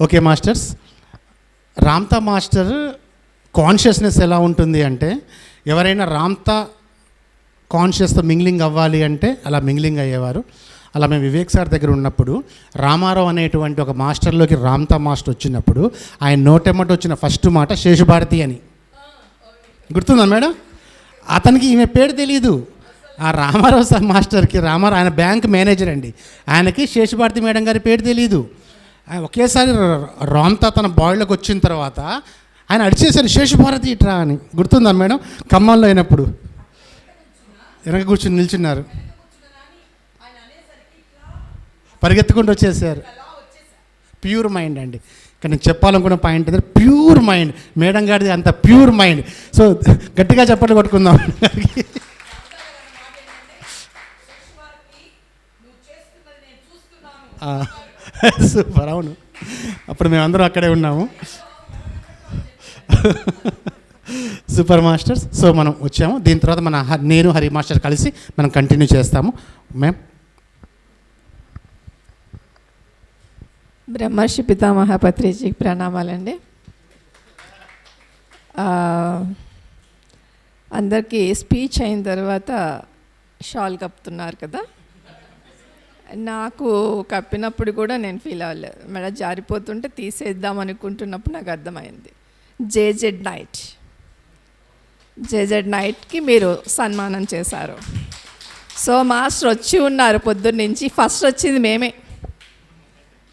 Okay masters, Ramtha master consciousness ఎలా ఉంటుంది అంటే, ఎవరైనా రామ్తా కాన్షియస్తో మింగ్లింగ్ అవ్వాలి అంటే అలా మింగ్లింగ్ అయ్యేవారు. అలా మేము వివేక్ సార్ దగ్గర ఉన్నప్పుడు రామారావు అనేటువంటి ఒక మాస్టర్లోకి రామ్తా మాస్టర్ వచ్చినప్పుడు ఆయన నోటెమ్మట వచ్చిన ఫస్ట్ మాట శేషుభారతి అని గుర్తుందా మేడం? అతనికి ఈమె పేరు తెలియదు. ఆ రామారావు సార్ మాస్టర్కి, రామారావు ఆయన బ్యాంక్ మేనేజర్ అండి, ఆయనకి శేషుభారతి మేడం గారి పేరు తెలియదు. ఒకేసారి రామ్తా తన బాడీలోకి వచ్చిన తర్వాత ఆయన అడిచేశారు శేషుభారతి ఇట్రా అని. గుర్తుందా మేడం? ఖమ్మంలో అయినప్పుడు వెనక కూర్చుని నిల్చున్నారు, పరిగెత్తుకుంటూ వచ్చేసారు. ప్యూర్ మైండ్ అండి. ఇక్కడ నేను చెప్పాలనుకున్న పాయింట్ అంటే ప్యూర్ మైండ్. మేడం గారిది అంత ప్యూర్ మైండ్. సో గట్టిగా చెప్పట్లు కొట్టుకుందాం. సూపర్. అవును, అప్పుడు మేమందరం అక్కడే ఉన్నాము. Super masters. సో మనం వచ్చాము, దీని తర్వాత నేను హరి మాస్టర్ కలిసి మనం కంటిన్యూ చేస్తాము. మ్యామ్. బ్రహ్మర్షి పితామహ పత్రిజీకి ప్రణామాలండి. అందరికీ స్పీచ్ అయిన తర్వాత షాల్ కప్పుతున్నారు కదా, నాకు కప్పినప్పుడు కూడా నేను ఫీల్ అవ్వలేదు. మేడం జారిపోతుంటే తీసేద్దాం అనుకుంటున్నప్పుడు నాకు అర్థమైంది. జేజెడ్ నైట్కి మీరు సన్మానం చేశారు. సో మాస్టర్ వచ్చి ఉన్నారు పొద్దున్నుంచి. ఫస్ట్ వచ్చింది మేమే,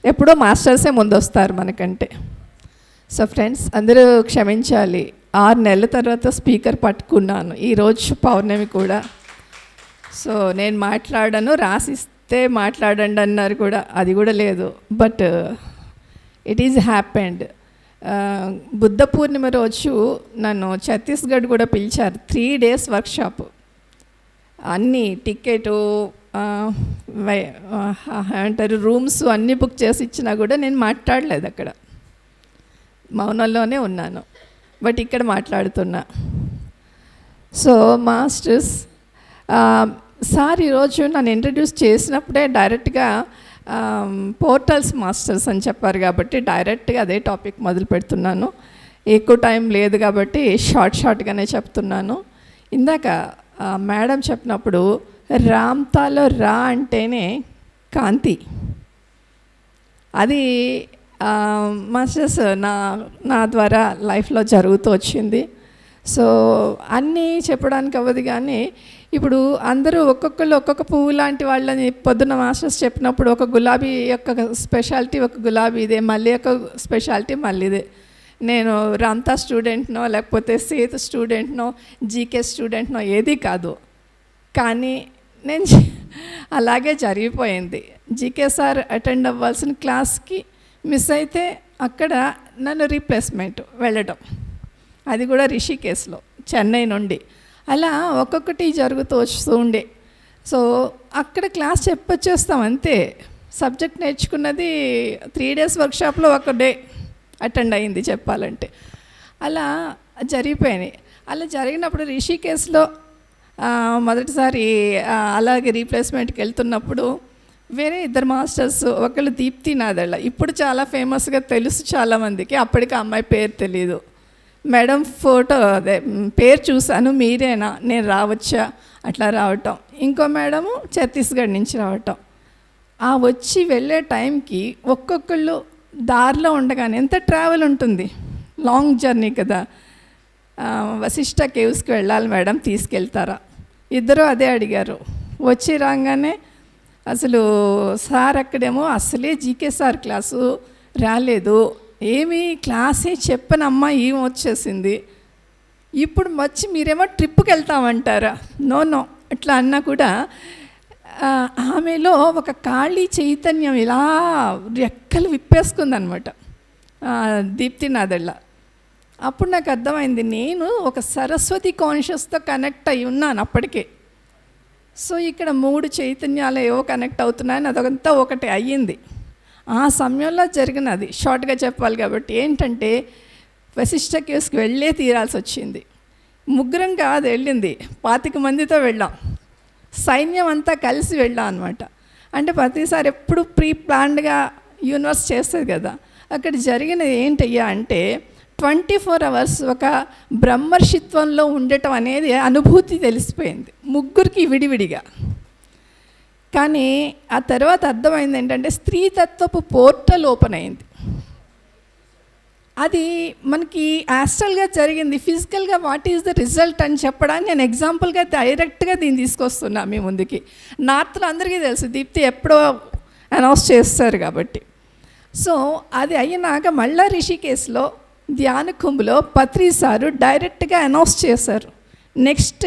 ఎప్పుడో మాస్టర్సే ముందు వస్తారు మనకంటే. సో ఫ్రెండ్స్ అందరూ క్షమించాలి, 6 నెలల తర్వాత స్పీకర్ పట్టుకున్నాను. ఈరోజు పౌర్ణమి కూడా. సో నేను మాట్లాడాను, రాసిస్తే మాట్లాడండి అన్నారు కూడా, అది కూడా లేదు. But it is happened. Buddha Purnima రోజు నన్ను ఛత్తీస్గఢ్ కూడా పిలిచారు. 3 days వర్క్షాప్. అన్నీ టికెటు ఏమంటారు రూమ్స్ అన్నీ బుక్ చేసి ఇచ్చినా కూడా నేను మాట్లాడలేదు. అక్కడ మౌనంలోనే ఉన్నాను. బట్ ఇక్కడ మాట్లాడుతున్నా. సో మాస్టర్స్ సార్ ఈరోజు నన్ను ఇంట్రడ్యూస్ చేసినప్పుడే డైరెక్ట్గా పోర్టల్స్ మాస్టర్స్ అని చెప్పారు కాబట్టి డైరెక్ట్గా అదే టాపిక్ మొదలు పెడుతున్నాను. ఎక్కువ టైం లేదు కాబట్టి షార్ట్గానే చెప్తున్నాను. ఇందాక మేడం చెప్పినప్పుడు రామ్తాలో రా అంటేనే కాంతి. అది మాస్టర్స్ నా ద్వారా లైఫ్లో జరుగుతూ వచ్చింది. సో అన్నీ చెప్పడానికి అవ్వదు, కానీ ఇప్పుడు అందరూ ఒక్కొక్కళ్ళు ఒక్కొక్క పువ్వు లాంటి వాళ్ళని పొద్దున్న మాస్టర్స్ చెప్పినప్పుడు ఒక గులాబీ యొక్క స్పెషాలిటీ ఒక గులాబీదే, మళ్ళీ యొక్క స్పెషాలిటీ మళ్ళీదే. నేను రామ్తా స్టూడెంట్నో లేకపోతే సేత్ స్టూడెంట్నో జీకే స్టూడెంట్నో ఏది కాదు, కానీ నేను అలాగే జరిగిపోయింది. జీకే సార్ అటెండ్ అవ్వాల్సిన క్లాస్కి మిస్ అయితే అక్కడ నన్ను రీప్లేస్మెంట్ వెళ్ళడం, అది కూడా రిషికేశ్లో చెన్నై నుండి. అలా ఒక్కొక్కటి జరుగుతూ వస్తూ ఉండే. సో అక్కడ క్లాస్ చెప్పొచ్చేస్తాం అంతే. సబ్జెక్ట్ నేర్చుకున్నది 3 days వర్క్షాప్లో 1 day అటెండ్ అయింది చెప్పాలంటే. అలా జరిగిపోయినాయి. అలా జరిగినప్పుడు రిషికేశ్లో మొదటిసారి అలాగే రీప్లేస్మెంట్కి వెళ్తున్నప్పుడు వేరే 2 మాస్టర్స్, ఒకళ్ళు దీప్తి నాదళ్ళ, ఇప్పుడు చాలా ఫేమస్గా తెలుసు చాలామందికి, అప్పటికి అమ్మాయి పేరు తెలీదు. మేడం ఫోటో అదే పేరు చూశాను, మీరేనా, నేను రావచ్చా, అట్లా రావటం. ఇంకో మేడము ఛత్తీస్గఢ్ నుంచి రావటం. ఆ వచ్చి వెళ్ళే టైంకి ఒక్కొక్కళ్ళు దారిలో ఉండగానే ఎంత ట్రావెల్ ఉంటుంది, లాంగ్ జర్నీ కదా. వశిష్ఠ కేవ్స్కి వెళ్ళాలి మేడం, తీసుకెళ్తారా? 2 అదే అడిగారు. వచ్చి రాగానే అసలు సార్ అక్కడేమో అసలే జీకే సార్ క్లాసు రాలేదు, ఏమీ క్లాసే చెప్పనమ్మా ఏం వచ్చేసింది, ఇప్పుడు వచ్చి మీరేమో ట్రిప్కి వెళ్తామంటారా? నో అట్లా అన్నా కూడా ఆమెలో ఒక ఖాళీ చైతన్యం ఇలా రెక్కలు విప్పేసుకుందనమాట దీప్తి నాదళ్ళ. అప్పుడు నాకు అర్థమైంది, నేను ఒక సరస్వతి కాన్షియస్తో కనెక్ట్ అయి ఉన్నాను అప్పటికే. సో ఇక్కడ 3 చైతన్యాలు ఏవో కనెక్ట్ అవుతున్నాయని అదంతా ఒకటి అయ్యింది. ఆ సమయంలో జరిగినది షార్ట్గా చెప్పాలి కాబట్టి ఏంటంటే, వశిష్ఠ కేవ్స్కి వెళ్ళే తీరాల్సి వచ్చింది. 3 కాదు వెళ్ళింది, 25 మందితో వెళ్ళాం. సైన్యం అంతా కలిసి వెళ్ళాం అనమాట. అంటే ప్రతిసారి ఎప్పుడు ప్రీ ప్లాన్డ్గా యూనివర్స్ చేస్తుంది కదా. అక్కడ జరిగినది ఏంటయ్యా అంటే 24 hours ఒక బ్రహ్మర్షిత్వంలో ఉండటం అనేది అనుభూతి తెలిసిపోయింది ముగ్గురికి విడివిడిగా. కానీ ఆ తర్వాత అర్థమైంది ఏంటంటే స్త్రీతత్వపు పోర్టల్ ఓపెన్ అయింది. అది మనకి యాస్ట్రల్గా జరిగింది. ఫిజికల్గా వాట్ ఈజ్ ద రిజల్ట్ అని చెప్పడానికి నేను ఎగ్జాంపుల్గా డైరెక్ట్గా దీన్ని తీసుకొస్తున్నా మీ ముందుకి. నార్త్లో అందరికీ తెలుసు, దీప్తి ఎప్పుడో అనౌన్స్ చేస్తారు కాబట్టి. సో అది అయినాక మళ్ళా రిషికేశ్లో ధ్యాన కుంభలో పత్రి సారు డైరెక్ట్గా అనౌన్స్ చేశారు, నెక్స్ట్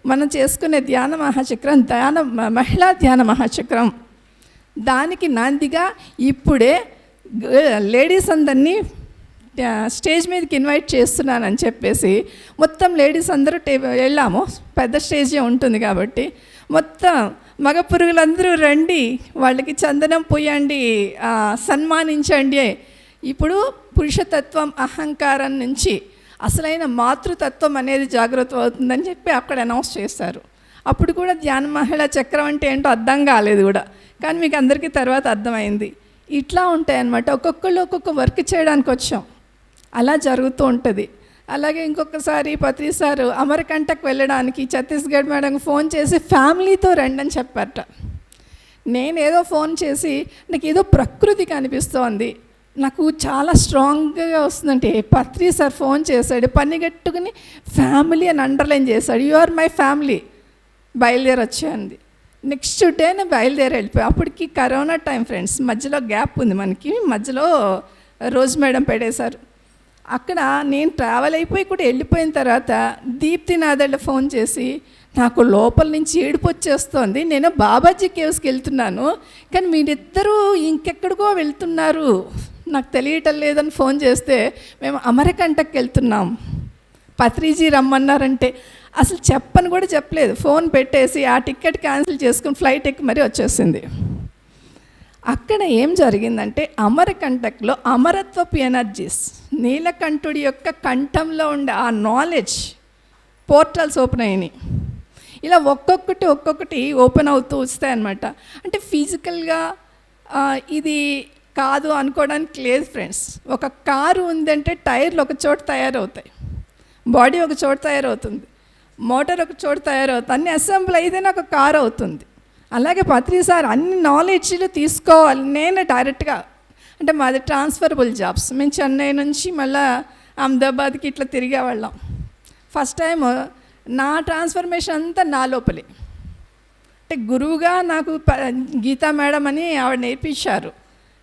మనం చేసుకునే ధ్యాన మహాచక్రం మహిళా ధ్యాన మహాచక్రం. దానికి నాందిగా ఇప్పుడే లేడీస్ అందరినీ స్టేజ్ మీదకి ఇన్వైట్ చేస్తున్నానని చెప్పేసి మొత్తం లేడీస్ అందరూ వెళ్ళాము. పెద్ద స్టేజే ఉంటుంది కాబట్టి మొత్తం మగ పురుగులందరూ రండి, వాళ్ళకి చందనం పోయండి, సన్మానించండి. ఇప్పుడు పురుషతత్వం అహంకారం నుంచి అసలైన మాతృతత్వం అనేది జాగ్రత్త అవుతుందని చెప్పి అక్కడ అనౌన్స్ చేశారు. అప్పుడు కూడా ధ్యాన మహిళా చక్రం అంటే ఏంటో అర్థం కాలేదు కూడా, కానీ మీకు అందరికీ తర్వాత అర్థమైంది. ఇట్లా ఉంటాయన్నమాట. ఒక్కొక్కళ్ళు ఒక్కొక్క వర్క్ చేయడానికి వచ్చాం, అలా జరుగుతూ ఉంటుంది. అలాగే ఇంకొకసారి పత్రి సారు అమరకంటకు వెళ్ళడానికి ఛత్తీస్గఢ్ మేడంకి ఫోన్ చేసి ఫ్యామిలీతో రండి అని చెప్పారట. నేనేదో ఫోన్ చేసి నాకు ఏదో ప్రకృతి కనిపిస్తోంది, నాకు చాలా స్ట్రాంగ్గా వస్తుందంటే పత్రి సార్ ఫోన్ చేశాడు, పనిగట్టుకుని ఫ్యామిలీ అని అండర్లైన్ చేశాడు. యు ఆర్ మై ఫ్యామిలీ, బయలుదేరి వచ్చేయండి. నెక్స్ట్ డే నేను బయలుదేరి వెళ్ళిపోయాను. అప్పటికి కరోనా టైం ఫ్రెండ్స్, మధ్యలో గ్యాప్ ఉంది మనకి, మధ్యలో రోజు మేడం పెట్టేశారు. అక్కడ నేను ట్రావెల్ అయిపోయి కూడా వెళ్ళిపోయిన తర్వాత దీప్తి నాదళ్ళ ఫోన్ చేసి నాకు లోపల నుంచి ఏడుపు వచ్చేస్తోంది, నేను బాబాజీ కేవ్స్కి వెళ్తున్నాను కానీ మీరిద్దరూ ఇంకెక్కడికో వెళ్తున్నారు నాకు తెలియటం లేదని ఫోన్ చేస్తే మేము అమరకంటకి వెళ్తున్నాం, పత్రిజీ రమ్మన్నారంటే అసలు చెప్పని కూడా చెప్పలేదు, ఫోన్ పెట్టేసి ఆ టికెట్ క్యాన్సిల్ చేసుకుని ఫ్లైట్ ఎక్కి మరీ వచ్చేసింది. అక్కడ ఏం జరిగిందంటే అమరకంటక్లో అమరత్వపు ఎనర్జీస్, నీలకంఠుడి యొక్క కంఠంలో ఉండే ఆ నాలెడ్జ్ పోర్టల్స్ ఓపెన్ అయినాయి. ఇలా ఒక్కొక్కటి ఓపెన్ అవుతూ వస్తాయన్నమాట. అంటే ఫిజికల్గా ఇది కాదు అనుకోవడానికి లేదు ఫ్రెండ్స్. ఒక కారు ఉందంటే టైర్లు ఒక చోట తయారవుతాయి, బాడీ ఒక చోట తయారవుతుంది, మోటార్ ఒక చోట తయారవుతుంది, అన్ని అసెంబ్లీ అయితేనే ఒక కారు అవుతుంది. అలాగే పత్రి సార్ అన్ని నాలెడ్జ్లు తీసుకోవాలి. నేను డైరెక్ట్గా అంటే మాది ట్రాన్స్ఫరబుల్ జాబ్స్, మేము చెన్నై నుంచి మళ్ళీ అహ్మదాబాద్కి ఇట్లా తిరిగేవాళ్ళం. ఫస్ట్ టైం నా ట్రాన్స్ఫర్మేషన్ అంతా నా లోపలే. అంటే గురువుగా నాకు గీతా మేడం అని ఆవిడ నేర్పించారు,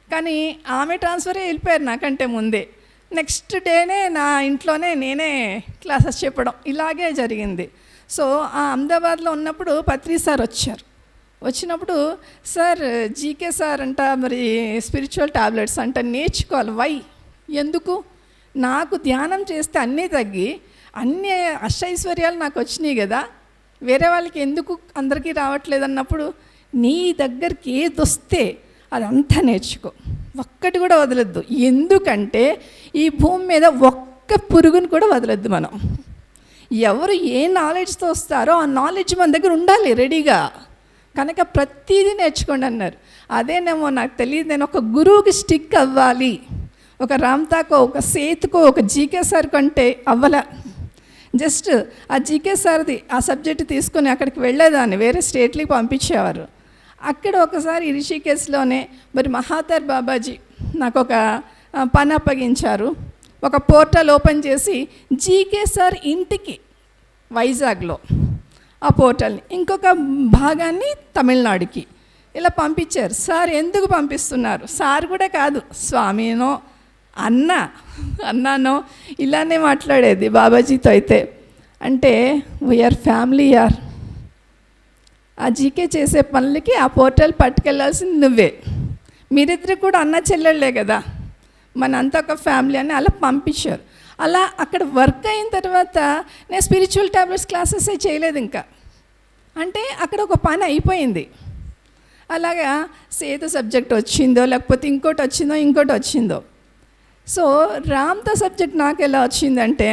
కానీ ఆమె ట్రాన్స్ఫర్ వెళ్ళిపోయారు నాకంటే ముందే. నెక్స్ట్ డేనే నా ఇంట్లోనే నేనే క్లాసెస్ చెప్పడం ఇలాగే జరిగింది. సో ఆ అహ్మదాబాద్లో ఉన్నప్పుడు పత్రి సార్ వచ్చారు. వచ్చినప్పుడు సార్ జీకే సార్ అంట మరి స్పిరిచువల్ టాబ్లెట్స్ అంట నేర్చుకోవాలి. వై, ఎందుకు? నాకు ధ్యానం చేస్తే అన్నీ తగ్గి అన్ని అష్టైశ్వర్యాలు నాకు వచ్చినాయి కదా, వేరే వాళ్ళకి ఎందుకు అందరికీ రావట్లేదు అన్నప్పుడు నీ దగ్గరికి ఏది వస్తే అదంతా నేర్చుకో, ఒక్కటి కూడా వదలొద్దు. ఎందుకంటే ఈ భూమి మీద ఒక్క పురుగుని కూడా వదలొద్దు మనం. ఎవరు ఏ నాలెడ్జ్తో వస్తారో ఆ నాలెడ్జ్ మన దగ్గర ఉండాలి రెడీగా, కనుక ప్రతిదీ నేర్చుకోండి అన్నారు. అదేనేమో నాకు తెలియదు, నేను ఒక గురువుకి స్టిక్ అవ్వాలి, ఒక రామ్తాకో ఒక సేతుకో ఒక జీకే సార్ కంటే అవ్వలే. జస్ట్ ఆ జీకే సార్ది ఆ సబ్జెక్ట్ తీసుకొని అక్కడికి వెళ్ళేదాన్ని, వేరే స్టేట్లకి పంపించేవారు. అక్కడ ఒకసారి రిషికేశ్లోనే మరి మహాతర్ బాబాజీ నాకు ఒక పని అప్పగించారు. ఒక పోర్టల్ ఓపెన్ చేసి జీకే సార్ ఇంటికి వైజాగ్లో ఆ పోర్టల్ని, ఇంకొక భాగాన్ని తమిళనాడుకి ఇలా పంపించారు. సార్ ఎందుకు పంపిస్తున్నారు? సార్ కూడా కాదు, స్వామినో అన్నానో ఇలానే మాట్లాడేది బాబాజీతో. అయితే అంటే వీఆర్ ఫ్యామిలీ యార్, ఆ జీకే చేసే పనులకి ఆ పోర్టల్ పట్టుకెళ్ళాల్సింది నువ్వే, మీరిద్దరు కూడా అన్న చెల్లెళ్ళే కదా, మనంతా ఒక ఫ్యామిలీ అని అలా పంపించారు. అలా అక్కడ వర్క్ అయిన తర్వాత నేను స్పిరిచువల్ టాబ్లెట్స్ క్లాసెసే చేయలేదు ఇంకా, అంటే అక్కడ ఒక పని అయిపోయింది. అలాగా సేతు సబ్జెక్ట్ వచ్చిందో లేకపోతే ఇంకోటి వచ్చిందో. సో రామ్తో సబ్జెక్ట్ నాకు ఎలా వచ్చిందంటే,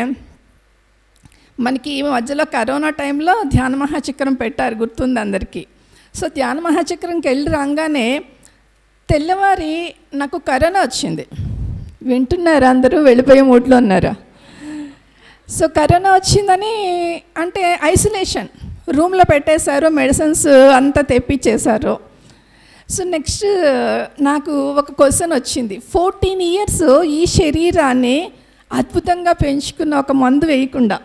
మనకి ఈ మధ్యలో కరోనా టైంలో ధ్యాన మహాచక్రం పెట్టారు, గుర్తుంది అందరికీ. సో ధ్యాన మహాచక్రంకి వెళ్ళి రాగానే తెల్లవారి నాకు కరోనా వచ్చింది. వింటున్నారా అందరూ? వెళ్ళిపోయే మూడ్లో ఉన్నారా? సో కరోనా వచ్చిందని అంటే ఐసోలేషన్ రూమ్లో పెట్టేశారు, మెడిసిన్స్ అంతా తెప్పించేశారు. సో నెక్స్ట్ నాకు ఒక క్వశ్చన్ వచ్చింది. 14 years ఈ శరీరాన్ని అద్భుతంగా పెంచుకున్న ఒక మందు వేయకుండా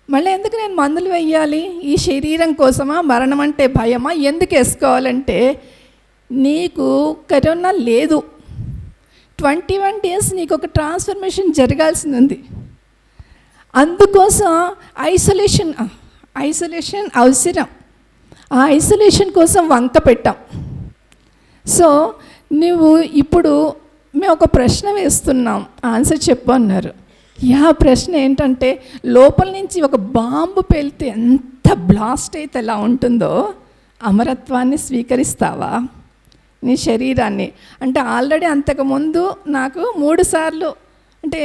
మళ్ళీ ఎందుకు నేను మందులు వేయాలి? ఈ శరీరం కోసమా? మరణం అంటే భయమా? ఎందుకు వేసుకోవాలంటే నీకు కరోనా లేదు, 21 days నీకు ఒక ట్రాన్స్ఫర్మేషన్ జరగాల్సింది ఉంది. అందుకోసం ఐసోలేషన్ అవసరం. ఆ ఐసోలేషన్ కోసం వంక పెట్టాం. సో నువ్వు ఇప్పుడు మేము ఒక ప్రశ్న వేస్తున్నాం, ఆన్సర్ చెప్పు అన్నారు. ప్రశ్న ఏంటంటే, లోపల నుంచి ఒక బాంబు పేలితే ఎంత బ్లాస్ట్ అయితే ఎలా ఉంటుందో అమరత్వాన్ని స్వీకరిస్తావా నీ శరీరాన్ని? అంటే ఆల్రెడీ అంతకుముందు నాకు 3 సార్లు అంటే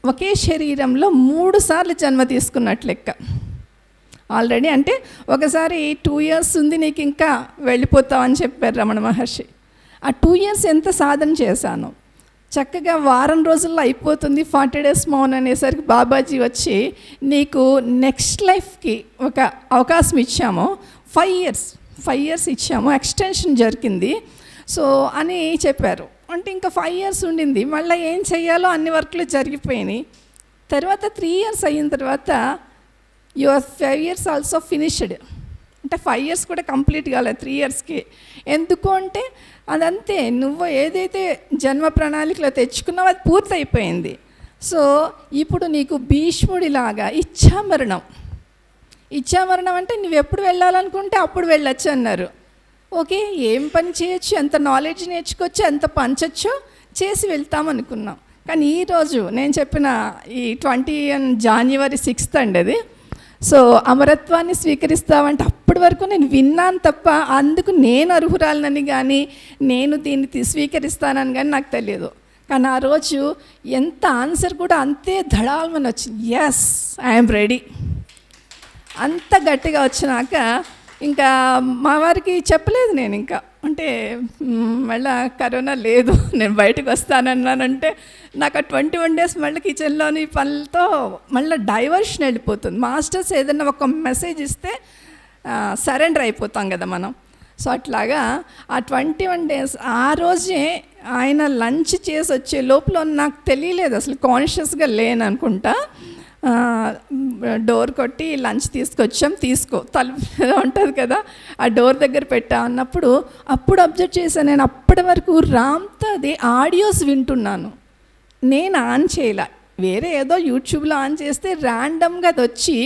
ఒకే శరీరంలో 3 సార్లు జన్మ తీసుకున్నట్లు లెక్క ఆల్రెడీ. అంటే ఒకసారి 2 years ఉంది నీకు, ఇంకా వెళ్ళిపోతావు అని చెప్పారు రమణ మహర్షి. ఆ 2 years ఎంత సాధన చేశాను, చక్కగా వారం రోజుల్లో అయిపోతుంది. 40 days మౌన్ అనేసరికి బాబాజీ వచ్చి నీకు నెక్స్ట్ లైఫ్కి ఒక అవకాశం ఇచ్చాము, 5 years ఇచ్చాము, ఎక్స్టెన్షన్ జరిగింది సో అని చెప్పారు. అంటే ఇంకా 5 years ఉండింది, మళ్ళీ ఏం చెయ్యాలో అన్ని వర్క్లు జరిగిపోయినాయి. తర్వాత 3 years అయిన తర్వాత యువర్ 5 years ఆల్సో ఫినిష్డ్. అంటే 5 years కూడా కంప్లీట్ కాలేదు 3 yearsకి. ఎందుకు అంటే అదంతే, నువ్వు ఏదైతే జన్మ ప్రణాళికలో తెచ్చుకున్నావో అది పూర్తయిపోయింది. సో ఇప్పుడు నీకు భీష్ముడిలాగా ఇచ్ఛామరణం అంటే నువ్వు ఎప్పుడు వెళ్ళాలనుకుంటే అప్పుడు వెళ్ళొచ్చు అన్నారు. ఓకే, ఏం పని చేయొచ్చు, ఎంత నాలెడ్జ్ నేర్చుకోవచ్చు, ఎంత పంచొచ్చో చేసి వెళ్తామనుకున్నాం. కానీ ఈరోజు నేను చెప్పిన ఈ 20 January 6th అండి అది. సో అమరత్వాన్ని స్వీకరిస్తావంటే అప్పటి వరకు నేను విన్నాను తప్ప అందుకు నేను అర్హురాలనని కానీ నేను దీన్ని స్వీకరిస్తానని కానీ నాకు తెలియదు. కానీ ఆ రోజు ఎంత ఆన్సర్ కూడా అంతే ధడాల్మని వచ్చింది. Yes, I'm ready. అంత గట్టిగా వచ్చినాక ఇంకా మా వారికి చెప్పలేదు నేను. ఇంకా అంటే మళ్ళీ కరోనా లేదు, నేను బయటకు వస్తానన్నానంటే నాకు ఆ 21 days మళ్ళీ కిచెన్లోని పనులతో మళ్ళీ డైవర్షన్ వెళ్ళిపోతుంది. మాస్టర్స్ ఏదైనా ఒక మెసేజ్ ఇస్తే సరెండర్ అయిపోతాం కదా మనం. సో అట్లాగా ఆ 21 days ఆ రోజే ఆయన లంచ్ చేసి వచ్చే లోపల నాకు తెలియలేదు, అసలు కాన్షియస్గా లేను అనుకుంటా. డోర్ కొట్టి లంచ్ తీసుకొచ్చాం, తలుపు ఉంటుంది కదా, ఆ డోర్ దగ్గర పెట్టా అన్నప్పుడు అప్పుడు అబ్జర్వ్ చేశాను. నేను అప్పటి వరకు రామ్తాది ఆడియోస్ వింటున్నాను, నేను ఆన్ చేయలే. వేరే ఏదో యూట్యూబ్లో ఆన్ చేస్తే ర్యాండమ్గా అది వచ్చి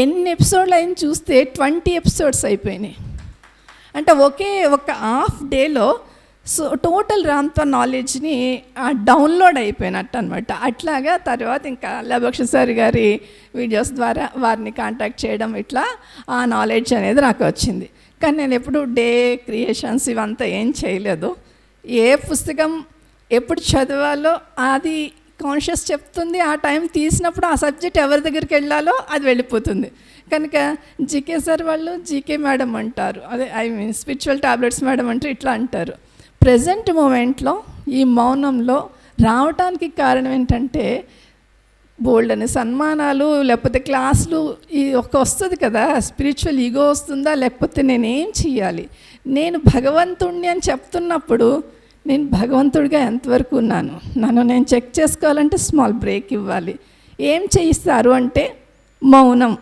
ఎన్ని ఎపిసోడ్లు అయిన చూస్తే 20 episodes అయిపోయినాయి. అంటే ఒక హాఫ్ డేలో సో టోటల్ రామ్తో నాలెడ్జ్ని డౌన్లోడ్ అయిపోయినట్టు అనమాట. అట్లాగా తర్వాత ఇంకా లభక్ష సార్ గారి వీడియోస్ ద్వారా వారిని కాంటాక్ట్ చేయడం, ఇట్లా ఆ నాలెడ్జ్ అనేది నాకు వచ్చింది. కానీ నేను ఎప్పుడు డే క్రియేషన్స్ ఇవంతా ఏం చేయలేదు. ఏ పుస్తకం ఎప్పుడు చదవాలో అది కాన్షియస్ చెప్తుంది, ఆ టైం తీసినప్పుడు ఆ సబ్జెక్ట్ ఎవరి దగ్గరికి వెళ్ళాలో అది వెళ్ళిపోతుంది. కనుక జీకే సార్ వాళ్ళు జీకే మేడం అంటారు, అదే స్పిరిచువల్ టాబ్లెట్స్ మేడం అంటారు, ఇట్లా అంటారు. ప్రజెంట్ మూమెంట్లో ఈ మౌనంలో రావటానికి కారణం ఏంటంటే బోల్డ్ అనే సన్మానాలు లేకపోతే క్లాసులు ఈ వస్తుంది కదా, స్పిరిచువల్ ఈగో వస్తుందా, లేకపోతే నేనేం చెయ్యాలి, నేను భగవంతుణ్ణి అని చెప్తున్నప్పుడు నేను భగవంతుడిగా ఎంతవరకు ఉన్నాను, నన్ను నేను చెక్ చేసుకోవాలంటే స్మాల్ బ్రేక్ ఇవ్వాలి. ఏం చేయిస్తారు అంటే మౌనం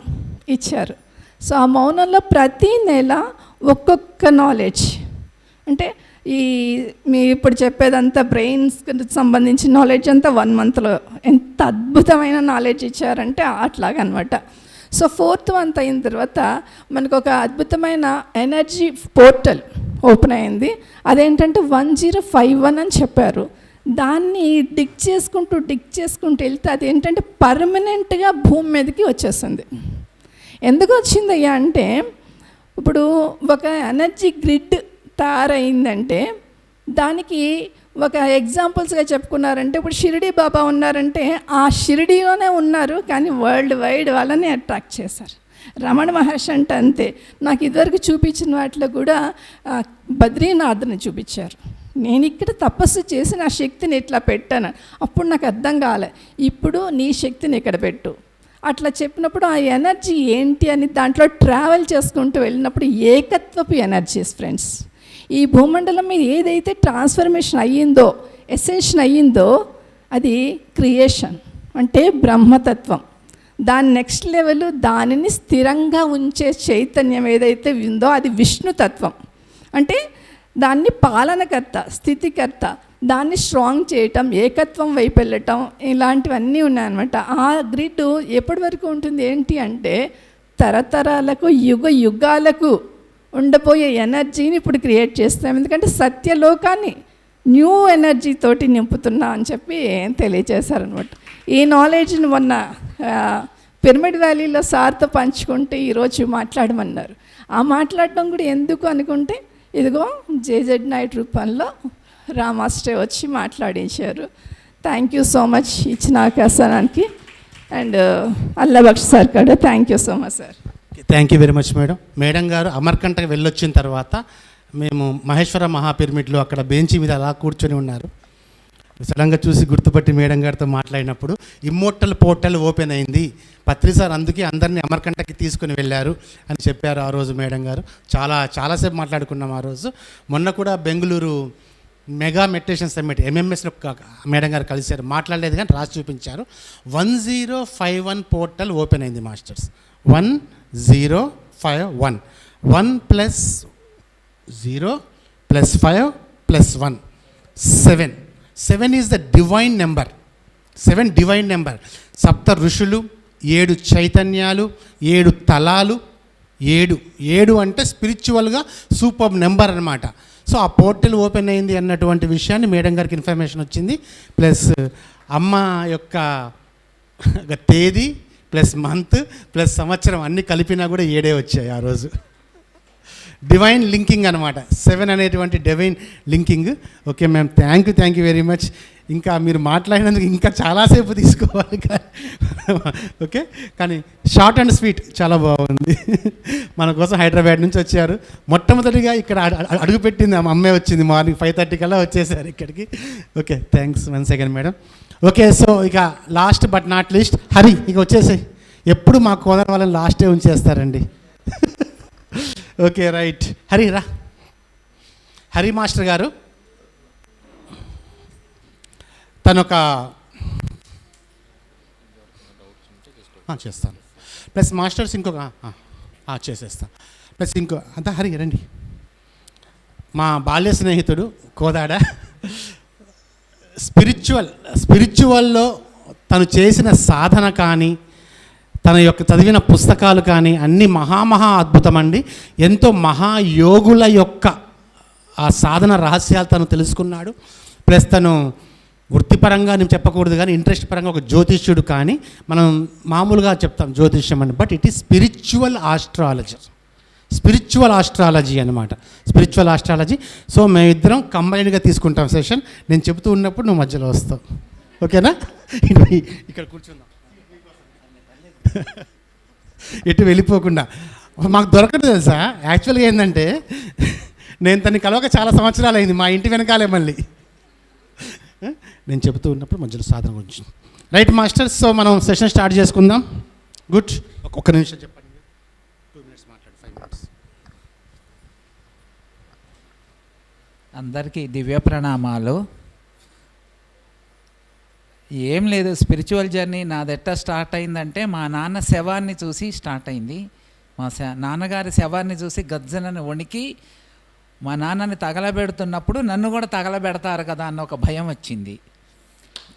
ఇచ్చారు. సో ఆ మౌనంలో ప్రతి నెల ఒక్కొక్క నాలెడ్జ్, అంటే మీ ఇప్పుడు చెప్పేదంతా బ్రెయిన్స్కి సంబంధించిన నాలెడ్జ్ అంతా 1 monthలో ఎంత అద్భుతమైన నాలెడ్జ్ ఇచ్చారంటే అట్లాగనమాట. సో 4th month అయిన తర్వాత మనకు ఒక అద్భుతమైన ఎనర్జీ పోర్టల్ ఓపెన్ అయింది. అదేంటంటే 1051 అని చెప్పారు. దాన్ని డిగ్ చేసుకుంటూ వెళ్తే అదేంటంటే పర్మనెంట్గా భూమి మీదకి వచ్చేస్తుంది. ఎందుకు వచ్చిందయ్యా అంటే ఇప్పుడు ఒక ఎనర్జీ గ్రిడ్ తయారైందంటే దానికి ఒక ఎగ్జాంపుల్స్గా చెప్పుకున్నారంటే ఇప్పుడు షిరిడి బాబా ఉన్నారంటే ఆ షిరిడీలోనే ఉన్నారు, కానీ వరల్డ్ వైడ్ వాళ్ళని అట్రాక్ట్ చేశారు. రమణ మహర్షి అంటే అంతే. నాకు ఇదివరకు చూపించిన వాటిలో కూడా బద్రీనాథ్ని చూపించారు. నేను ఇక్కడ తపస్సు చేసి నా శక్తిని ఇట్లా పెట్టాను. అప్పుడు నాకు అర్థం కాలే, ఇప్పుడు నీ శక్తిని ఇక్కడ పెట్టు. అట్లా చెప్పినప్పుడు ఆ ఎనర్జీ ఏంటి అని దాంట్లో ట్రావెల్ చేసుకుంటూ వెళ్ళినప్పుడు ఏకత్వపు ఎనర్జీస్ ఫ్రెండ్స్. ఈ భూమండలం మీద ఏదైతే ట్రాన్స్ఫర్మేషన్ అయ్యిందో, ఎసెన్షన్ అయ్యిందో, అది క్రియేషన్ అంటే బ్రహ్మతత్వం. దాని నెక్స్ట్ లెవెల్, దానిని స్థిరంగా ఉంచే చైతన్యం ఏదైతే ఉందో అది విష్ణుతత్వం. అంటే దాన్ని పాలనకర్త, స్థితికర్త, దాన్ని స్ట్రాంగ్ చేయటం, ఏకత్వం వైపు వెళ్ళటం, ఇలాంటివన్నీ ఉన్నాయన్నమాట. ఆ గ్రిడ్ ఎప్పటి వరకు ఉంటుంది ఏంటి అంటే తరతరాలకు, యుగ యుగాలకు ఉండబోయే ఎనర్జీని ఇప్పుడు క్రియేట్ చేస్తాం. ఎందుకంటే సత్యలోకాన్ని న్యూ ఎనర్జీ తోటి నింపుతున్నా అని చెప్పి తెలియజేశారనమాట. ఈ నాలెడ్జ్ని మొన్న పిరమిడ్ వ్యాలీలో సార్తో పంచుకుంటే ఈరోజు మాట్లాడమన్నారు. ఆ మాట్లాడటం కూడా ఎందుకు అనుకుంటే ఇదిగో జేజెడ్ నైట్ రూపంలో రామాస్టే వచ్చి మాట్లాడించారు. థ్యాంక్ యూ సో మచ్ ఇచ్చిన అవకాశానికి. అండ్ అల్లబక్ష్ సార్ కూడా thank you so much sir. Thank you very much madam. Madam గారు అమర్కంటకి వెళ్ళొచ్చిన తర్వాత మేము మహేశ్వర మహాపిరమిడ్లో అక్కడ బెంచి మీద అలా కూర్చొని ఉన్నారు. సడన్గా చూసి గుర్తుపట్టి మేడం గారితో మాట్లాడినప్పుడు ఇమ్మోర్టల్ పోర్టల్ ఓపెన్ అయింది, పత్రి సార్ అందుకే అందరినీ అమర్కంటకి తీసుకుని వెళ్ళారు అని చెప్పారు ఆ రోజు మేడం గారు. చాలాసేపు మాట్లాడుకున్నాం ఆ రోజు. మొన్న కూడా బెంగళూరు మెగా మెడిటేషన్ సమ్మిట్ ఎంఎంఎస్లో మేడం గారు కలిశారు, మాట్లాడలేదు కానీ రాసి చూపించారు. 1051 పోర్టల్ ఓపెన్ అయింది masters. 1051 1 + 0 + 5 + 1 7. 7 is the divine number. 7 divine number. సప్త ఋషులు, 7 చైతన్యాలు, 7 తలాలు, 7 అంటే స్పిరిచువల్గా సూపర్ నెంబర్ అనమాట. సో ఆ పోర్టల్ ఓపెన్ అయింది అన్నటువంటి విషయాన్ని మేడం గారికి ఇన్ఫర్మేషన్ వచ్చింది. ప్లస్ అమ్మ యొక్క తేదీ ప్లస్ మంత్ ప్లస్ సంవత్సరం అన్నీ కలిపినా కూడా 7 వచ్చాయి ఆ రోజు. డివైన్ లింకింగ్ అనమాట. 7 అనేటువంటి divine linking. Okay ma'am, thank you very much. ఇంకా మీరు మాట్లాడినందుకు ఇంకా చాలాసేపు తీసుకోవాలి కానీ ఓకే, కానీ షార్ట్ అండ్ స్వీట్ చాలా బాగుంది. మన కోసం హైదరాబాద్ నుంచి వచ్చారు. మొట్టమొదటిగా ఇక్కడ అడుగుపెట్టింది అమ్మే వచ్చింది. మార్నింగ్ 5:30 కల్లా వచ్చేసారు ఇక్కడికి. Okay, thanks once again madam. Okay, so ఇక last but not least Hari, ఇక వచ్చేసాయి. ఎప్పుడు మా కోదర్ వాళ్ళని లాస్టే ఉంచేస్తారండి. ఓకే రైట్, హరి రా. హరి మాస్టర్ గారు తనొక చేస్తాను. ప్లస్ మాస్టర్స్ ఇంకొక చేసేస్తాను. ప్లస్ ఇంకో అంతా హరి రండి. మా బాల్య స్నేహితుడు కోదాడ. స్పిరిచువల్లో తను చేసిన సాధన కానీ, తన యొక్క చదివిన పుస్తకాలు కానీ అన్నీ మహా అద్భుతం అండి. ఎంతో మహాయోగుల యొక్క ఆ సాధన రహస్యాలు తను తెలుసుకున్నాడు. ప్లస్ తను వృత్తిపరంగా నేను చెప్పకూడదు కానీ ఇంట్రెస్ట్ పరంగా ఒక జ్యోతిష్యుడు. కానీ మనం మామూలుగా చెప్తాం జ్యోతిష్యం అని, but it is spiritual astrology అనమాట. Spiritual astrology. సో మేమిద్దరం కంబైన్డ్గా తీసుకుంటాం సెషన్. నేను చెబుతూ ఉన్నప్పుడు నువ్వు మధ్యలో వస్తావు, ఓకేనా? ఇక్కడ కూర్చుందాం, ఎటు వెళ్ళిపోకుండా. మాకు దొరకదు తెలుసా. యాక్చువల్గా ఏంటంటే నేను తనని కలవక చాలా సంవత్సరాలు అయింది. మా ఇంటి వెనకాలే మళ్ళీ. నేను చెబుతూ ఉన్నప్పుడు మధ్యలో సాధన గురించి. రైట్ మాస్టర్స్, సో మనం సెషన్ స్టార్ట్ చేసుకుందాం. గుడ్, ఒక్క నిమిషం చెప్పండి. 2 minutes మాట్లాడు, 5 minutes. అందరికీ దివ్య ప్రణామాలు. ఏం లేదు, స్పిరిచువల్ జర్నీ నాదెట్టా స్టార్ట్ అయిందంటే మా నాన్న శవాన్ని చూసి స్టార్ట్ అయింది. మా నాన్నగారి శవాన్ని చూసి గజ్జనని వణికి మా నాన్నని తగలబెడుతున్నప్పుడు నన్ను కూడా తగలబెడతారు కదా అన్న ఒక భయం వచ్చింది.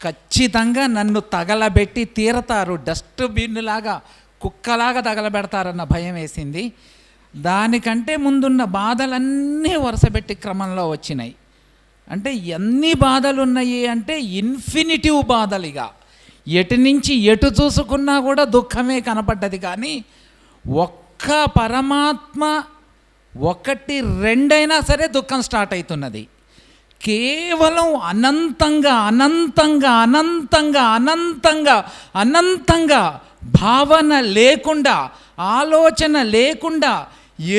ఖచ్చితంగా నన్ను తగలబెట్టి తీరతారు, డస్ట్బిన్ లాగా కుక్కలాగా తగలబెడతారన్న భయం వేసింది. దానికంటే ముందున్న బాధలన్నీ వరుసపెట్టి క్రమంలో వచ్చినాయి. అంటే ఎన్ని బాధలు ఉన్నాయి అంటే ఇన్ఫినిటివ్ బాధలు. ఇక ఎటు నుంచి ఎటు చూసుకున్నా కూడా దుఃఖమే కనపడ్డది. కానీ ఒక్క పరమాత్మ 1, 2 అయినా సరే దుఃఖం స్టార్ట్ అవుతున్నది. కేవలం అనంతంగా అనంతంగా అనంతంగా అనంతంగా అనంతంగా భావన లేకుండా, ఆలోచన లేకుండా,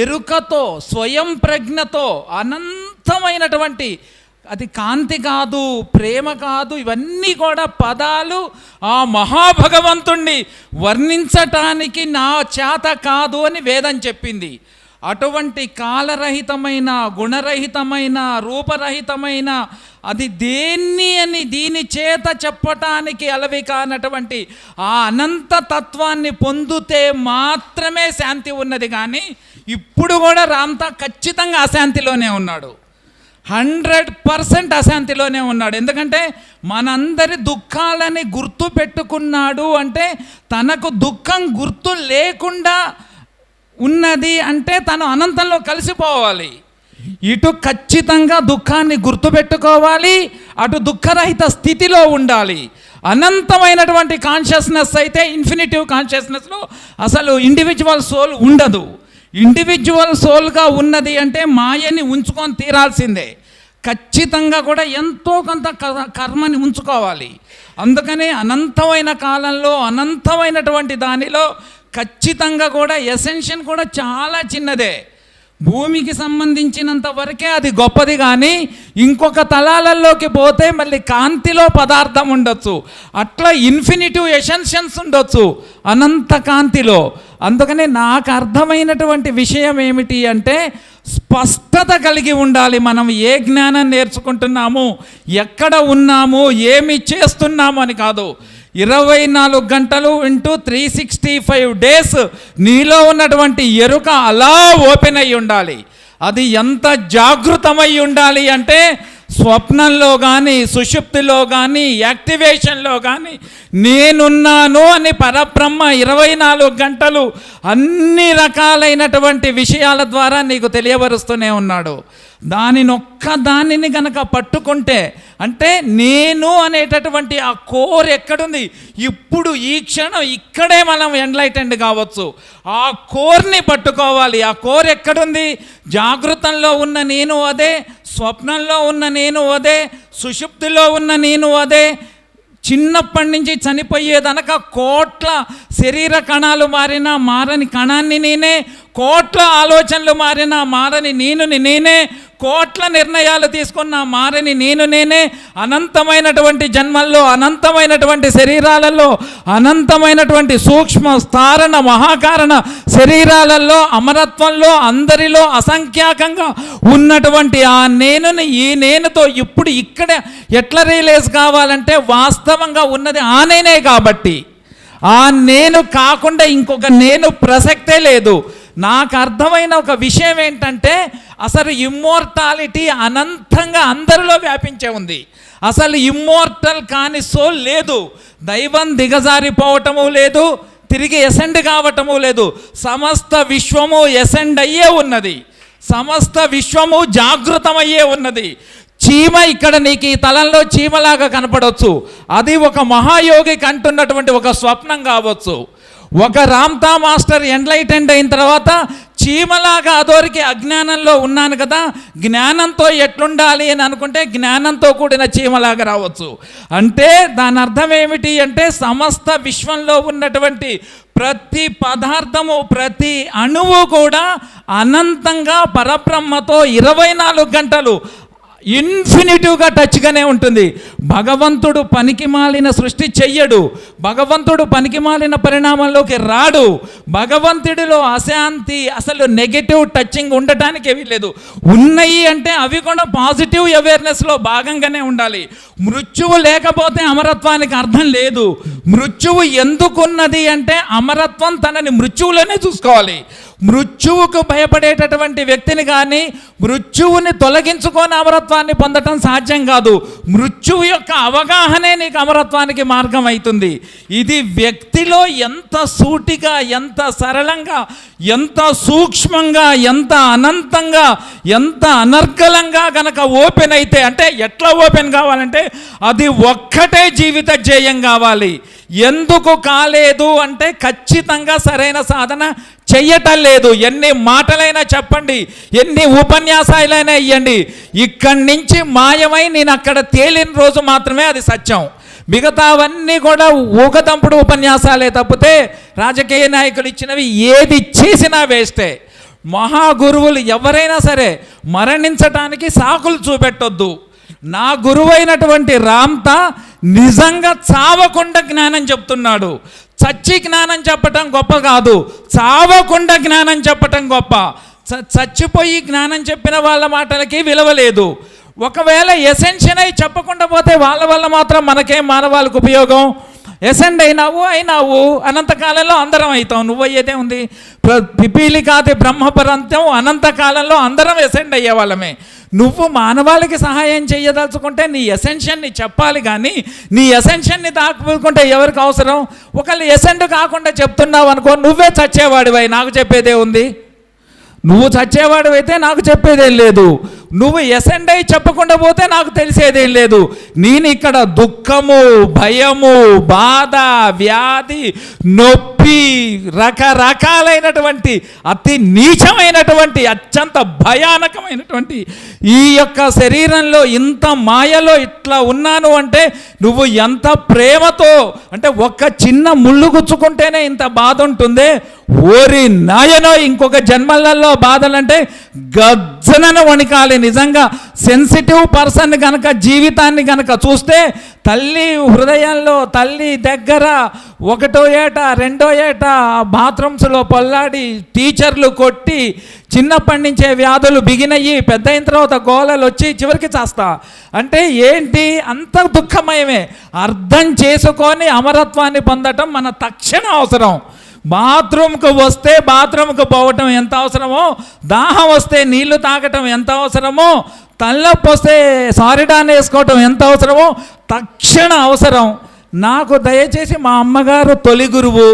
ఎరుకతో, స్వయం ప్రజ్ఞతో అనంతమైనటువంటి అది కాంతి కాదు, ప్రేమ కాదు, ఇవన్నీ కూడా పదాలు ఆ మహాభగవంతుణ్ణి వర్ణించటానికి నా చేత కాదు అని వేదం చెప్పింది. అటువంటి కాలరహితమైన, గుణరహితమైన, రూపరహితమైన, అది దేన్ని అని దీని చేత చెప్పటానికి అలవి కానటువంటి ఆ అనంత తత్వాన్ని పొందితే మాత్రమే శాంతి ఉన్నది. కానీ ఇప్పుడు కూడా రామ్తా ఖచ్చితంగా అశాంతిలోనే ఉన్నాడు, 100% అశాంతిలోనే ఉన్నాడు. ఎందుకంటే మనందరి దుఃఖాలని గుర్తు పెట్టుకున్నాడు అంటే తనకు దుఃఖం గుర్తు లేకుండా ఉన్నది అంటే తను అనంతంలో కలిసిపోవాలి. ఇటు ఖచ్చితంగా దుఃఖాన్ని గుర్తుపెట్టుకోవాలి, అటు దుఃఖరహిత స్థితిలో ఉండాలి. అనంతమైనటువంటి కాన్షియస్నెస్ అయితే ఇన్ఫినిటివ్ కాన్షియస్నెస్లో అసలు ఇండివిజువల్ సోల్ ఉండదు. ఇండివిజువల్ సోల్గా ఉన్నది అంటే మాయని ఉంచుకొని తీరాల్సిందే. ఖచ్చితంగా కూడా ఎంతో కొంత కర్మని ఉంచుకోవాలి. అందుకని అనంతమైన కాలంలో అనంతమైనటువంటి దానిలో ఖచ్చితంగా కూడా ఎసెన్షన్ కూడా చాలా చిన్నదే. భూమికి సంబంధించినంత వరకే అది గొప్పది. కానీ ఇంకొక తలాలలోకి పోతే మళ్ళీ కాంతిలో పదార్థం ఉండొచ్చు, అట్లా ఇన్ఫినిటివ్ ఎసెన్షన్స్ ఉండొచ్చు అనంత కాంతిలో. అందుకని నాకు అర్థమైనటువంటి విషయం ఏమిటి అంటే స్పష్టత కలిగి ఉండాలి. మనం ఏ జ్ఞానం నేర్చుకుంటున్నాము, ఎక్కడ ఉన్నాము, ఏమి చేస్తున్నాము అని కాదు. 24 గంటలు ఇంటూ 365 డేస్ నీలో ఉన్నటువంటి ఎరుక అలా ఓపెన్ అయి ఉండాలి. అది ఎంత జాగృతమై ఉండాలి అంటే స్వప్నంలో కానీ, సుషుప్తిలో కానీ, యాక్టివేషన్లో కానీ నేనున్నాను అని పరబ్రహ్మ 24 గంటలు అన్ని రకాలైనటువంటి విషయాల ద్వారా నీకు తెలియవరుస్తూనే ఉన్నాడు. దానిని గనక పట్టుకుంటే అంటే నేను అనేటటువంటి ఆ కోర్ ఎక్కడుంది, ఇప్పుడు ఈ క్షణం ఇక్కడే మనం ఎన్లైటెండ్ కావచ్చు. ఆ కోర్ని పట్టుకోవాలి. ఆ కోర్ ఎక్కడుంది? జాగృతంలో ఉన్న నేను అదే, స్వప్నంలో ఉన్న నేను అదే, సుషుప్తిలో ఉన్న నేను అదే. చిన్నప్పటి నుంచి చనిపోయేదనక కోట్ల శరీర కణాలు మారినా మారని కణాన్ని నేనే, కోట్ల ఆలోచనలు మారినా మారని నేనే, కోట్ల నిర్ణయాలు తీసుకున్న మారని నేనే, అనంతమైనటువంటి జన్మల్లో, అనంతమైనటువంటి శరీరాలలో, అనంతమైనటువంటి సూక్ష్మ స్థారణ మహాకారణ శరీరాలలో, అమరత్వంలో అందరిలో అసంఖ్యాకంగా ఉన్నటువంటి ఆ నేనుని ఈ నేనుతో ఇప్పుడు ఇక్కడ ఎట్లా రియలైజ్ కావాలంటే వాస్తవంగా ఉన్నది ఆ నేనే కాబట్టి. ఆ నేను కాకుండా ఇంకొక నేను ప్రసక్తే లేదు. నాకు అర్థమైన ఒక విషయం ఏంటంటే అసలు ఇమ్మోర్టాలిటీ అనంతంగా అందరిలో వ్యాపించే ఉంది. అసలు ఇమ్మోర్టల్ కాని సోల్ లేదు. దైవం దిగజారిపోవటము లేదు, తిరిగి ఎసెండ్ కావటము లేదు. సమస్త విశ్వము ఎసెండ్ అయ్యే ఉన్నది, సమస్త విశ్వము జాగృతమయ్యే ఉన్నది. చీమ ఇక్కడ నీకు ఈ తలంలో చీమలాగా కనపడవచ్చు, అది ఒక మహాయోగికి అంటున్నటువంటి ఒక స్వప్నం కావచ్చు. ఒక రామ్తా మాస్టర్ ఎన్లైటెండ్ అయిన తర్వాత చీమలాగా అదోరికి అజ్ఞానంలో ఉన్నాను కదా, జ్ఞానంతో ఎట్లుండాలి అని అనుకుంటే జ్ఞానంతో కూడిన చీమలాగా రావచ్చు. అంటే దాని అర్థం ఏమిటి అంటే సమస్త విశ్వంలో ఉన్నటువంటి ప్రతి పదార్థము, ప్రతి అణువు కూడా అనంతంగా పరబ్రహ్మతో 24 గంటలు ఇన్ఫినిటివ్గా టచ్గానే ఉంటుంది. భగవంతుడు పనికిమాలిన సృష్టి చెయ్యడు, భగవంతుడు పనికిమాలిన పరిణామంలోకి రాడు. భగవంతుడిలో అశాంతి, అసలు నెగటివ్ టచింగ్ ఉండటానికి ఏమీ లేదు. ఉన్నాయి అంటే అవి కూడా పాజిటివ్ అవేర్నెస్లో భాగంగానే ఉండాలి. మృత్యువు లేకపోతే అమరత్వానికి అర్థం లేదు. మృత్యువు ఎందుకున్నది అంటే అమరత్వం తనని మృత్యువులోనే చూసుకోవాలి. మృత్యువుకు భయపడేటటువంటి వ్యక్తిని కానీ మృత్యువుని తొలగించుకొని అమరత్వాన్ని పొందటం సాధ్యం కాదు. మృత్యువు యొక్క అవగాహనే నీకు అమరత్వానికి మార్గం అవుతుంది. ఇది వ్యక్తిలో ఎంత సూటిగా, ఎంత సరళంగా, ఎంత సూక్ష్మంగా, ఎంత అనంతంగా, ఎంత అనర్గళంగా గనక ఓపెన్ అయితే, అంటే ఎట్లా ఓపెన్ కావాలంటే అది ఒక్కటే జీవిత ధ్యేయం కావాలి. ఎందుకు కాలేదు అంటే ఖచ్చితంగా సరైన సాధన చెయ్యటం లేదు. ఎన్ని మాటలైనా చెప్పండి, ఎన్ని ఉపన్యాసాలైనా ఇవ్వండి, ఇక్కడి నుంచి మాయమై నేను అక్కడ తేలిన రోజు మాత్రమే అది సత్యం. మిగతావన్నీ కూడా ఊకదంపుడు ఉపన్యాసాలే తప్పితే రాజకీయ నాయకులు ఇచ్చినవి ఏది చేసినా వేస్టే. మహాగురువులు ఎవరైనా సరే మరణించటానికి సాకులు చూపెట్టొద్దు. నా గురువైనటువంటి రామ్తా నిజంగా చావకుండా జ్ఞానం చెప్తున్నాడు. చచ్చి జ్ఞానం చెప్పటం గొప్ప కాదు, చావకుండా జ్ఞానం చెప్పటం గొప్ప. చచ్చిపోయి జ్ఞానం చెప్పిన వాళ్ళ మాటలకి విలువ లేదు. ఒకవేళ ఎసెన్షన్ అయి చెప్పకుండా పోతే వాళ్ళ వల్ల మాత్రం మనకేం మానవాళ్ళకు ఉపయోగం? ఎసెండ్ అయినావు అనంతకాలంలో అందరం అవుతాం. నువ్వు అయ్యేదే ఉంది. పిపీలికాతి బ్రహ్మపరంతం అనంతకాలంలో అందరం ఎసెండ్ అయ్యేవాళ్ళమే. నువ్వు మానవాళికి సహాయం చేయదలుచుకుంటే నీ ఎసెన్షన్ని చెప్పాలి, కానీ నీ ఎసెన్షన్ని దాక్కుకుంటే ఎవరికి అవసరం? ఒకళ్ళు ఎసెండ్ కాకుండా చెప్తున్నావు అనుకో, నువ్వే చచ్చేవాడివై, నాకు చెప్పేదే ఉంది. నువ్వు చచ్చేవాడు అయితే నాకు చెప్పేదేం లేదు. నువ్వు ఎసెండ్ అయి చెప్పకుండా పోతే నాకు తెలిసేదేం లేదు. నేను ఇక్కడ దుఃఖము, భయము, బాధ, వ్యాధి, నొప్పి, రకరకాలైనటువంటి అతి నీచమైనటువంటి అత్యంత భయానకమైనటువంటి ఈ యొక్క శరీరంలో ఇంత మాయలో ఇట్లా ఉన్నాను అంటే నువ్వు ఎంత ప్రేమతో, అంటే ఒక్క చిన్న ముళ్ళు గుచ్చుకుంటేనే ఇంత బాధ ఉంటుందే. ఓరి నాయనో, ఇంకొక జన్మలలో బాధలంటే గజ్జనన వణికాలి. నిజంగా సెన్సిటివ్ పర్సన్ కనుక జీవితాన్ని కనుక చూస్తే తల్లి హృదయంలో, తల్లి దగ్గర ఒకటో ఏట రెండో ఏట బాత్రూమ్స్లో పొల్లాడి, టీచర్లు కొట్టి, చిన్నప్పటి నుంచే వ్యాధులు బిగినయ్యి, పెద్ద అయిన తర్వాత గోళలు వచ్చి చివరికి చేస్తా అంటే ఏంటి? అంత దుఃఖమయమే. అర్థం చేసుకొని అమరత్వాన్ని పొందటం మన తక్షణ అవసరం. బాత్రూమ్కు వస్తే బాత్రూమ్కు పోవటం ఎంత అవసరమో, దాహం వస్తే నీళ్లు తాగటం ఎంత అవసరమో, తలనొప్పి వస్తే సారిడాన్ వేసుకోవటం ఎంత అవసరమో తక్షణ అవసరం. నాకు దయచేసి మా అమ్మగారు తొలి గురువు.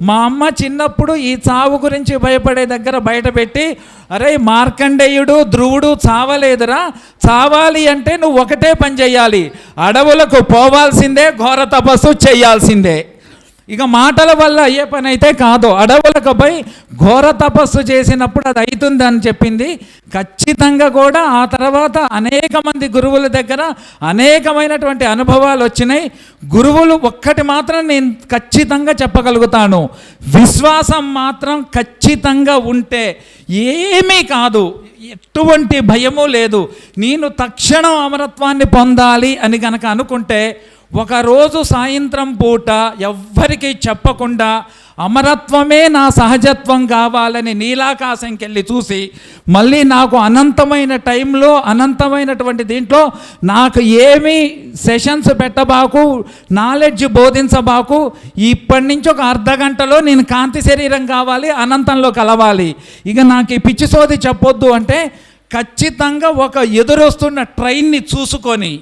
మా అమ్మ చిన్నప్పుడు ఈ చావు గురించి భయపడే దగ్గర బయటపెట్టి, అరే మార్కండేయుడు ధ్రువుడు చావలేదురా, చావాలి అంటే నువ్వు ఒకటే పని చేయాలి, అడవులకు పోవాల్సిందే, ఘోర తపస్సు చేయాల్సిందే. ఇక మాటల వల్ల అయ్యే పని అయితే కాదు. అడవులకు పోయి ఘోర తపస్సు చేసినప్పుడు అది అవుతుంది అని చెప్పింది. ఖచ్చితంగా కూడా ఆ తర్వాత అనేక మంది గురువుల దగ్గర అనేకమైనటువంటి అనుభవాలు వచ్చినాయి. గురువులు ఒక్కటి మాత్రం నేను ఖచ్చితంగా చెప్పగలుగుతాను, విశ్వాసం మాత్రం ఖచ్చితంగా ఉంటే ఏమీ కాదు, ఎటువంటి భయము లేదు. నేను తక్షణం అమరత్వాన్ని పొందాలి అని కనుక అనుకుంటే ఒకరోజు సాయంత్రం పూట ఎవ్వరికీ చెప్పకుండా అమరత్వమే నా సహజత్వం కావాలని నీలాకాశంకి వెళ్ళి చూసి, మళ్ళీ నాకు అనంతమైన టైంలో, అనంతమైనటువంటి దీంట్లో నాకు ఏమీ సెషన్స్ పెట్టబాకు, నాలెడ్జ్ బోధించబాకు, ఇప్పటి నుంచి ఒక అర్ధగంటలో నేను కాంతి శరీరం కావాలి, అనంతంలో కలవాలి, ఇక నాకు ఈ పిచ్చి సోది చెప్పొద్దు అంటే ఖచ్చితంగా ఒక ఎదురొస్తున్న ట్రైన్ని చూసుకొని,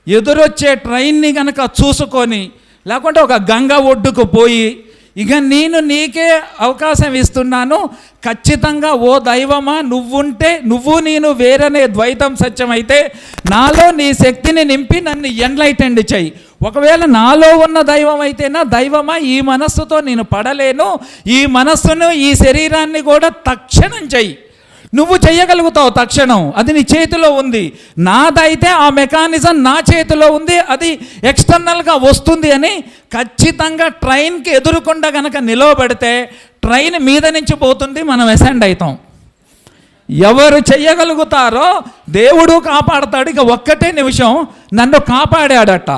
ఎదురొచ్చే ట్రైన్ని కనుక చూసుకొని, లేకుంటే ఒక గంగ ఒడ్డుకు పోయి, ఇక నేను నీకే అవకాశం ఇస్తున్నాను, ఖచ్చితంగా ఓ దైవమా నువ్వుంటే, నువ్వు నేను వేరనే ద్వైతం సత్యమైతే నాలో నీ శక్తిని నింపి నన్ను ఎన్లైటెండ్ చెయ్యి. ఒకవేళ నాలో ఉన్న దైవం అయితేనా, దైవమా ఈ మనస్సుతో నేను పడలేను, ఈ మనస్సును ఈ శరీరాన్ని కూడా తక్షణం చెయ్యి. నువ్వు చెయ్యగలుగుతావు తక్షణం, అది నీ చేతిలో ఉంది. నాదైతే ఆ మెకానిజం నా చేతిలో ఉంది, అది ఎక్స్టర్నల్గా వస్తుంది అని ఖచ్చితంగా ట్రైన్కి ఎదురుకుండా కనుక నిలవబడితే ట్రైన్ మీద నుంచి పోతుంది, మనం అసెండ్ అవుతాం. ఎవరు చెయ్యగలుగుతారో దేవుడు కాపాడతాడు. ఇక ఒక్కటే నిమిషం నన్ను కాపాడాడట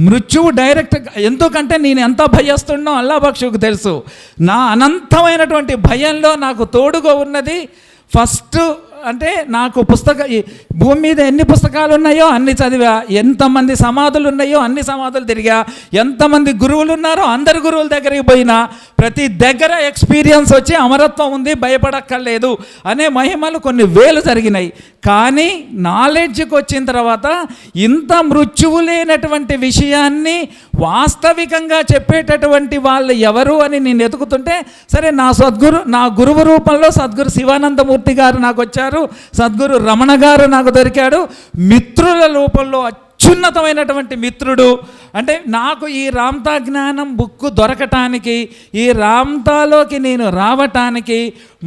మృత్యువు డైరెక్ట్. ఎందుకంటే నేను ఎంత భయస్తున్నో అల్లాహ్ తెలుసు. నా అనంతమైనటువంటి భయంలో నాకు తోడుగా ఉన్నది ఫస్ట్ అంటే నాకు ఈ భూమి మీద ఎన్ని పుస్తకాలు ఉన్నాయో అన్ని చదివా, ఎంతమంది సమాధులు ఉన్నాయో అన్ని సమాధులు తిరిగా, ఎంతమంది గురువులు ఉన్నారో అందరి గురువుల దగ్గరికి పోయినా ప్రతి దగ్గర ఎక్స్పీరియన్స్ వచ్చి అమరత్వం ఉంది, భయపడక్కర్లేదు అనే మహిమలు కొన్ని వేలు జరిగినాయి. కానీ నాలెడ్జ్కి వచ్చిన తర్వాత ఇంత మృత్యువు లేనటువంటి విషయాన్ని వాస్తవికంగా చెప్పేటటువంటి వాళ్ళు ఎవరు అని నేను ఎతుకుతుంటే, సరే నా గురువు రూపంలో సద్గురు శివానందమూర్తి గారు నాకు వచ్చారు, సద్గురు రమణ గారు నాకు దొరికాడు, మిత్రుల రూపంలో అత్యున్నతమైనటువంటి మిత్రుడు. అంటే నాకు ఈ రామ్తా జ్ఞానం బుక్ దొరకటానికి, ఈ రామ్తాలోకి నేను రావటానికి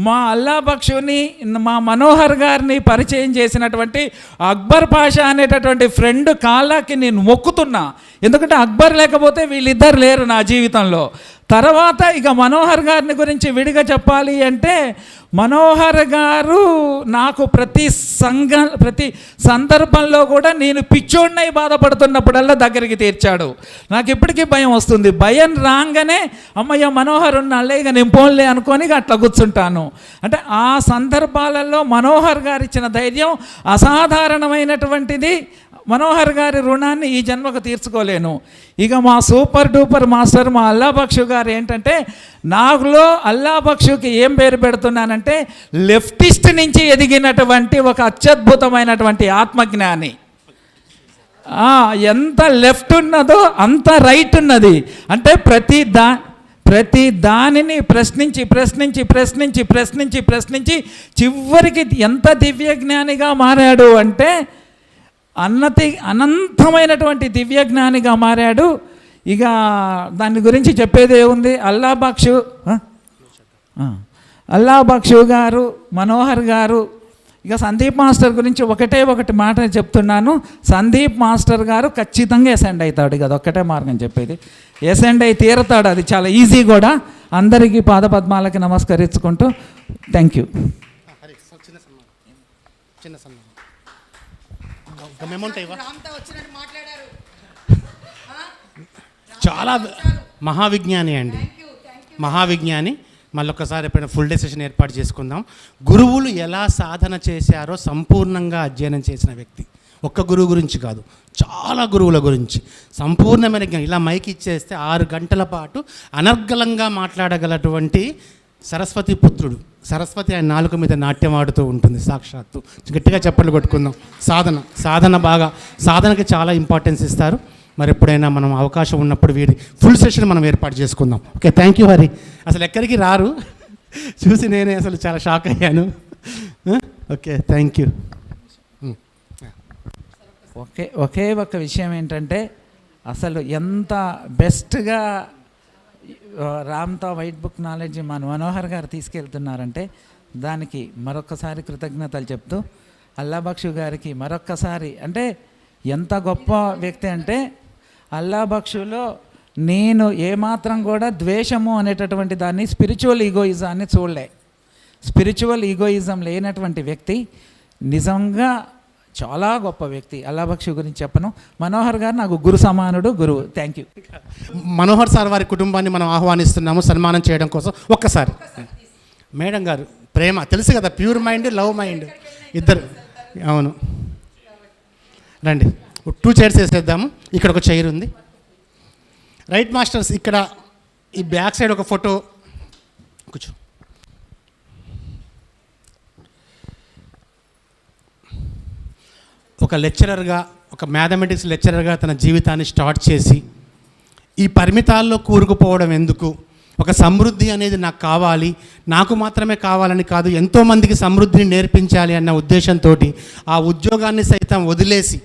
మా అల్లాహ్ బక్షుని, మా మనోహర్ గారిని పరిచయం చేసినటువంటి అక్బర్ పాషా అనేటటువంటి ఫ్రెండ్ కాళ్ళకి నేను మొక్కుతున్నా. ఎందుకంటే అక్బర్ లేకపోతే వీళ్ళిద్దరు లేరు నా జీవితంలో. తర్వాత ఇక మనోహర్ గారిని గురించి విడిగా చెప్పాలి అంటే, మనోహర్ గారు నాకు ప్రతి సందర్భంలో కూడా నేను పిచ్చోడినై బాధపడుతున్నప్పుడల్లా దగ్గరికి తీర్చాడు. నాకు ఇప్పటికీ భయం వస్తుంది. భయం రాగానే అమ్మయ్య మనోహర్ ఉన్నాళ్ళే, ఇక నేను పోన్లే అనుకొని ఇక అట్లా కూర్చుంటాను. అంటే ఆ సందర్భాలలో మనోహర్ గారు ఇచ్చిన ధైర్యం అసాధారణమైనటువంటిది. మనోహర్ గారి రుణాన్ని ఈ జన్మకు తీర్చుకోలేను. ఇక మా సూపర్ డూపర్ మాస్టర్ మా అల్లా బక్షు గారు ఏంటంటే, నాకులో అల్లా బక్షుకి ఏం పేరు పెడుతున్నానంటే, లెఫ్టిస్ట్ నుంచి ఎదిగినటువంటి ఒక అత్యద్భుతమైనటువంటి ఆత్మజ్ఞాని. ఎంత లెఫ్ట్ ఉన్నదో అంత రైట్ ఉన్నది. అంటే ప్రతి దానిని ప్రశ్నించి చివరికి ఎంత దివ్యజ్ఞానిగా మారాడు అంటే, అనంతమైనటువంటి దివ్యజ్ఞానిగా మారాడు. ఇక దాని గురించి చెప్పేది ఏముంది. అల్లా బక్షు గారు, మనోహర్ గారు, ఇక సందీప్ మాస్టర్ గురించి ఒకటి మాట చెప్తున్నాను. సందీప్ మాస్టర్ గారు ఖచ్చితంగా ఎసెండ్ అవుతాడు. ఇక అదొక్కటే మార్గం చెప్పేది. ఎసెండ్ అయి తీరతాడు. అది చాలా ఈజీ కూడా. అందరికీ పాదపద్మాలకి నమస్కరించుకుంటూ థ్యాంక్ యూ. చాలా మహావిజ్ఞాని అండి, మహావిజ్ఞాని. మళ్ళొకసారి ఎప్పుడైనా ఫుల్ డే సెషన్ ఏర్పాటు చేసుకుందాం. గురువులు ఎలా సాధన చేశారో సంపూర్ణంగా అధ్యయనం చేసిన వ్యక్తి. ఒక్క గురువు గురించి కాదు, చాలా గురువుల గురించి సంపూర్ణమైన జ్ఞానం. ఇలా మైక్ ఇచ్చేస్తే 6 గంటల పాటు అనర్గళంగా మాట్లాడగలటువంటి సరస్వతి పుత్రుడు. సరస్వతి ఆయన నాలుక మీద నాట్యం ఆడుతూ ఉంటుంది సాక్షాత్తు. గట్టిగా చప్పట్లు కొట్టుకుందాం. సాధనకి చాలా ఇంపార్టెన్స్ ఇస్తారు. మరి ఎప్పుడైనా మనం అవకాశం ఉన్నప్పుడు వీరి ఫుల్ సెషన్ మనం ఏర్పాటు చేసుకుందాం. Okay, thank you Hari. అసలు ఎక్కడికి రారు, చూసి నేనే అసలు చాలా షాక్ అయ్యాను. Okay, thank you. ఒకే ఒక విషయం ఏంటంటే, అసలు ఎంత బెస్ట్గా రామ్తా వైట్ బుక్ నాలెడ్జ్ మన మనోహర్ గారు తీసుకెళ్తున్నారంటే, దానికి మరొకసారి కృతజ్ఞతలు చెప్తూ, అల్లా బక్షు గారికి మరొక్కసారి, అంటే ఎంత గొప్ప వ్యక్తి అంటే, అల్లా బక్షులో నేను ఏమాత్రం కూడా ద్వేషము అనేటటువంటి దాన్ని, స్పిరిచువల్ ఈగోయిజాన్ని చూడలే. స్పిరిచువల్ ఈగోయిజం లేనటువంటి వ్యక్తి, నిజంగా చాలా గొప్ప వ్యక్తి. అల్లా బక్షు గురించి చెప్పను. మనోహర్ గారు నాకు గురు సమానుడు, గురువు. Thank you. మనోహర్ సార్ వారి కుటుంబాన్ని మనం ఆహ్వానిస్తున్నాము సన్మానం చేయడం కోసం. ఒక్కసారి మేడం గారు, ప్రేమ తెలుసు కదా, ప్యూర్ మైండ్, లవ్ మైండ్ ఇద్దరు. అవును, రండి. 2 చైర్స్ వేసేద్దాము. ఇక్కడ ఒక చైర్ ఉంది. రైట్ మాస్టర్స్, ఇక్కడ ఈ బ్యాక్ సైడ్ ఒక ఫోటో. కూర్చో. ఒక లెక్చరర్గా, ఒక మ్యాథమెటిక్స్ లెక్చరర్గా తన జీవితాన్ని స్టార్ట్ చేసి, ఈ పరిమితాల్లో కూరుకుపోవడం ఎందుకు, ఒక సమృద్ధి అనేది నాకు కావాలి, నాకు మాత్రమే కావాలని కాదు, ఎంతోమందికి సమృద్ధిని నేర్పించాలి అన్న ఉద్దేశంతో ఆ ఉద్యోగాన్ని సైతం వదిలేసి,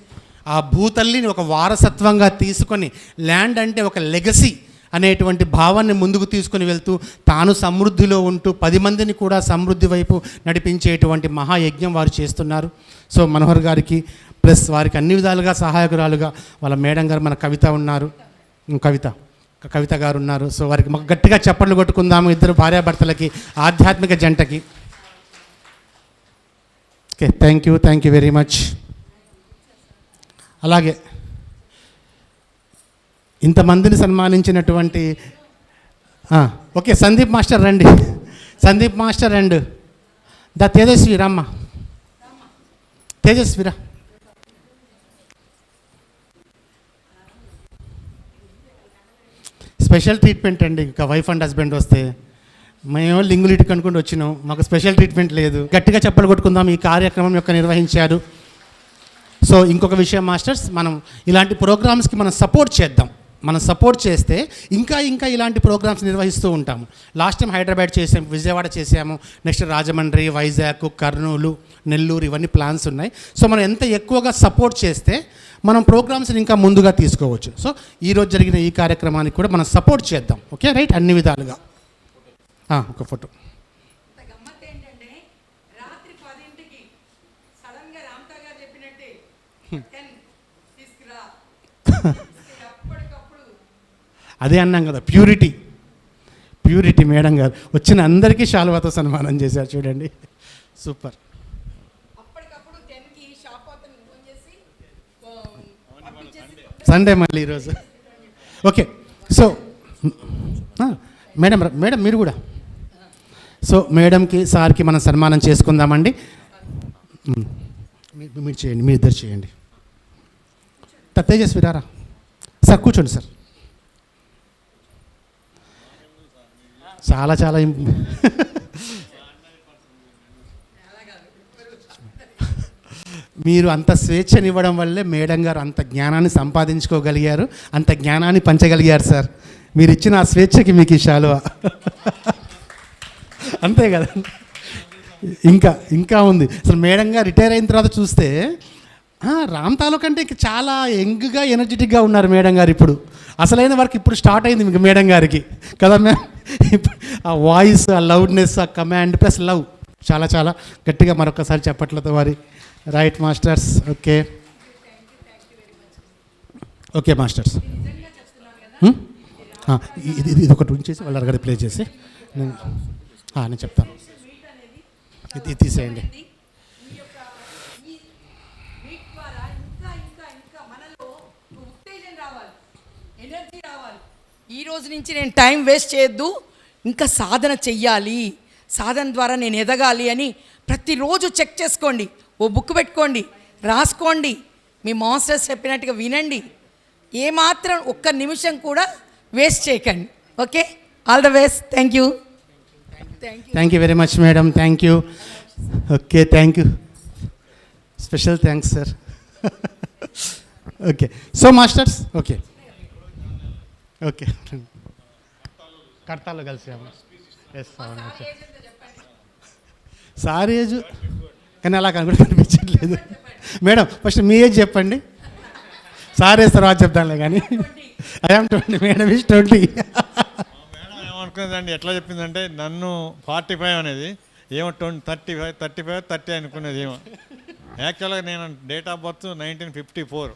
ఆ భూతల్లిని ఒక వారసత్వంగా తీసుకొని, ల్యాండ్ అంటే ఒక లెగసీ అనేటువంటి భావాన్ని ముందుకు తీసుకుని వెళ్తూ, తాను సమృద్ధిలో ఉంటూ 10 మందిని కూడా సమృద్ధి వైపు నడిపించేటువంటి మహాయజ్ఞం వారు చేస్తున్నారు. సో మనోహర్ గారికి ప్లస్ వారికి అన్ని విధాలుగా సహాయకురాలుగా వాళ్ళ మేడం గారు, మన కవిత ఉన్నారు, కవిత గారు ఉన్నారు. సో వారికి మాకు గట్టిగా చప్పట్లు కొట్టుకుందాము, ఇద్దరు భార్యాభర్తలకి, ఆధ్యాత్మిక జంటకి. Okay, thank you very much. అలాగే ఇంతమందిని సన్మానించినటువంటి ఓకే, సందీప్ మాస్టర్ రండి. సందీప్ మాస్టర్ అండ్ తేజస్వి రామ్మ, తేజస్విరా. స్పెషల్ ట్రీట్మెంట్ అండి. ఇంకా వైఫ్ అండ్ హస్బెండ్ వస్తే మేము లింగులిటికి అనుకుంటూ వచ్చినాం, మాకు స్పెషల్ ట్రీట్మెంట్ లేదు. గట్టిగా చెప్పలు కొట్టుకుందాం. ఈ కార్యక్రమం యొక్క నిర్వహించారు. సో ఇంకొక విషయం మాస్టర్స్, మనం ఇలాంటి ప్రోగ్రామ్స్కి మనం సపోర్ట్ చేద్దాం. మనం సపోర్ట్ చేస్తే ఇంకా ఇలాంటి ప్రోగ్రామ్స్ నిర్వహిస్తూ ఉంటాము. లాస్ట్ టైం హైదరాబాద్ చేసాము, విజయవాడ చేసాము, నెక్స్ట్ రాజమండ్రి, వైజాగ్, కర్నూలు, నెల్లూరు, ఇవన్నీ ప్లాన్స్ ఉన్నాయి. సో మనం ఎంత ఎక్కువగా సపోర్ట్ చేస్తే మనం ప్రోగ్రామ్స్ని ఇంకా ముందుగా తీసుకోవచ్చు. సో ఈరోజు జరిగిన ఈ కార్యక్రమానికి కూడా మనం సపోర్ట్ చేద్దాం. ఓకే, రైట్, అన్ని విధాలుగా. ఒక ఫోటో. అదే అన్నాం కదా, ప్యూరిటీ. ప్యూరిటీ మేడం గారు వచ్చిన అందరికీ శాలువాతో సన్మానం చేశారు చూడండి, సూపర్. సండే మళ్ళీ ఈరోజు. ఓకే, సో మేడం మేడం మీరు కూడా, సో మేడంకి సార్కి మనం సన్మానం చేసుకుందామండి. మీరు చేయండి, మీ ఇద్దరు చేయండి. తేజస్వి రారా సార్, కూర్చోండి సార్. చాలా చాలా మీరు అంత స్వేచ్ఛనివ్వడం వల్లే మేడం గారు అంత జ్ఞానాన్ని సంపాదించుకోగలిగారు, అంత జ్ఞానాన్ని పంచగలిగారు సార్. మీరు ఇచ్చిన ఆ స్వేచ్ఛకి మీకు ఈ శాలువా. అంతే కదా. ఇంకా ఉంది అసలు. మేడం గారు రిటైర్ అయిన తర్వాత చూస్తే రామ్ తాలూక్ అంటే ఇంకా చాలా యంగ్గా ఎనర్జెటిక్గా ఉన్నారు మేడం గారు. ఇప్పుడు అసలైన వర్క్ ఇప్పుడు స్టార్ట్ అయింది మీకు మేడం గారికి కదా మ్యామ్. ఆ వాయిస్, ఆ లౌడ్నెస్, ఆ కమాండ్ ప్లస్ లవ్ చాలా చాలా గట్టిగా మరొకసారి చెప్పట్లతో వారి right masters. Okay okay masters, ఇది ఒకటి ఉంచేసి వాళ్ళు అరగడ ప్లే చేసి నేను చెప్తాను. ఇది తీసేయండి. ఈ రోజు నుంచి నేను టైం వేస్ట్ చేయొద్దు, ఇంకా సాధన చెయ్యాలి, సాధన ద్వారా నేను ఎదగాలి అని ప్రతిరోజు చెక్ చేసుకోండి. ఓ బుక్ పెట్టుకోండి, రాసుకోండి, మీ మాస్టర్స్ చెప్పినట్టుగా వినండి. ఏమాత్రం ఒక్క నిమిషం కూడా వేస్ట్ చేయకండి. Okay, all the best. Thank you. Thank you very much madam, thank you. Okay, thank you, special thanks sir. Okay, so masters okay okay కడతాలో కలిసాము. ఎస్ అవును సార్ ఏజ్ కానీ అలా కూడా కనిపించట్లేదు. మేడం ఫస్ట్ మీ ఏజ్ చెప్పండి, సార్ ఏజ్ తర్వాత చెప్తానులే. కానీ ఐఎమ్ 20, మేడం ఈజ్ 20. మేడం ఏమనుకున్నదండి, ఎట్లా చెప్పిందంటే నన్ను 45 అనేది ఏమో 35 30 అనుకునేది ఏమో. యాక్చువల్గా నేను date of birth 1954,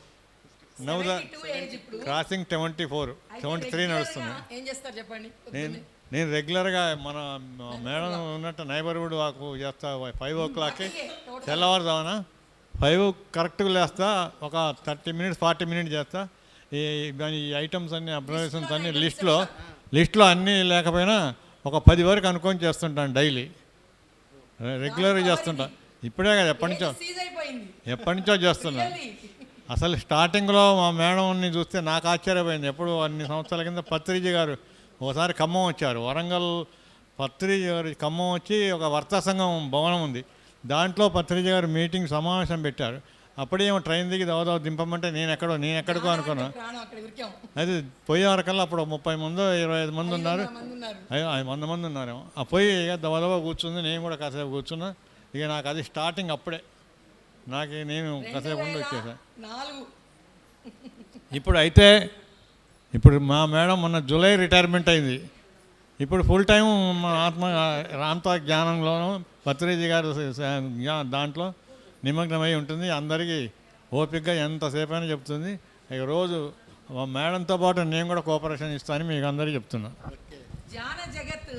now the crossing 73 నడుస్తుంది. ఏం చేస్తారు చెప్పండి. నేను రెగ్యులర్గా మన మేడం ఉన్నట్టు నైబర్హుడ్ వాకు చేస్తా. 5 o'clockకి తెల్లవారుదామన 5 కరెక్ట్గా లేస్తా. ఒక 30 minutes 40 minutes చేస్తా. ఈ ఐటమ్స్ అన్ని అబ్జర్వేషన్స్ అన్ని లిస్ట్లో అన్నీ లేకపోయినా ఒక 10 వరకు అనుకొని చేస్తుంటాను డైలీ. రెగ్యులర్గా చేస్తుంటా. ఇప్పుడే కదా ఎప్పటి నుంచో చేస్తున్నా. అసలు స్టార్టింగ్లో మా మేడంని చూస్తే నాకు ఆశ్చర్యపోయింది. ఎప్పుడు అన్ని సంవత్సరాల కింద పత్రిజీ గారు ఒకసారి ఖమ్మం వచ్చారు. వరంగల్ పత్రిజీ గారు ఖమ్మం వచ్చి ఒక వర్తా సంఘం భవనం ఉంది, దాంట్లో పత్రిజీ గారు మీటింగ్ సమావేశం పెట్టారు. అప్పుడేమో ట్రైన్ దిగి దవదవ దింపమంటే నేను ఎక్కడికో అనుకున్నా. అది పోయే వరకల్లా అప్పుడు 30 మందో 25 మంది ఉన్నారు, 5 మంది ఉన్నారేమో. ఆ పోయి ఇక దవదవ కూర్చుంది, నేను కూడా కాసేపు కూర్చున్నా. ఇక నాకు అది స్టార్టింగ్ అప్పుడే. నేను కాసేపు ఉండి వచ్చేసాను. ఇప్పుడు మా మేడం మొన్న జూలై రిటైర్మెంట్ అయింది. ఇప్పుడు ఫుల్ టైం మా రామ్తా జ్ఞానంలోనూ పత్రిజీ గారు దాంట్లో నిమగ్నమై ఉంటుంది. అందరికీ ఓపికగా ఎంతసేపు అయినా చెప్తుంది. ఇక రోజు మా మేడంతో పాటు నేను కూడా కోఆపరేషన్ ఇస్తానని మీకు అందరికీ చెప్తున్నా. ధ్యాన జగత్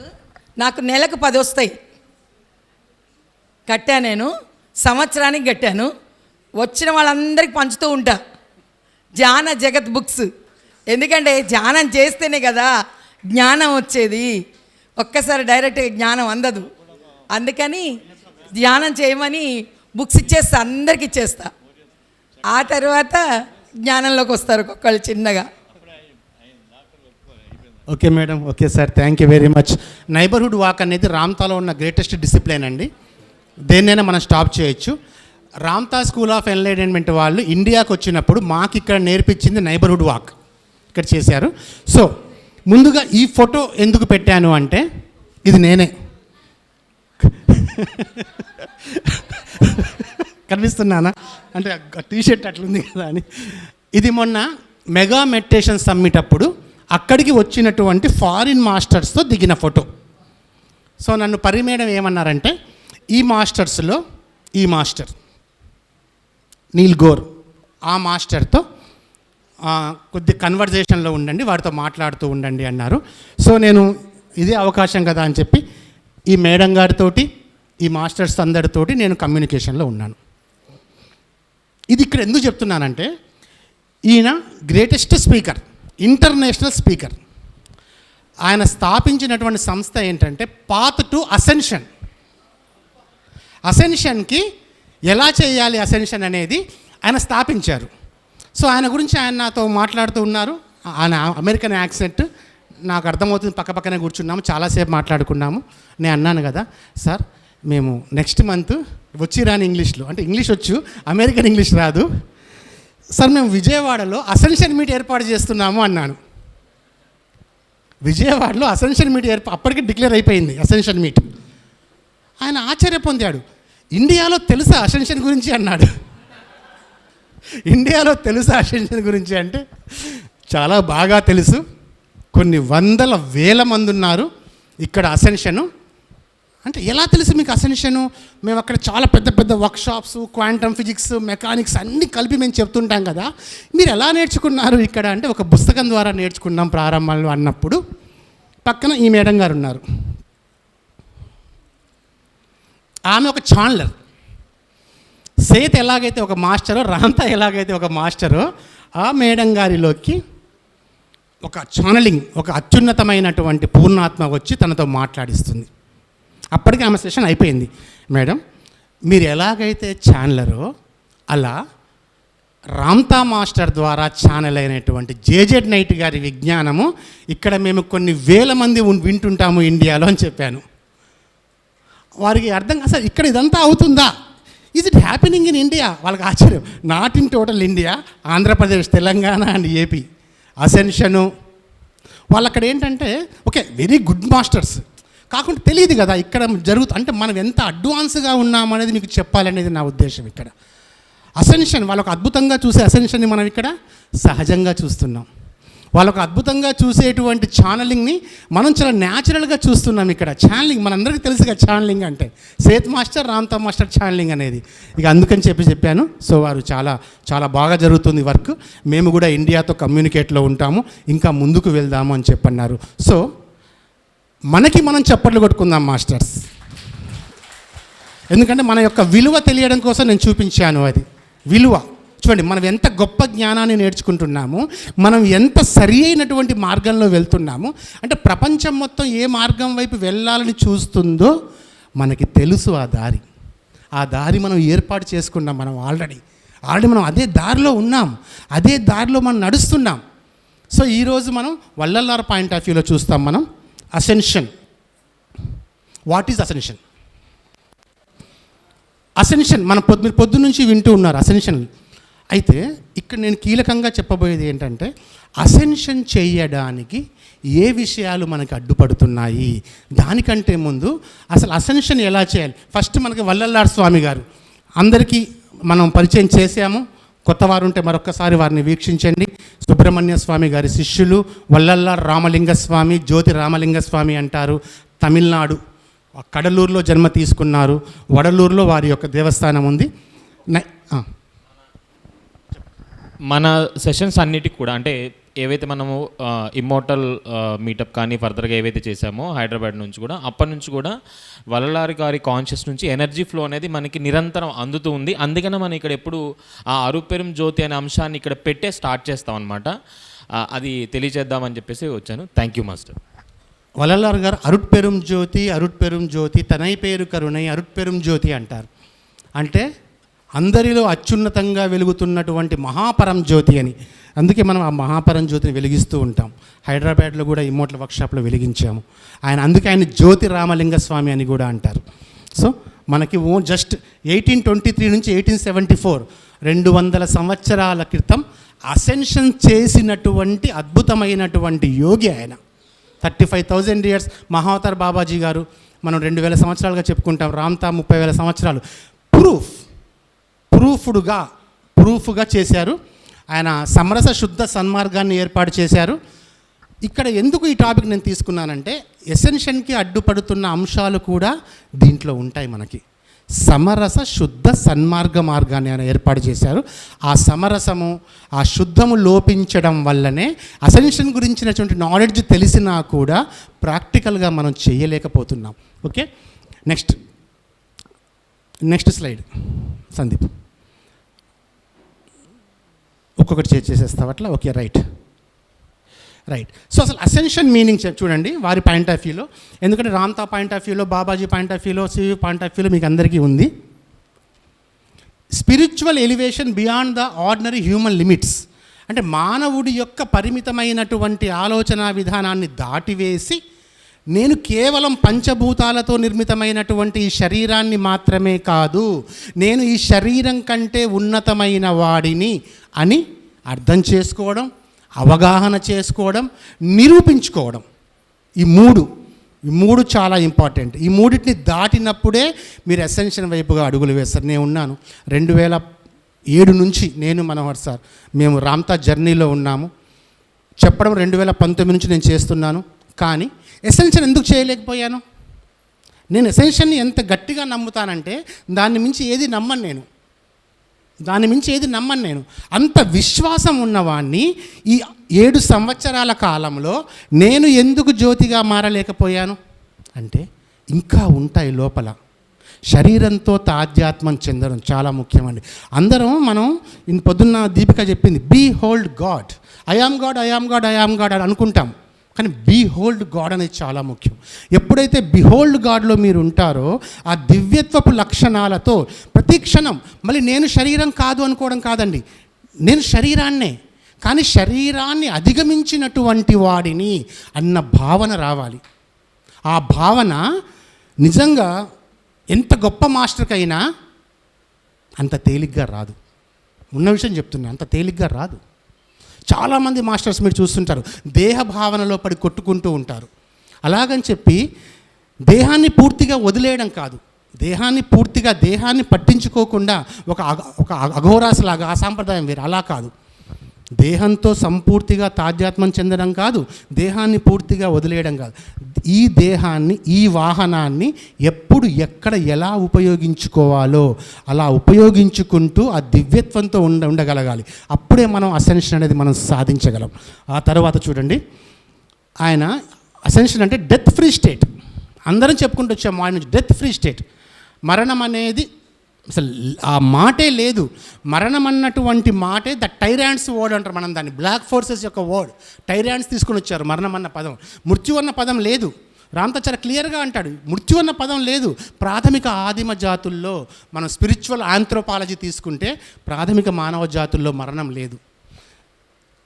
నాకు నెలకు 10 వస్తాయి. కట్టా, నేను సంవత్సరానికి కట్టాను. వచ్చిన వాళ్ళందరికీ పంచుతూ ఉంటా ధ్యాన జగత్ బుక్స్. ఎందుకంటే ధ్యానం చేస్తేనే కదా జ్ఞానం వచ్చేది. ఒక్కసారి డైరెక్ట్గా జ్ఞానం అందదు. అందుకని ధ్యానం చేయమని బుక్స్ ఇచ్చేస్తా, అందరికి ఇచ్చేస్తా. ఆ తర్వాత జ్ఞానంలోకి వస్తారు ఒక్కొక్కళ్ళు చిన్నగా. Okay madam, okay sir, thank you very much. Neighbourhood walk అనేది రామ్తాలో ఉన్న గ్రేటెస్ట్ డిసిప్లిన్ అండి. దేన్నైనా మనం స్టాప్ చేయొచ్చు. రామ్తా స్కూల్ ఆఫ్ ఎన్లైటన్మెంట్ వాళ్ళు ఇండియాకి వచ్చినప్పుడు మాకు ఇక్కడ నేర్పించింది నైబర్హుడ్ వాక్ ఇక్కడ చేశారు. సో ముందుగా ఈ ఫోటో ఎందుకు పెట్టాను అంటే, ఇది నేనే కనిపిస్తున్నానా అంటే టీషర్ట్ అట్లుంది కదా అని. ఇది మొన్న మెగా మెడిటేషన్ సమ్మిట్ అప్పుడు అక్కడికి వచ్చినటువంటి ఫారిన్ మాస్టర్స్తో దిగిన ఫోటో. సో నన్ను పరిమేడం ఏమన్నారంటే, ఈ మాస్టర్స్లో ఈ మాస్టర్ నీల్ గోర్, ఆ మాస్టర్తో కొద్ది కన్వర్జేషన్లో ఉండండి, వాడితో మాట్లాడుతూ ఉండండి అన్నారు. సో నేను ఇదే అవకాశం కదా అని చెప్పి ఈ మేడం గారితోటి ఈ మాస్టర్స్ అందరితోటి నేను కమ్యూనికేషన్లో ఉన్నాను. ఇది ఇక్కడ ఎందుకు చెప్తున్నానంటే ఈయన గ్రేటెస్ట్ స్పీకర్, ఇంటర్నేషనల్ స్పీకర్. ఆయన స్థాపించినటువంటి సంస్థ ఏంటంటే పాత్ టు అసెన్షన్. అసెన్షన్కి ఎలా చేయాలి అసెన్షన్ అనేది ఆయన స్థాపించారు. సో ఆయన గురించి ఆయన నాతో మాట్లాడుతూ ఉన్నారు. ఆయన అమెరికన్ యాక్సెంట్ నాకు అర్థమవుతుంది, పక్కనే కూర్చున్నాము, చాలాసేపు మాట్లాడుకున్నాము. నేను అన్నాను కదా సార్, మేము నెక్స్ట్ మంత్ వచ్చి రాని ఇంగ్లీష్లో, అంటే ఇంగ్లీష్ వచ్చు, అమెరికన్ ఇంగ్లీష్ రాదు సార్, మేము విజయవాడలో అసెన్షన్ మీట్ ఏర్పాటు చేస్తున్నాము అన్నాను. విజయవాడలో అసెన్షన్ మీట్ అప్పటికి డిక్లేర్ అయిపోయింది అసెన్షన్ మీట్. ఆయన ఆశ్చర్య పొందాడు. ఇండియాలో తెలుసా అసెన్షన్ గురించి అన్నాడు. ఇండియాలో తెలుసా అసెన్షన్ గురించి అంటే చాలా బాగా తెలుసు, కొన్ని వందల వేల మంది ఉన్నారు ఇక్కడ అసెన్షను. అంటే ఎలా తెలుసు మీకు అసెన్షను? మేము అక్కడ చాలా పెద్ద పెద్ద వర్క్షాప్స్, క్వాంటమ్ ఫిజిక్స్, మెకానిక్స్ అన్నీ కలిపి మేము చెప్తుంటాం కదా, మీరు ఎలా నేర్చుకున్నారు ఇక్కడ అంటే ఒక పుస్తకం ద్వారా నేర్చుకున్నాం ప్రారంభంలో అన్నప్పుడు పక్కన ఈ మేడం గారు ఉన్నారు. ఆమె ఒక ఛానలర్. సేత్ ఎలాగైతే ఒక మాస్టరో, రాంతా ఎలాగైతే ఒక మాస్టరో, ఆ మేడం గారిలోకి ఒక ఛానలింగ్, ఒక అత్యున్నతమైనటువంటి పూర్ణాత్మ వచ్చి తనతో మాట్లాడిస్తుంది. అప్పటికి ఆమె సెషన్ అయిపోయింది. మేడం, మీరు ఎలాగైతే ఛానలరో అలా రామ్తా మాస్టర్ ద్వారా ఛానల్ అయినటువంటి జేజెడ్ నైట్ గారి విజ్ఞానము ఇక్కడ మేము కొన్ని వేల మంది వింటుంటాము ఇండియాలో అని చెప్పాను. వారికి అర్థం కాదు, సార్ ఇక్కడ ఇదంతా అవుతుందా, is it happening in India? వాళ్ళకి ఆశ్చర్యం. Not in total India, Andhra Pradesh, Telangana and AP అసెన్షను. వాళ్ళు అక్కడ ఏంటంటే ఓకే వెరీ గుడ్ మాస్టర్స్, కాకుండా తెలియదు కదా ఇక్కడ అంటే మనం ఎంత అడ్వాన్స్గా ఉన్నామనేది మీకు చెప్పాలనేది నా ఉద్దేశం. ఇక్కడ అసెన్షన్ వాళ్ళొక అద్భుతంగా చూసే అసెన్షన్ని మనం ఇక్కడ సహజంగా చూస్తున్నాం. వాళ్ళొక అద్భుతంగా చూసేటువంటి ఛానలింగ్ని మనం చాలా న్యాచురల్గా చూస్తున్నాం ఇక్కడ. ఛానలింగ్ మనందరికీ తెలుసు కదా, ఛానలింగ్ అంటే Seth master, Ramtha master channelling అనేది. ఇక అందుకని చెప్పాను. సో వారు చాలా చాలా బాగా జరుగుతుంది వర్క్, మేము కూడా ఇండియాతో కమ్యూనికేట్లో ఉంటాము, ఇంకా ముందుకు వెళ్దాము అని చెప్పన్నారు. సో మనకి మనం చప్పట్లు కొట్టుకుందాం మాస్టర్స్, ఎందుకంటే మన యొక్క విలువ తెలియడం కోసం నేను చూపించాను. అది విలువ చూడండి, మనం ఎంత గొప్ప జ్ఞానాన్ని నేర్చుకుంటున్నాము, మనం ఎంత సరి అయినటువంటి మార్గంలో వెళ్తున్నాము. అంటే ప్రపంచం మొత్తం ఏ మార్గం వైపు వెళ్ళాలని చూస్తుందో మనకి తెలుసు. ఆ దారి మనం ఏర్పాటు చేసుకున్నాం. మనం ఆల్రెడీ మనం అదే దారిలో ఉన్నాం, అదే దారిలో మనం నడుస్తున్నాం. సో ఈరోజు మనం వల్లల్లార్ పాయింట్ ఆఫ్ వ్యూలో చూస్తాం. మనం ascension, what is ascension? Ascension మనం పొద్దు నుంచి వింటూ ఉన్నారు అసెన్షన్. అయితే ఇక్కడ నేను కీలకంగా చెప్పబోయేది ఏంటంటే అసెన్షన్ చేయడానికి ఏ విషయాలు మనకి అడ్డుపడుతున్నాయి. దానికంటే ముందు అసలు అసెన్షన్ ఎలా చేయాలి? ఫస్ట్ మనకి వల్లల్లార్ స్వామి గారు అందరికీ మనం పరిచయం చేసాము. కొత్త వారు ఉంటే మరొక్కసారి వారిని వీక్షించండి. సుబ్రహ్మణ్య స్వామి గారి శిష్యులు వల్లల్లార్ రామలింగ స్వామి, జ్యోతి రామలింగ స్వామి అంటారు. తమిళనాడు కడలూరులో జన్మ తీసుకున్నారు. వడలూరులో వారి యొక్క దేవస్థానం ఉంది. మన సెషన్స్ అన్నిటికి కూడా అంటే ఏవైతే మనము ఇమ్మోర్టల్ మీటప్ కానీ ఫర్దర్గా ఏవైతే చేసామో హైదరాబాద్ నుంచి కూడా, అప్పటి నుంచి కూడా వల్లలారి గారి కాన్షియస్ నుంచి ఎనర్జీ ఫ్లో అనేది మనకి నిరంతరం అందుతూ ఉంది. అందుకనే మనం ఇక్కడ ఎప్పుడు ఆ అరుపెరుం జ్యోతి అనే అంశాన్ని ఇక్కడ పెట్టే స్టార్ట్ చేస్తాం అనమాట. అది తెలియజేద్దామని చెప్పేసి వచ్చాను. Thank you master. వల్లలార్ గారు అరుట్పెరుం జ్యోతి తనై పేరు కరుణై అరుట్పెరుం జ్యోతి అంటారు. అంటే అందరిలో అత్యున్నతంగా వెలుగుతున్నటువంటి మహాపరం జ్యోతి అని. అందుకే మనం ఆ మహాపరం జ్యోతిని వెలిగిస్తూ ఉంటాం. హైదరాబాద్లో కూడా ఇమ్మోటల్ వర్క్షాప్లో వెలిగించాము. అందుకే ఆయన జ్యోతి రామలింగ స్వామి అని కూడా అంటారు. సో మనకి జస్ట్ 1823 నుంచి 1874 200 సంవత్సరాల క్రితం అసెన్షన్ చేసినటువంటి అద్భుతమైనటువంటి యోగి ఆయన. 35,000 years. మహావతార్ బాబాజీ గారు మనం 2000 సంవత్సరాలుగా చెప్పుకుంటాం. రామ్తా 30,000 సంవత్సరాలు. ప్రూఫ్గా చేశారు. ఆయన సమరస శుద్ధ సన్మార్గాన్ని ఏర్పాటు చేశారు. ఇక్కడ ఎందుకు ఈ టాపిక్ నేను తీసుకున్నానంటే ఎసెన్షన్కి అడ్డుపడుతున్న అంశాలు కూడా దీంట్లో ఉంటాయి మనకి. సమరస శుద్ధ సన్మార్గ మార్గాన్ని ఆయన ఏర్పాటు చేశారు. ఆ సమరసము, ఆ శుద్ధము లోపించడం వల్లనే అసెన్షన్ గురించినటువంటి నాలెడ్జ్ తెలిసినా కూడా ప్రాక్టికల్గా మనం చేయలేకపోతున్నాం. Okay, next slide Sandeep. ఒక్కొక్కటి చేసేస్తావు అట్లా. Okay, right. సో అసలు అసెన్షన్ మీనింగ్ చూడండి వారి పాయింట్ ఆఫ్ వ్యూలో, ఎందుకంటే రామ్తా పాయింట్ ఆఫ్ వ్యూలో, బాబాజీ పాయింట్ ఆఫ్ వ్యూలో, సివి పాయింట్ ఆఫ్ వ్యూలో మీకు అందరికీ ఉంది. Spiritual elevation beyond the ordinary human limits, అంటే మానవుడి యొక్క పరిమితమైనటువంటి ఆలోచన విధానాన్ని దాటివేసి నేను కేవలం పంచభూతాలతో నిర్మితమైనటువంటి ఈ శరీరాన్ని మాత్రమే కాదు, నేను ఈ శరీరం కంటే ఉన్నతమైన వాడిని అని అర్థం చేసుకోవడం, అవగాహన చేసుకోవడం, నిరూపించుకోవడం. ఈ మూడు చాలా ఇంపార్టెంట్. ఈ మూడింటిని దాటినప్పుడే మీరు అసెన్షన్ వైపుగా అడుగులు వేస్తారు. నేను ఉన్నాను 2007 నుంచి, నేను మనోహర్ సార్ మేము రామ్తా జర్నీలో ఉన్నాము. చెప్పడం 2019 నుంచి నేను చేస్తున్నాను. కానీ ఎసెన్షన్ ఎందుకు చేయలేకపోయాను? నేను ఎసెన్షన్ని ఎంత గట్టిగా నమ్ముతానంటే దాన్ని మించి ఏది నమ్మను నేను. అంత విశ్వాసం ఉన్నవాడిని ఈ 7 సంవత్సరాల కాలంలో నేను ఎందుకు జ్యోతిగా మారలేకపోయాను అంటే ఇంకా ఉంటాయి లోపల. శరీరంతో తాధ్యాత్మం చెందడం చాలా ముఖ్యమండి. మనం పొద్దున్న దీపిక చెప్పింది, behold God, I am God అని అనుకుంటాం, కానీ బీహోల్డ్ గాడ్ అనేది చాలా ముఖ్యం. ఎప్పుడైతే బిహోల్డ్ గాడ్లో మీరు ఉంటారో ఆ దివ్యత్వపు లక్షణాలతో ప్రతి క్షణం, మళ్ళీ నేను శరీరం కాదు అనుకోవడం కాదండి, నేను శరీరాన్నే, కానీ శరీరాన్ని అధిగమించినటువంటి వాడిని అన్న భావన రావాలి. ఆ భావన నిజంగా ఎంత గొప్ప మాస్టర్కైనా అంత తేలిగ్గా రాదు. ఉన్న విషయం చెప్తున్నా, అంత తేలిగ్గా రాదు. చాలామంది మాస్టర్స్ మీరు చూస్తుంటారు దేహ భావనలో పడి కొట్టుకుంటూ ఉంటారు. అలాగని చెప్పి దేహాన్ని పూర్తిగా వదిలేయడం కాదు, దేహాన్ని పట్టించుకోకుండా ఒక అఘోరాసులాగా ఆ సాంప్రదాయం వేరు, అలా కాదు. దేహంతో సంపూర్తిగా తాధ్యాత్మం చెందడం కాదు, దేహాన్ని పూర్తిగా వదిలేయడం కాదు. ఈ దేహాన్ని, ఈ వాహనాన్ని ఎప్పుడు ఎక్కడ ఎలా ఉపయోగించుకోవాలో అలా ఉపయోగించుకుంటూ ఆ దివ్యత్వంతో ఉండగలగాలి. అప్పుడే మనం అసెన్షన్ అనేది మనం సాధించగలం. ఆ తర్వాత చూడండి, ఆయన అసెన్షన్ అంటే డెత్ ఫ్రీ స్టేట్. అందరం చెప్పుకుంటూ వచ్చాము ఆయన నుంచి, డెత్ ఫ్రీ స్టేట్. మరణం అనేది అసలు ఆ మాటే లేదు. మరణం అన్నటువంటి మాటే ద టైరాన్స్ వర్డ్ అంటారు మనం దాన్ని, బ్లాక్ ఫోర్సెస్ యొక్క వర్డ్. టైరాన్స్ తీసుకొని వచ్చారు మరణం అన్న పదం. మృత్యు అన్న పదం లేదు. రామ్తా చాలా క్లియర్గా అంటాడు, మృత్యు అన్న పదం లేదు. ప్రాథమిక ఆదిమ జాతుల్లో మనం స్పిరిచువల్ ఆంథ్రోపాలజీ తీసుకుంటే ప్రాథమిక మానవ జాతుల్లో మరణం లేదు.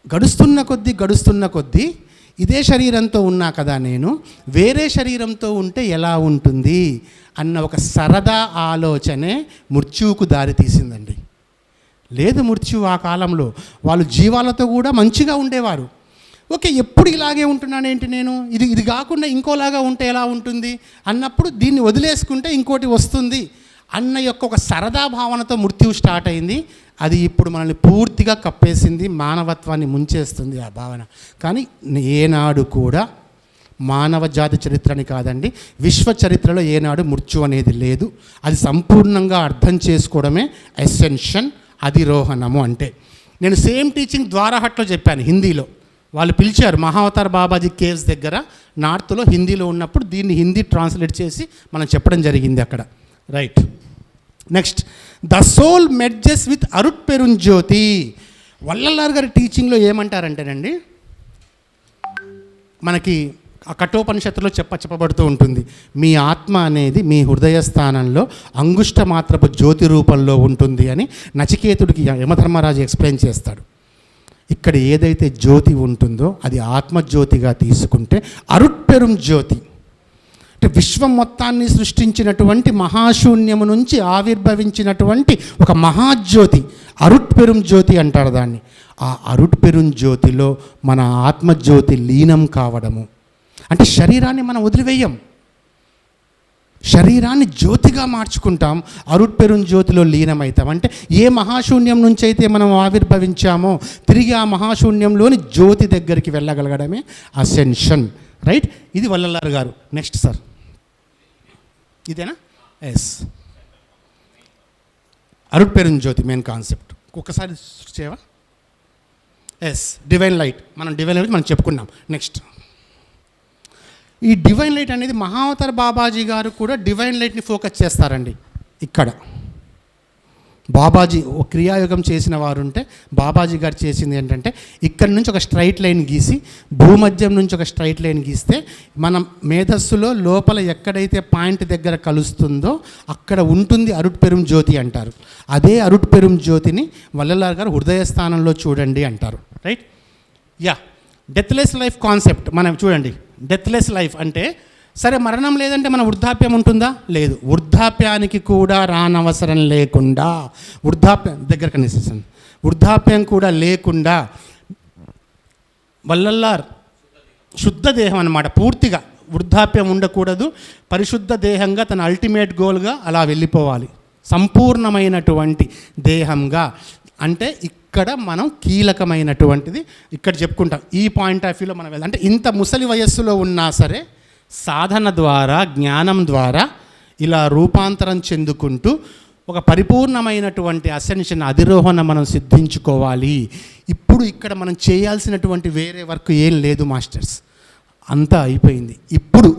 గడుస్తున్న కొద్దీ ఇదే శరీరంతో ఉన్నా కదా, నేను వేరే శరీరంతో ఉంటే ఎలా ఉంటుంది అన్న ఒక సరదా ఆలోచనే మృత్యువుకు దారి తీసిందండి. లేదు మృత్యువు ఆ కాలంలో వాళ్ళు జీవాలతో కూడా మంచిగా ఉండేవారు. ఓకే, ఎప్పుడు ఇలాగే ఉంటున్నానేంటి నేను, ఇది కాకుండా ఇంకోలాగా ఉంటే ఎలా ఉంటుంది అన్నప్పుడు దీన్ని వదిలేసుకుంటే ఇంకోటి వస్తుంది అన్న యొక్క ఒక సరదా భావనతో మృత్యువు స్టార్ట్ అయింది. అది ఇప్పుడు మనల్ని పూర్తిగా కప్పేసింది, మానవత్వాన్ని ముంచేస్తుంది ఆ భావన. కానీ ఏనాడు కూడా మానవ జాతి చరిత్రని కాదండి, విశ్వ చరిత్రలో ఏనాడు మృత్యు అనేది లేదు. అది సంపూర్ణంగా అర్థం చేసుకోవడమే ఎసెన్షన్, అధిరోహణము అంటే. నేను సేమ్ టీచింగ్ ద్వారాహట్లో చెప్పాను హిందీలో. వాళ్ళు పిలిచారు మహావతార్ బాబాజీ కేవ్స్ దగ్గర నార్త్లో, హిందీలో ఉన్నప్పుడు దీన్ని హిందీ ట్రాన్స్లేట్ చేసి మనం చెప్పడం జరిగింది అక్కడ. Right, next, the soul merges with Arut Perunjyothi. Vallalar గారి టీచింగ్లో ఏమంటారంటేనండి, మనకి ఆ కఠోపనిషత్తులో చెప్పబడుతూ ఉంటుంది, మీ ఆత్మ అనేది మీ హృదయ స్థానంలో అంగుష్ట మాత్రపు జ్యోతి రూపంలో ఉంటుంది అని నచికేతుడికి యమధర్మరాజు ఎక్స్ప్లెయిన్ చేస్తాడు. ఇక్కడ ఏదైతే జ్యోతి ఉంటుందో అది ఆత్మజ్యోతిగా తీసుకుంటే అరుట్పెరుం జ్యోతి అంటే విశ్వం మొత్తాన్ని సృష్టించినటువంటి మహాశూన్యము నుంచి ఆవిర్భవించినటువంటి ఒక మహాజ్యోతి, అరుట్పెరుం జ్యోతి అంటారు దాన్ని. ఆ అరుట్పెరుం జ్యోతిలో మన ఆత్మజ్యోతి లీనం కావడము అంటే శరీరాన్ని మనం వదిలివేయం, శరీరాన్ని జ్యోతిగా మార్చుకుంటాం, అరుట్పెరుం జ్యోతిలో లీనమవుతాం. అంటే ఏ మహాశూన్యం నుంచి అయితే మనం ఆవిర్భవించామో తిరిగి ఆ మహాశూన్యంలోని జ్యోతి దగ్గరికి వెళ్ళగలగడమే అసెన్షన్. రైట్, ఇది వల్లలార్ గారు. నెక్స్ట్ సార్, ఇదేనా? Yes, Arutperum Jyothi main concept ఒక్కసారి చేయవా? Yes, divine light. మనం డివైన్ లైట్ మనం చెప్పుకున్నాం. నెక్స్ట్ ఈ డివైన్ లైట్ అనేది మహావతార బాబాజీ గారు కూడా డివైన్ లైట్ని ఫోకస్ చేస్తారండి. ఇక్కడ బాబాజీ ఒక క్రియాయోగం చేసిన వారు ఉంటే బాబాజీ గారు చేసింది ఏంటంటే ఇక్కడి నుంచి ఒక స్ట్రైట్ లైన్ గీసి భూమధ్యం నుంచి ఒక స్ట్రైట్ లైన్ గీస్తే మనం మేధస్సులో లోపల ఎక్కడైతే పాయింట్ దగ్గర కలుస్తుందో అక్కడ ఉంటుంది అరుట్పెరుం జ్యోతి అంటారు. అదే అరుట్పెరుం జ్యోతిని వల్లలార్ గారు హృదయ స్థానంలో చూడండి అంటారు. Right? Yeah, deathless life concept మనం చూడండి. డెత్లెస్ లైఫ్ అంటే సరే మరణం లేదంటే మన వృద్ధాప్యం ఉంటుందా? లేదు. వృద్ధాప్యానికి కూడా రానవసరం లేకుండా వృద్ధాప్యం దగ్గర కనిపిస్తుంది. వృద్ధాప్యం కూడా లేకుండా వల్లల్లార్ శుద్ధ దేహం అన్నమాట. పూర్తిగా వృద్ధాప్యం ఉండకూడదు, పరిశుద్ధ దేహంగా తన అల్టిమేట్ గోల్గా అలా వెళ్ళిపోవాలి, సంపూర్ణమైనటువంటి దేహంగా. అంటే ఇక్కడ మనం కీలకమైనటువంటిది ఇక్కడ చెప్పుకుంటాం. ఈ పాయింట్ ఆఫ్ వ్యూలో మనం వెళ్ళాలి. అంటే ఇంత ముసలి వయస్సులో ఉన్నా సరే సాధన ద్వారా జ్ఞానం ద్వారా ఇలా రూపాంతరం చెందుకుంటూ ఒక పరిపూర్ణమైనటువంటి అసెన్షన్ అధిరోహణ మనం సిద్ధించుకోవాలి. ఇప్పుడు ఇక్కడ మనం చేయాల్సినటువంటి వేరే వర్క్ ఏం లేదు మాస్టర్స్, అంతా అయిపోయింది.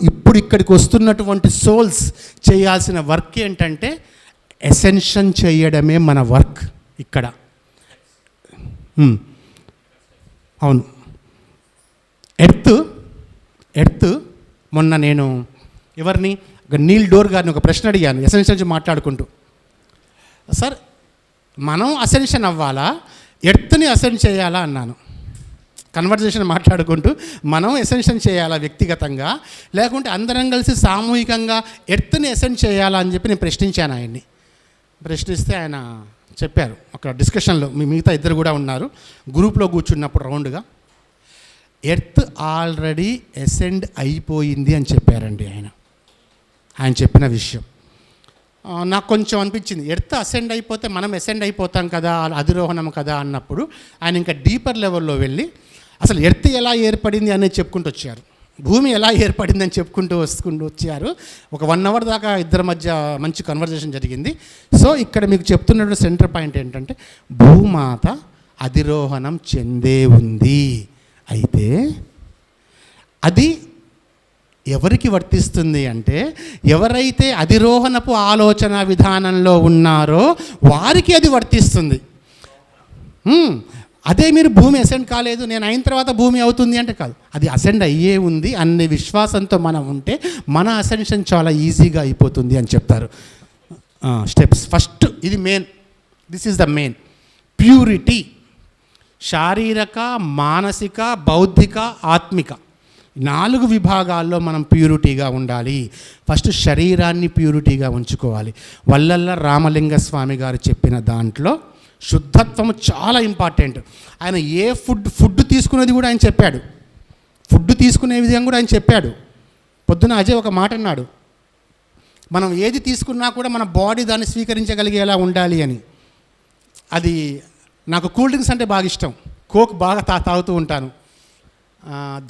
ఇప్పుడు ఇక్కడికి వస్తున్నటువంటి సోల్స్ చేయాల్సిన వర్క్ ఏంటంటే అసెన్షన్ చేయడమే మన వర్క్ ఇక్కడ. అవును, ఎర్త్ మొన్న నేను ఎవరిని నీల్ డోర్ గారిని ఒక ప్రశ్న అడిగాను అసెన్షన్ నుంచి మాట్లాడుకుంటూ. సార్ మనం అసెన్షన్ అవ్వాలా, ఎర్త్ని అసెండ్ చేయాలా అన్నాను. కన్వర్జేషన్ మాట్లాడుకుంటూ మనం అసెన్షన్ చేయాలా వ్యక్తిగతంగా, లేకుంటే అందరం కలిసి సామూహికంగా ఎర్త్ని అసెండ్ చేయాలా అని చెప్పి నేను ప్రశ్నించాను ఆయన్ని. ప్రశ్నిస్తే ఆయన చెప్పారు అక్కడ డిస్కషన్లో, మిగతా ఇద్దరు కూడా ఉన్నారు గ్రూప్లో కూర్చున్నప్పుడు రౌండ్గా, ఎర్త్ ఆల్రెడీ అసెండ్ అయిపోయింది అని చెప్పారండి ఆయన చెప్పిన విషయం. నాకు కొంచెం అనిపించింది, ఎర్త్ అసెండ్ అయిపోతే మనం అసెండ్ అయిపోతాం కదా, అధిరోహణం కదా అన్నప్పుడు ఆయన ఇంకా డీపర్ లెవెల్లో వెళ్ళి అసలు ఎర్త్ ఎలా ఏర్పడింది అనేది చెప్పుకుంటూ వచ్చారు, భూమి ఎలా ఏర్పడిందని చెప్పుకుంటూ వచ్చారు. ఒక 1 hour దాకా ఇద్దరి మధ్య మంచి కన్వర్జేషన్ జరిగింది. సో ఇక్కడ మీకు చెప్తున్న సెంటర్ పాయింట్ ఏంటంటే భూమాత అధిరోహణం చెందే ఉంది. అయితే అది ఎవరికి వర్తిస్తుంది అంటే ఎవరైతే అధిరోహణపు ఆలోచన విధానంలో ఉన్నారో వారికి అది వర్తిస్తుంది. అదే మీరు భూమి అసెండ్ కాలేదు, నేను అయిన తర్వాత భూమి అవుతుంది అంటే కాదు, అది అసెండ్ అయ్యే ఉంది అనే విశ్వాసంతో మనం ఉంటే మన అసెన్షన్ చాలా ఈజీగా అయిపోతుంది అని చెప్తారు. స్టెప్స్ ఫస్ట్ ఇది main, this is the main purity. శారీరక, మానసిక, బౌద్ధిక, ఆత్మిక 4 విభాగాల్లో మనం ప్యూరిటీగా ఉండాలి. ఫస్ట్ శరీరాన్ని ప్యూరిటీగా ఉంచుకోవాలి. వల్లల్ల రామలింగ స్వామి గారు చెప్పిన దాంట్లో శుద్ధత్వం చాలా ఇంపార్టెంట్. ఆయన ఏ ఫుడ్ తీసుకునేది కూడా ఆయన చెప్పాడు, ఫుడ్ తీసుకునే విధంగా కూడా ఆయన చెప్పాడు. పొద్దున అజయ్ ఒక మాట అన్నాడు, మనం ఏది తీసుకున్నా కూడా మన బాడీ దాన్ని స్వీకరించగలిగేలా ఉండాలి అని. అది నాకు కూల్ డ్రింక్స్ అంటే బాగా ఇష్టం, కోక్ బాగా తాగుతూ ఉంటాను.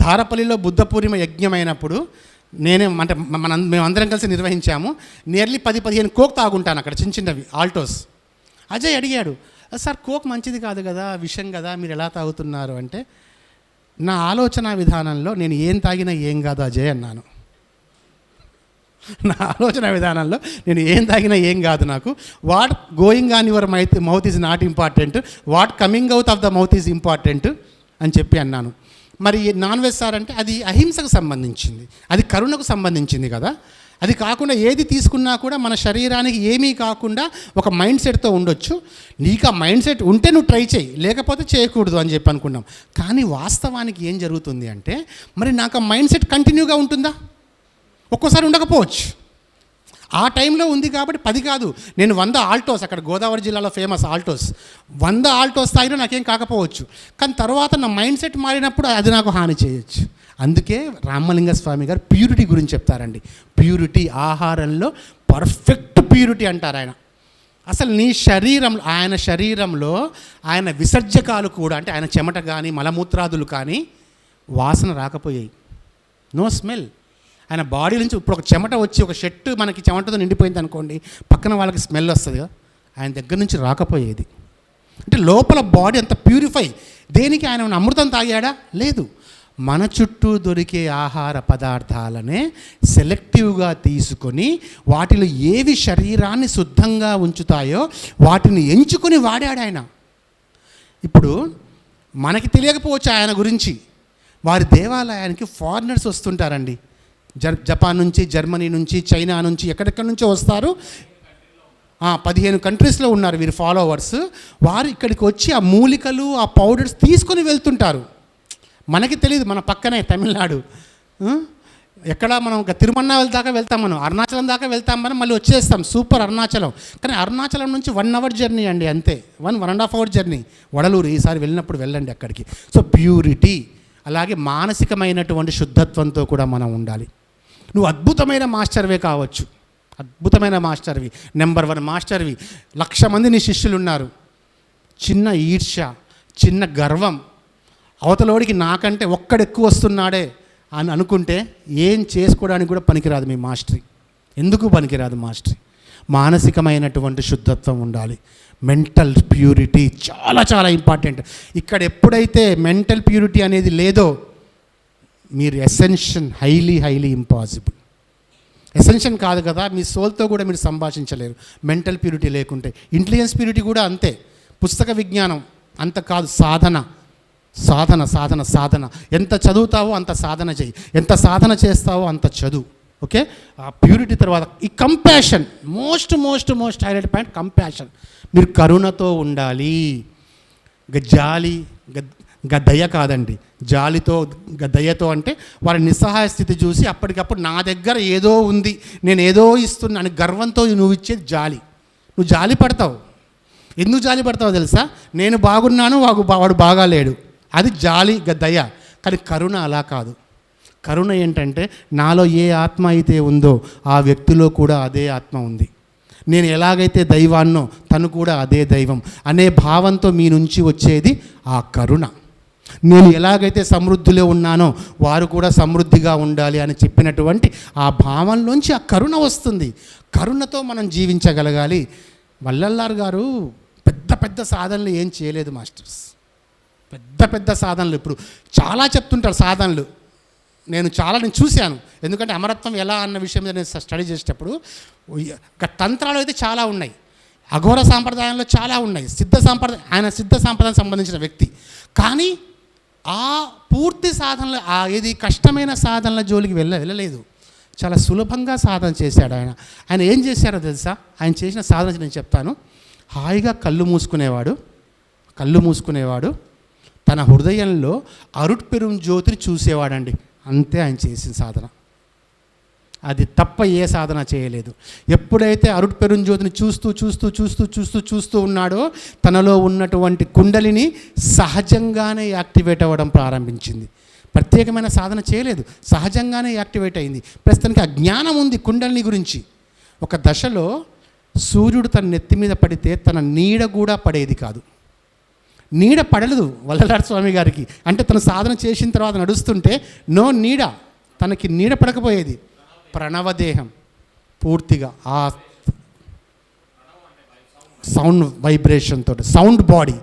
ధారపల్లిలో బుద్ధ పూర్ణిమ యజ్ఞం అయినప్పుడు అంటే మేమందరం కలిసి నిర్వహించాము. నియర్లీ 10-15 కోక్ తాగుంటాను అక్కడ, చిన్నవి ఆల్టోస్. అజయ్ అడిగాడు, సార్ కోక్ మంచిది కాదు కదా, విషం కదా, మీరు ఎలా తాగుతున్నారు అంటే, నా ఆలోచన విధానంలో నేను ఏం తాగినా ఏం కాదు అజయ్ అన్నాను. నా ఆలోచన విధానంలో నేను ఏం తాగినా ఏం కాదు, నాకు what going on your mouth is not important, what coming out of the mouth is important అని చెప్పి అన్నాను. మరి నాన్ వెజ్ సార్ అంటే అది అహింసకు సంబంధించింది, అది కరుణకు సంబంధించింది కదా. అది కాకుండా ఏది తీసుకున్నా కూడా మన శరీరానికి ఏమీ కాకుండా ఒక మైండ్ సెట్తో ఉండొచ్చు. నీకు ఆ మైండ్ సెట్ ఉంటే నువ్వు ట్రై చేయి, లేకపోతే చేయకూడదు అని చెప్పి అనుకున్నాం. కానీ వాస్తవానికి ఏం జరుగుతుంది అంటే, మరి నాకు ఆ మైండ్ సెట్ కంటిన్యూగా ఉంటుందా? ఒక్కోసారి ఉండకపోవచ్చు. ఆ టైంలో ఉంది కాబట్టి 10 కాదు, నేను 100 ఆల్టోస్, అక్కడ గోదావరి జిల్లాలో ఫేమస్ ఆల్టోస్, 100 ఆల్టోస్ తాగినా నాకేం కాకపోవచ్చు. కానీ తర్వాత నా మైండ్ సెట్ మారినప్పుడు అది నాకు హాని చేయొచ్చు. అందుకే రామలింగ స్వామి గారు ప్యూరిటీ గురించి చెప్తారండి. ప్యూరిటీ ఆహారంలో పర్ఫెక్ట్ ప్యూరిటీ అంటారు ఆయన. అసలు నీ శరీరంలో, ఆయన శరీరంలో ఆయన విసర్జకాలు కూడా, అంటే ఆయన చెమట కానీ మలమూత్రాదులు కానీ వాసన రాకపోయాయి, నో స్మెల్. ఆయన బాడీ నుంచి ఇప్పుడు ఒక చెమట వచ్చి ఒక షర్ట్ మనకి చెమటతో నిండిపోయింది అనుకోండి, పక్కన వాళ్ళకి స్మెల్ వస్తుంది కదా, ఆయన దగ్గర నుంచి రాకపోయేది. అంటే లోపల బాడీ అంత ప్యూరిఫై. దేనికి ఆయన ఏమైనా అమృతం తాగాడా? లేదు. మన చుట్టూ దొరికే ఆహార పదార్థాలనే సెలెక్టివ్గా తీసుకొని వాటిలో ఏవి శరీరాన్ని శుద్ధంగా ఉంచుతాయో వాటిని ఎంచుకొని వాడాడు ఆయన. ఇప్పుడు మనకి తెలియకపోవచ్చు ఆయన గురించి. వారి దేవాలయానికి ఫారినర్స్ వస్తుంటారండి. జపాన్ నుంచి, జర్మనీ నుంచి, చైనా నుంచి, ఎక్కడెక్కడి నుంచో వస్తారు. 15 కంట్రీస్లో ఉన్నారు వీరి ఫాలోవర్స్. వారు ఇక్కడికి వచ్చి ఆ మూలికలు, ఆ పౌడర్స్ తీసుకొని వెళ్తుంటారు. మనకి తెలియదు, మన పక్కనే తమిళనాడు. ఎక్కడ మనం తిరుమన్నావల్ దాకా వెళ్తాం, మనం అరుణాచలం దాకా వెళ్తాం, మనం మళ్ళీ వచ్చేస్తాం. సూపర్ అరుణాచలం. కానీ అరుణాచలం నుంచి 1 అవర్ జర్నీ అండి, అంతే. 1.5 అవర్ జర్నీ. వడలూరు ఈసారి వెళ్ళినప్పుడు వెళ్ళండి అక్కడికి. సో ప్యూరిటీ, అలాగే మానసికమైనటువంటి శుద్ధత్వంతో కూడా మనం ఉండాలి. నువ్వు అద్భుతమైన మాస్టర్వే కావచ్చు, అద్భుతమైన మాస్టర్వి, నెంబర్ 1 మాస్టర్వి, 1,00,000 మంది నీ శిష్యులు ఉన్నారు. చిన్న ఈర్ష్య, చిన్న గర్వం, అవతలోడికి నాకంటే ఒక్కడు ఎక్కువ వస్తున్నాడే అని అనుకుంటే ఏం చేసుకోవడానికి కూడా పనికిరాదు మీ మాస్టరీ. ఎందుకు పనికిరాదు మాస్టరీ? మానసికమైనటువంటి శుద్ధత్వం ఉండాలి. మెంటల్ ప్యూరిటీ చాలా చాలా ఇంపార్టెంట్. ఇక్కడ ఎప్పుడైతే మెంటల్ ప్యూరిటీ అనేది లేదో మీరు ఎసెన్షన్ హైలీ ఇంపాసిబుల్. ఎసెన్షన్ కాదు కదా, మీ సోల్తో కూడా మీరు సంభాషించలేరు మెంటల్ ప్యూరిటీ లేకుంటే. ఇంటెలిజెన్స్ ప్యూరిటీ కూడా అంతే. పుస్తక విజ్ఞానం అంత కాదు, సాధన. ఎంత చదువుతావో అంత సాధన చేయి, ఎంత సాధన చేస్తావో అంత చదువు. ఓకే, ఆ ప్యూరిటీ తర్వాత ఈ compassion, most highlight point compassion. మీరు కరుణతో ఉండాలి. జాలి, దయ కాదండి, జాలితో దయతో అంటే వారి నిస్సహాయ స్థితి చూసి అప్పటికప్పుడు నా దగ్గర ఏదో ఉంది, నేను ఏదో ఇస్తున్నాను గర్వంతో నువ్వు ఇచ్చేది జాలి. నువ్వు జాలి పడతావు. ఎందుకు జాలి పడతావో తెలుసా? నేను బాగున్నాను, వాడు బాగాలేడు, అది జాలి దయ. కానీ కరుణ అలా కాదు. కరుణ ఏంటంటే నాలో ఏ ఆత్మ అయితే ఉందో ఆ వ్యక్తిలో కూడా అదే ఆత్మ ఉంది. నేను ఎలాగైతే దైవాన్నో తను కూడా అదే దైవం అనే భావంతో మీ నుంచి వచ్చేది ఆ కరుణ. నేను ఎలాగైతే సమృద్ధిలో ఉన్నానో వారు కూడా సమృద్ధిగా ఉండాలి అని చెప్పినటువంటి ఆ భావంలోంచి ఆ కరుణ వస్తుంది. కరుణతో మనం జీవించగలగాలి. వల్లల్లార్ గారు పెద్ద సాధనలు ఏం చేయలేదు మాస్టర్స్. పెద్ద సాధనలు ఇప్పుడు చాలా చెప్తుంటారు సాధనలు. నేను చూశాను. ఎందుకంటే అమరత్వం ఎలా అన్న విషయం మీద నేను స్టడీ చేసేటప్పుడు తంత్రాలు అయితే చాలా ఉన్నాయి, అఘోర సాంప్రదాయంలో చాలా ఉన్నాయి, ఆయన సిద్ధ సాంప్రదాయం సంబంధించిన వ్యక్తి. కానీ ఆ పూర్తి సాధనలు, ఏది కష్టమైన సాధనల జోలికి వెళ్ళలేదు. చాలా సులభంగా సాధన చేశాడు ఆయన. ఆయన ఏం చేశారో తెలుసా? ఆయన చేసిన సాధన నేను చెప్తాను. హాయిగా కళ్ళు మూసుకునేవాడు, తన హృదయంలో అరుట్పెరుం జ్యోతిని చూసేవాడండి. అంతే ఆయన చేసిన సాధన. అది తప్ప ఏ సాధన చేయలేదు. ఎప్పుడైతే అరుట్పెరుం జ్యోతిని చూస్తూ ఉన్నాడో తనలో ఉన్నటువంటి కుండలిని సహజంగానే యాక్టివేట్ అవ్వడం ప్రారంభించింది. ప్రత్యేకమైన సాధన చేయలేదు, సహజంగానే యాక్టివేట్ అయింది. ప్రస్తుతానికి ఆ జ్ఞానం ఉంది కుండలిని గురించి. ఒక దశలో సూర్యుడు తన నెత్తి మీద పడితే తన నీడ కూడా పడేది కాదు. నీడ పడలేదు వల్లలార్ స్వామి గారికి. అంటే తను సాధన చేసిన తర్వాత నడుస్తుంటే నీడ, తనకి నీడ పడకపోయేది. ప్రణవదేహం పూర్తిగా ఆ సౌండ్ వైబ్రేషన్ తోటి, సౌండ్ బాడీ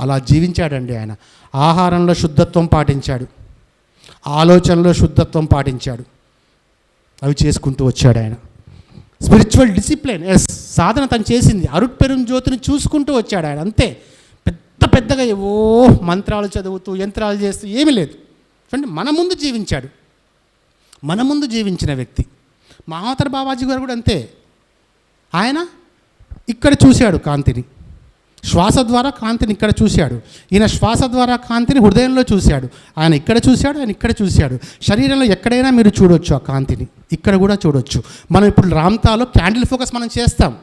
అలా జీవించాడండి ఆయన. ఆహారంలో శుద్ధత్వం పాటించాడు, ఆలోచనలో శుద్ధత్వం పాటించాడు, అవి చేసుకుంటూ వచ్చాడు ఆయన. స్పిరిచువల్ డిసిప్లిన్, సాధన తను చేసింది. అరుట్పెరుం జ్యోతిని చూసుకుంటూ వచ్చాడు ఆయన. అంతే. పెద్దగా మంత్రాలు చదువుతూ యంత్రాలు చేస్తూ ఏమీ లేదు. చూడండి, మన ముందు జీవించిన వ్యక్తి. మహావతార్ బాబాజీ గారు కూడా అంతే. ఆయన ఇక్కడ చూశాడు కాంతిని, శ్వాస ద్వారా కాంతిని ఇక్కడ చూశాడు. ఈయన శ్వాస ద్వారా కాంతిని హృదయంలో చూశాడు. ఆయన ఇక్కడ చూశాడు. శరీరంలో ఎక్కడైనా మీరు చూడొచ్చు ఆ కాంతిని, ఇక్కడ కూడా చూడొచ్చు. మనం ఇప్పుడు రామ్తాలో క్యాండిల్ ఫోకస్ మనం చేస్తాం.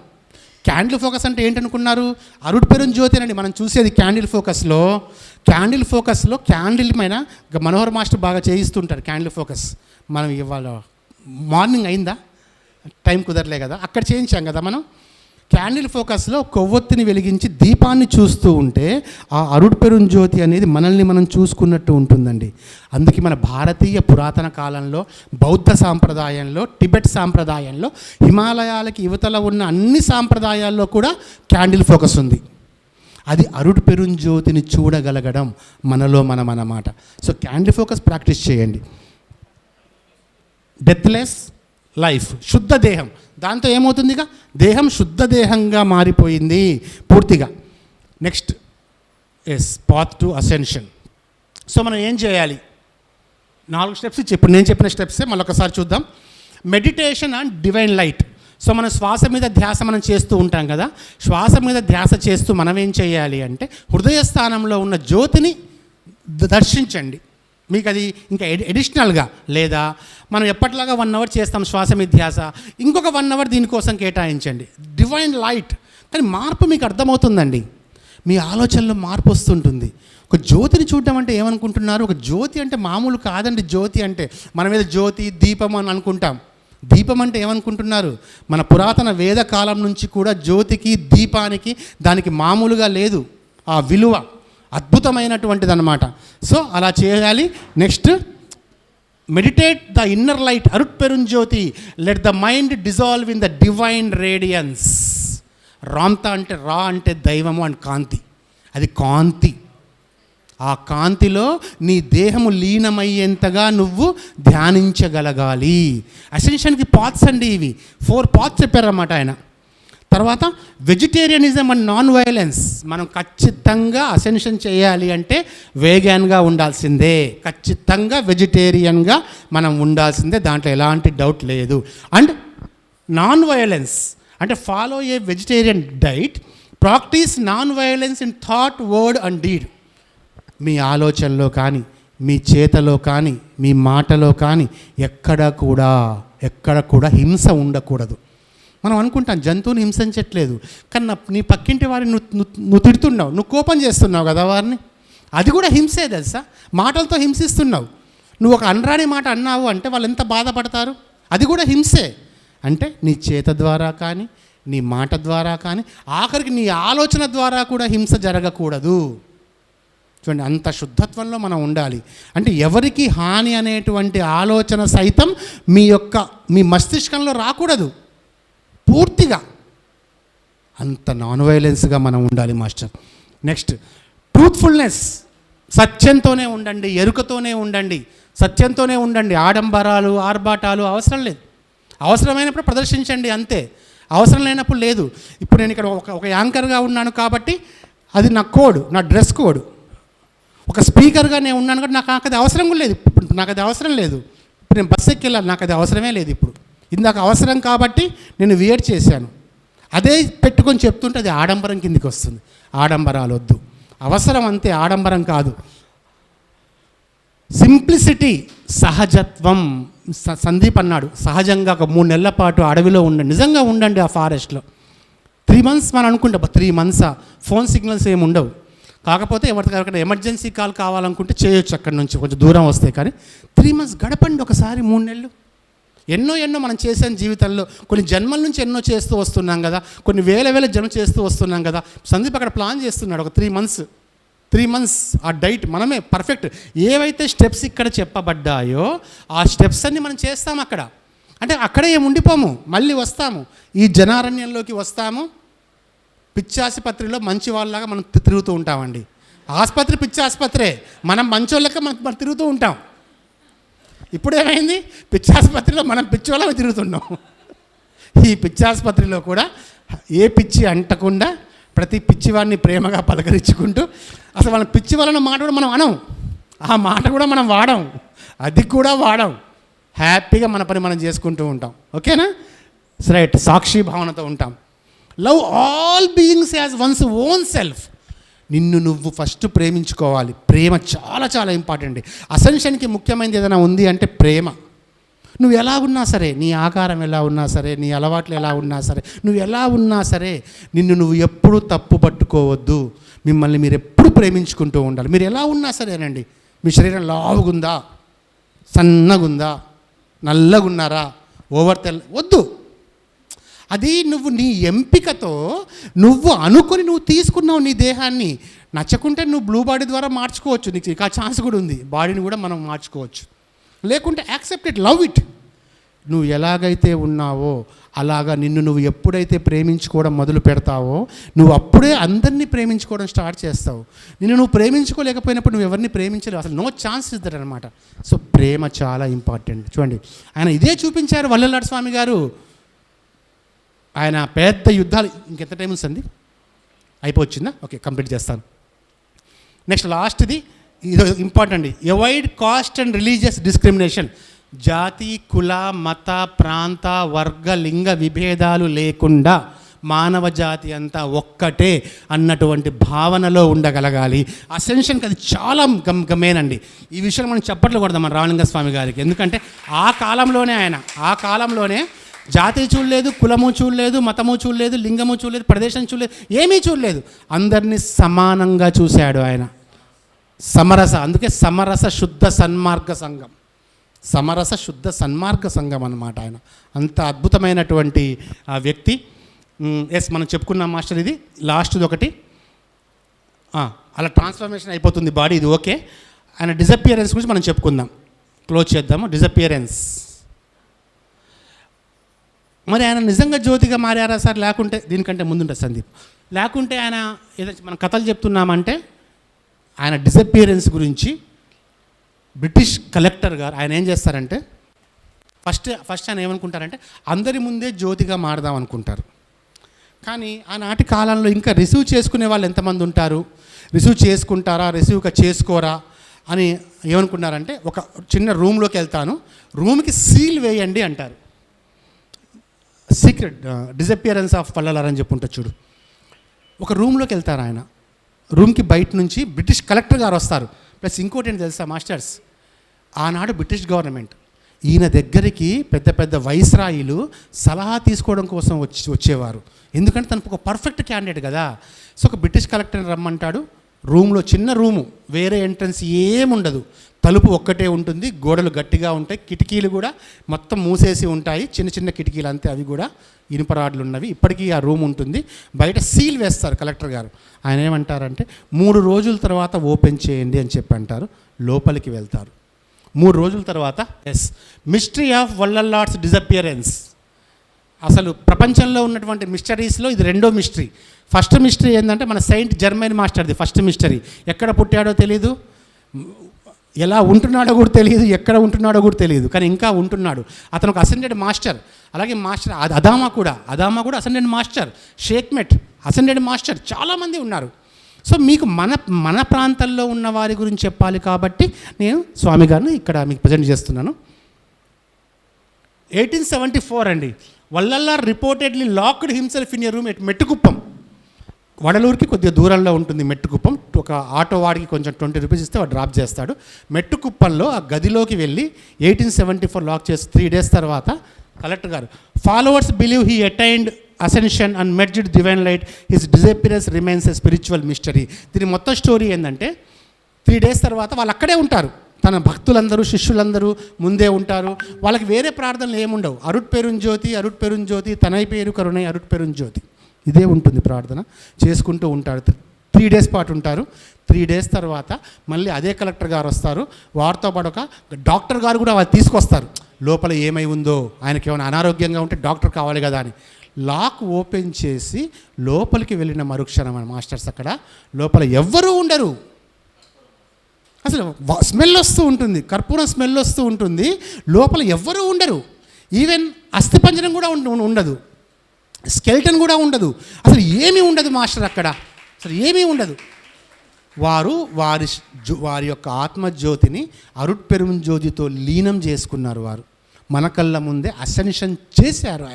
క్యాండిల్ ఫోకస్ అంటే ఏంటనుకున్నారు? అరుట్పెరుం జ్యోతినండి మనం చూసేది. క్యాండిల్ ఫోకస్లో క్యాండిల్ పైన మనోహర్ మాస్టర్ బాగా చేయిస్తుంటారు క్యాండిల్ ఫోకస్. మనం ఇవాళ మార్నింగ్ అయిందా, టైం కుదరలే కదా, అక్కడ చేయించాం కదా మనం. క్యాండిల్ ఫోకస్లో కొవ్వొత్తిని వెలిగించి దీపాన్ని చూస్తూ ఉంటే ఆ అరుట్పెరుంజ్యోతి అనేది మనల్ని మనం చూసుకున్నట్టు ఉంటుందండి. అందుకే మన భారతీయ పురాతన కాలంలో బౌద్ధ సాంప్రదాయంలో, టిబెట్ సాంప్రదాయంలో, హిమాలయాలకి యువతల ఉన్న అన్ని సాంప్రదాయాల్లో కూడా క్యాండిల్ ఫోకస్ ఉంది. అది అరుట్పెరుంజ్యోతిని చూడగలగడం మనలో మనం అన్నమాట. సో క్యాండిల్ ఫోకస్ ప్రాక్టీస్ చేయండి. డెత్లెస్ లైఫ్, శుద్ధ దేహం, దాంతో ఏమవుతుందిగా దేహం శుద్ధ దేహంగా మారిపోయింది పూర్తిగా. Next path to ascension. So మనం ఏం చేయాలి? 4 స్టెప్స్ ఇప్పుడు నేను చెప్పిన స్టెప్సే మళ్ళొకసారి చూద్దాం. Meditation and divine light. So మన శ్వాస మీద ధ్యాస మనం చేస్తూ ఉంటాం కదా, శ్వాస మీద ధ్యాస చేస్తూ మనం ఏం చేయాలి అంటే హృదయ స్థానంలో ఉన్న జ్యోతిని దర్శించండి. మీకు అది ఇంకా ఎడిషనల్గా లేదా మనం ఎప్పటిలాగా 1 అవర్ చేస్తాం శ్వాస మీద ధ్యాస, ఇంకొక 1 అవర్ దీనికోసం కేటాయించండి. Divine light. కానీ మార్పు మీకు అర్థమవుతుందండి, మీ ఆలోచనలో మార్పు వస్తుంటుంది. ఒక జ్యోతిని చూడటం అంటే ఏమనుకుంటున్నారు? ఒక జ్యోతి అంటే మామూలు కాదండి. జ్యోతి అంటే మన మీద జ్యోతి దీపం అని అనుకుంటాం. దీపం అంటే ఏమనుకుంటున్నారు? మన పురాతన వేద కాలం నుంచి కూడా జ్యోతికి దీపానికి దానికి మామూలుగా లేదు ఆ విలువ, అద్భుతమైనటువంటిది అన్నమాట. సో అలా చేయాలి. Next meditate the inner light Arutperunjyothi, let the mind dissolve in the divine radiance. రామ్త అంటే రా అంటే దైవము అండ్ కాంతి, అది కాంతి. ఆ కాంతిలో నీ దేహము లీనమయ్యేంతగా నువ్వు ధ్యానించగలగాలి. అసెన్షన్కి పాత్స్ అండి ఇవి, 4 పాత్స్ చెప్పారన్నమాట ఆయన. తర్వాత వెజిటేరియనిజం అండ్ నాన్ వైలెన్స్. మనం ఖచ్చితంగా అసెన్షన్ చేయాలి అంటే వేగాన్గా ఉండాల్సిందే, ఖచ్చితంగా వెజిటేరియన్గా మనం ఉండాల్సిందే, దాంట్లో ఎలాంటి డౌట్ లేదు. అండ్ నాన్ వైలెన్స్ అంటే follow a vegetarian diet, practice non violence in thought, word and deed. మీ ఆలోచనలో కానీ, మీ చేతలో కానీ, మీ మాటలో కానీ ఎక్కడ కూడా హింస ఉండకూడదు. మనం అనుకుంటాం జంతువుని హింసించట్లేదు, కానీ నీ పక్కింటి వారిని నువ్వు తిడుతున్నావు, నువ్వు కోపం చేస్తున్నావు కదా వారిని, అది కూడా హింసే తెలుసా. మాటలతో హింసిస్తున్నావు. నువ్వు ఒక అనరాని మాట అన్నావు అంటే వాళ్ళు ఎంత బాధపడతారు, అది కూడా హింసే. అంటే నీ చేత ద్వారా కానీ, నీ మాట ద్వారా కానీ, ఆఖరికి నీ ఆలోచన ద్వారా కూడా హింస జరగకూడదు. చూడండి, అంత శుద్ధత్వంలో మనం ఉండాలి. అంటే ఎవరికి హాని అనేటువంటి ఆలోచన సైతం మీ మస్తిష్కంలో రాకూడదు పూర్తిగా. అంత నాన్ వైలెన్స్గా మనం ఉండాలి మాస్టర్. Next truthfulness. సత్యంతోనే ఉండండి, ఎరుకతోనే ఉండండి, సత్యంతోనే ఉండండి. ఆడంబరాలు ఆర్భాటాలు అవసరం లేదు. అవసరమైనప్పుడు ప్రదర్శించండి అంతే, అవసరం లేనప్పుడు లేదు. ఇప్పుడు నేను ఇక్కడ ఒక యాంకర్గా ఉన్నాను కాబట్టి అది నా కోడ్, నా డ్రెస్ కోడ్. ఒక స్పీకర్గా నేను ఉన్నాను కాబట్టి నాకు అది అవసరం కూడా లేదు. ఇప్పుడు నాకు అది అవసరం లేదు. ఇప్పుడు నేను బస్సు ఎక్కి వెళ్ళాలి, నాకు అది అవసరమే లేదు. ఇప్పుడు ఇందాక అవసరం కాబట్టి నేను వియర్ చేశాను. అదే పెట్టుకొని చెప్తుంటే అది ఆడంబరం కిందికి వస్తుంది. ఆడంబరాలు వద్దు, అవసరం అంతే, ఆడంబరం కాదు. సింప్లిసిటీ, సహజత్వం. సందీప్ అన్నాడు సహజంగా ఒక 3 నెలల పాటు అడవిలో ఉండండి. నిజంగా ఉండండి ఆ ఫారెస్ట్లో. 3 మంత్స్ మనం అనుకుంటాం, 3 మంత్సా, ఫోన్ సిగ్నల్స్ ఏమి ఉండవు. కాకపోతే ఎవరికైనా ఎమర్జెన్సీ కాల్ కావాలనుకుంటే చేయొచ్చు అక్కడి నుంచి కొంచెం దూరం వస్తే. కానీ 3 మంత్స్ గడపండి ఒకసారి, 3 నెలలు. ఎన్నో మనం చేసాం జీవితంలో. కొన్ని జన్మల నుంచి ఎన్నో చేస్తూ వస్తున్నాం కదా, కొన్ని వేల జన్మ చేస్తూ వస్తున్నాం కదా. సందీప్ అక్కడ ప్లాన్ చేస్తున్నాడు ఒక 3 మంత్స్ ఆ డైట్ మనమే పర్ఫెక్ట్. ఏవైతే స్టెప్స్ ఇక్కడ చెప్పబడ్డాయో ఆ స్టెప్స్ అన్నీ మనం చేస్తాం అక్కడ. అంటే అక్కడే ఏమి ఉండిపోము, మళ్ళీ వస్తాము, ఈ జనారణ్యంలోకి వస్తాము. పిచ్చాసుపత్రిలో మంచి వాళ్ళలాగా మనం తిరుగుతూ ఉంటామండి. ఆసుపత్రి పిచ్చి ఆసుపత్రే, మనం మంచోళ్ళకి మనం తిరుగుతూ ఉంటాం. ఇప్పుడు ఏమైంది, పిచ్చాసుపత్రిలో మనం పిచ్చి వాళ్ళకి తిరుగుతున్నాం. ఈ పిచ్చాసుపత్రిలో కూడా ఏ పిచ్చి అంటకుండా ప్రతి పిచ్చివాడిని ప్రేమగా పలకరించుకుంటూ, అసలు మన పిచ్చి వాళ్ళని మాట కూడా మనం అనం, ఆ మాట కూడా మనం వాడం, అది కూడా వాడం. హ్యాపీగా మన పని మనం చేసుకుంటూ ఉంటాం. ఓకేనా? రైట్. సాక్షి భావనతో ఉంటాం. Love all beings as once own self. నిన్ను నువ్వు ఫస్ట్ ప్రేమించుకోవాలి. ప్రేమ చాలా చాలా ఇంపార్టెంట్. అసెన్షన్కి ముఖ్యమైనది ఏదైనా ఉంది అంటే ప్రేమ. నువ్వు ఎలా ఉన్నా సరే, నీ ఆకారం ఎలా ఉన్నా సరే, నీ అలవాట్లు ఎలా ఉన్నా సరే, నువ్వు ఎలా ఉన్నా సరే, నిన్ను నువ్వు ఎప్పుడూ తప్పు పట్టుకోవద్దు. మిమ్మల్ని మీరు ఎప్పుడు ప్రేమించుకుంటూ ఉండాలి. మీరు ఎలా ఉన్నా సరేనండి, మీ శరీరం లావుగుందా, సన్నగుందా, నల్లగున్నారా, ఓవర్ తెల్ల వద్దు. అది నువ్వు నీ ఎంపికతో నువ్వు అనుకొని నువ్వు తీసుకున్నావు నీ దేహాన్ని. నచ్చకుంటే నువ్వు బ్లూ బాడీ ద్వారా మార్చుకోవచ్చు, నీకు ఆ ఛాన్స్ కూడా ఉంది, బాడీని కూడా మనం మార్చుకోవచ్చు. లేకుంటే యాక్సెప్ట్ ఇట్, లవ్ ఇట్. నువ్వు ఎలాగైతే ఉన్నావో అలాగా నిన్ను నువ్వు ఎప్పుడైతే ప్రేమించుకోవడం మొదలు పెడతావో నువ్వు అప్పుడే అందరినీ ప్రేమించుకోవడం స్టార్ట్ చేస్తావు. నిన్ను నువ్వు ప్రేమించుకోలేకపోయినప్పుడు నువ్వు ఎవరిని ప్రేమించలేవు, అసలు నో ఛాన్స్ ఇద్దరు అనమాట. సో ప్రేమ చాలా ఇంపార్టెంట్. చూడండి, ఆయన ఇదే చూపించారు వల్లలాడు స్వామి గారు. ఆయన పెద్ద యుద్ధాలు, ఇంకెంత టైం ఉందండి, అయిపోవచ్చిందా? ఓకే, కంప్లీట్ చేస్తాను. నెక్స్ట్ లాస్ట్ది ఇది important, avoid cost and religious discrimination. జాతి, కుల, మత, ప్రాంత, వర్గ, లింగ విభేదాలు లేకుండా మానవ జాతి అంతా ఒక్కటే అన్నటువంటి భావనలో ఉండగలగాలి. అసెన్షన్కి అది చాలా గమేనండి. ఈ విషయం మనం చెప్పట్లు కొడదాం మన రామలింగ స్వామి గారికి. ఎందుకంటే ఆ కాలంలోనే జాతి చూడలేదు, కులము చూడలేదు, మతము చూడలేదు, లింగము చూడలేదు, ప్రదేశం చూడలేదు, ఏమీ చూడలేదు, అందరినీ సమానంగా చూశాడు ఆయన. అందుకే సమరస శుద్ధ సన్మార్గ సంఘం, సమరస శుద్ధ సన్మార్గ సంఘం అన్నమాట ఆయన. అంత అద్భుతమైనటువంటి ఆ వ్యక్తి. ఎస్, మనం చెప్పుకున్నాం మాస్టర్. ఇది లాస్ట్ది ఒకటి, అలా ట్రాన్స్ఫర్మేషన్ అయిపోతుంది బాడీ, ఇది ఓకే. ఆయన డిజపియరెన్స్ గురించి మనం చెప్పుకుందాం, క్లోజ్ చేద్దాము. డిజపియరెన్స్, మరి ఆయన నిజంగా జ్యోతిగా మారారా సార్? లేకుంటే దీనికంటే ముందుంటుంది సందీప్. లేకుంటే ఆయన ఏదైతే మనం కథలు చెప్తున్నామంటే ఆయన డిజపియరెన్స్ గురించి బ్రిటిష్ కలెక్టర్ గారు ఆయన ఏం చేస్తారంటే ఫస్ట్ ఆయన ఏమనుకుంటారంటే అందరి ముందే జ్యోతిగా మారదాం అనుకుంటారు. కానీ ఆనాటి కాలంలో ఇంకా రిసీవ్ చేసుకునే వాళ్ళు ఎంతమంది ఉంటారు, రిసీవ్ చేసుకుంటారా, రిసీవ్గా చేసుకోరా అని ఏమనుకున్నారంటే ఒక చిన్న రూమ్లోకి వెళ్తాను, రూమ్కి సీల్ వేయండి అంటారు. సీక్రెట్ డిజపియరెన్స్ ఆఫ్ వల్లలార్ అని చెప్పి ఉంటుంది చూడు. ఒక రూమ్లోకి వెళ్తారు ఆయన, రూమ్కి బయట నుంచి బ్రిటిష్ కలెక్టర్ గారు వస్తారు. ప్లస్ ఇంకోటి ఏంటి తెలుసా మాస్టర్స్, ఆనాడు బ్రిటిష్ గవర్నమెంట్ ఈయన దగ్గరికి పెద్ద పెద్ద వైస్రాయిలు సలహా తీసుకోవడం కోసం వచ్చేవారు. ఎందుకంటే తనకు ఒక పర్ఫెక్ట్ క్యాండిడేట్ కదా. సో ఒక బ్రిటిష్ కలెక్టర్ని రమ్మంటాడు. రూమ్లో చిన్న రూము, వేరే ఎంట్రన్స్ ఏముండదు, తలుపు ఒక్కటే ఉంటుంది, గోడలు గట్టిగా ఉంటాయి, కిటికీలు కూడా మొత్తం మూసేసి ఉంటాయి, చిన్న చిన్న కిటికీలు అంతే, అవి కూడా ఇనుపరాడ్లు ఉన్నవి. ఇప్పటికీ ఆ రూమ్ ఉంటుంది. బయట సీల్ వేస్తారు కలెక్టర్ గారు. ఆయన ఏమంటారంటే 3 రోజుల తర్వాత ఓపెన్ చేయండి అని చెప్పి అంటారు. లోపలికి వెళ్తారు. 3 రోజుల తర్వాత మిస్టరీ ఆఫ్ వల్లలార్స్ డిజపియరెన్స్. అసలు ప్రపంచంలో ఉన్నటువంటి మిస్టరీస్లో ఇది రెండో మిస్టరీ. ఫస్ట్ మిస్టరీ ఏంటంటే మన సెయింట్ జర్మైన్ మాస్టర్ది ఫస్ట్ మిస్టరీ. ఎక్కడ పుట్టాడో తెలీదు, ఎలా ఉంటున్నాడో కూడా తెలియదు, ఎక్కడ ఉంటున్నాడో కూడా తెలియదు, కానీ ఇంకా ఉంటున్నాడు. అతను ఒక అసెండెడ్ మాస్టర్. అలాగే మాస్టర్ అదామా కూడా అసెండెడ్ మాస్టర్. షేక్మెట్ అసెండెడ్ మాస్టర్, చాలామంది ఉన్నారు. సో మీకు మన ప్రాంతాల్లో ఉన్న వారి గురించి చెప్పాలి కాబట్టి నేను స్వామి గారిని ఇక్కడ మీకు ప్రజెంట్ చేస్తున్నాను. 1874 అండి. Vallalar reportedly locked himself in a room at Mettukuppam. వడలూరుకి కొద్దిగా దూరంలో ఉంటుంది మెట్టుకుప్పం. ఒక ఆటో వాడికి కొంచెం 20 రూపీస్ ఇస్తే వాడు డ్రాప్ చేస్తాడు. మెట్టుకుప్పంలో ఆ గదిలోకి వెళ్ళి 1874 లాక్ చేసి 3 days తర్వాత కలెక్టర్ గారు followers believe he attained ascension and merged divine light, his disappearance remains a spiritual mystery. దీని మొత్తం స్టోరీ ఏంటంటే 3 days తర్వాత వాళ్ళు అక్కడే ఉంటారు. తన భక్తులందరూ శిష్యులందరూ ముందే ఉంటారు. వాళ్ళకి వేరే ప్రార్థనలు ఏముండవు. అరుట్పెరుంజ్యోతి తనై పేరు కరుణై అరుట్పెరుంజ్యోతి, ఇదే ఉంటుంది ప్రార్థన. చేసుకుంటూ ఉంటారు. 3 days పాటు ఉంటారు. 3 days తర్వాత మళ్ళీ అదే కలెక్టర్ గారు వస్తారు. వారితో పాటు ఒక డాక్టర్ గారు కూడా వాళ్ళు తీసుకొస్తారు. లోపల ఏమై ఉందో, ఆయనకి ఏమైనా అనారోగ్యంగా ఉంటే డాక్టర్ కావాలి కదా అని లాక్ ఓపెన్ చేసి లోపలికి వెళ్ళిన మరుక్షణం అని మాస్టర్స్ అక్కడ లోపల ఎవ్వరూ ఉండరు. అసలు స్మెల్ వస్తూ ఉంటుంది, కర్పూరం స్మెల్ వస్తూ ఉంటుంది. లోపల ఎవ్వరూ ఉండరు. ఈవెన్ అస్థిపంజరం కూడా ఉండదు, స్కెల్టన్ కూడా ఉండదు, అసలు ఏమీ ఉండదు మాస్టర్ అక్కడ, అసలు ఏమీ ఉండదు. వారి యొక్క ఆత్మజ్యోతిని అరుట్పెరుంజ్యోతితో లీనం చేసుకున్నారు. వారు మన కళ్ళ ముందే అసెన్షన్ చేశారు.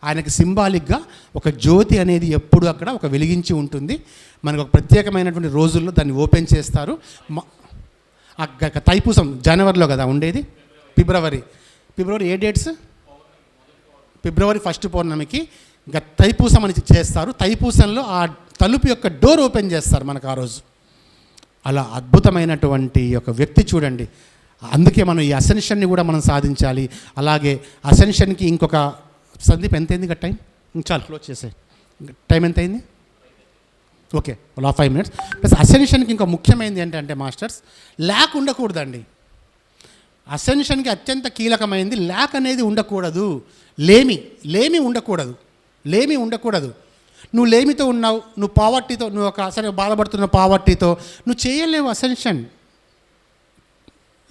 ఆయనకి సింబాలిక్గా ఒక జ్యోతి అనేది ఎప్పుడు అక్కడ ఒక వెలిగించి ఉంటుంది. మనకు ఒక ప్రత్యేకమైనటువంటి రోజుల్లో దాన్ని ఓపెన్ చేస్తారు. తైపూసం జనవరిలో కదా ఉండేది, ఫిబ్రవరి ఏ డేట్స్? ఫిబ్రవరి 1st పౌర్ణమికి ఇంకా తైపూసం అని చేస్తారు. తైపూసంలో ఆ తలుపు యొక్క డోర్ ఓపెన్ చేస్తారు మనకు ఆ రోజు. అలా అద్భుతమైనటువంటి ఒక వ్యక్తి చూడండి. అందుకే మనం ఈ అసెన్షన్ని కూడా మనం సాధించాలి. అలాగే అసెన్షన్కి ఇంకొక సందీప్ ఎంతైంది టైం? చాలు క్లోజ్ చేసే. టైం ఎంత అయింది? Okay, 5 minutes. ప్లస్ అసెన్షన్కి ఇంకా ముఖ్యమైనది ఏంటంటే మాస్టర్స్, ల్యాక్ ఉండకూడదండి. అసెన్షన్కి అత్యంత కీలకమైనది ల్యాక్ అనేది ఉండకూడదు. లేమి ఉండకూడదు. నువ్వు లేమితో ఉన్నావు, నువ్వు పావర్టీతో, నువ్వు ఒక సరే బాధపడుతున్న పావర్టీతో నువ్వు చేయలేవు అసెన్షన్.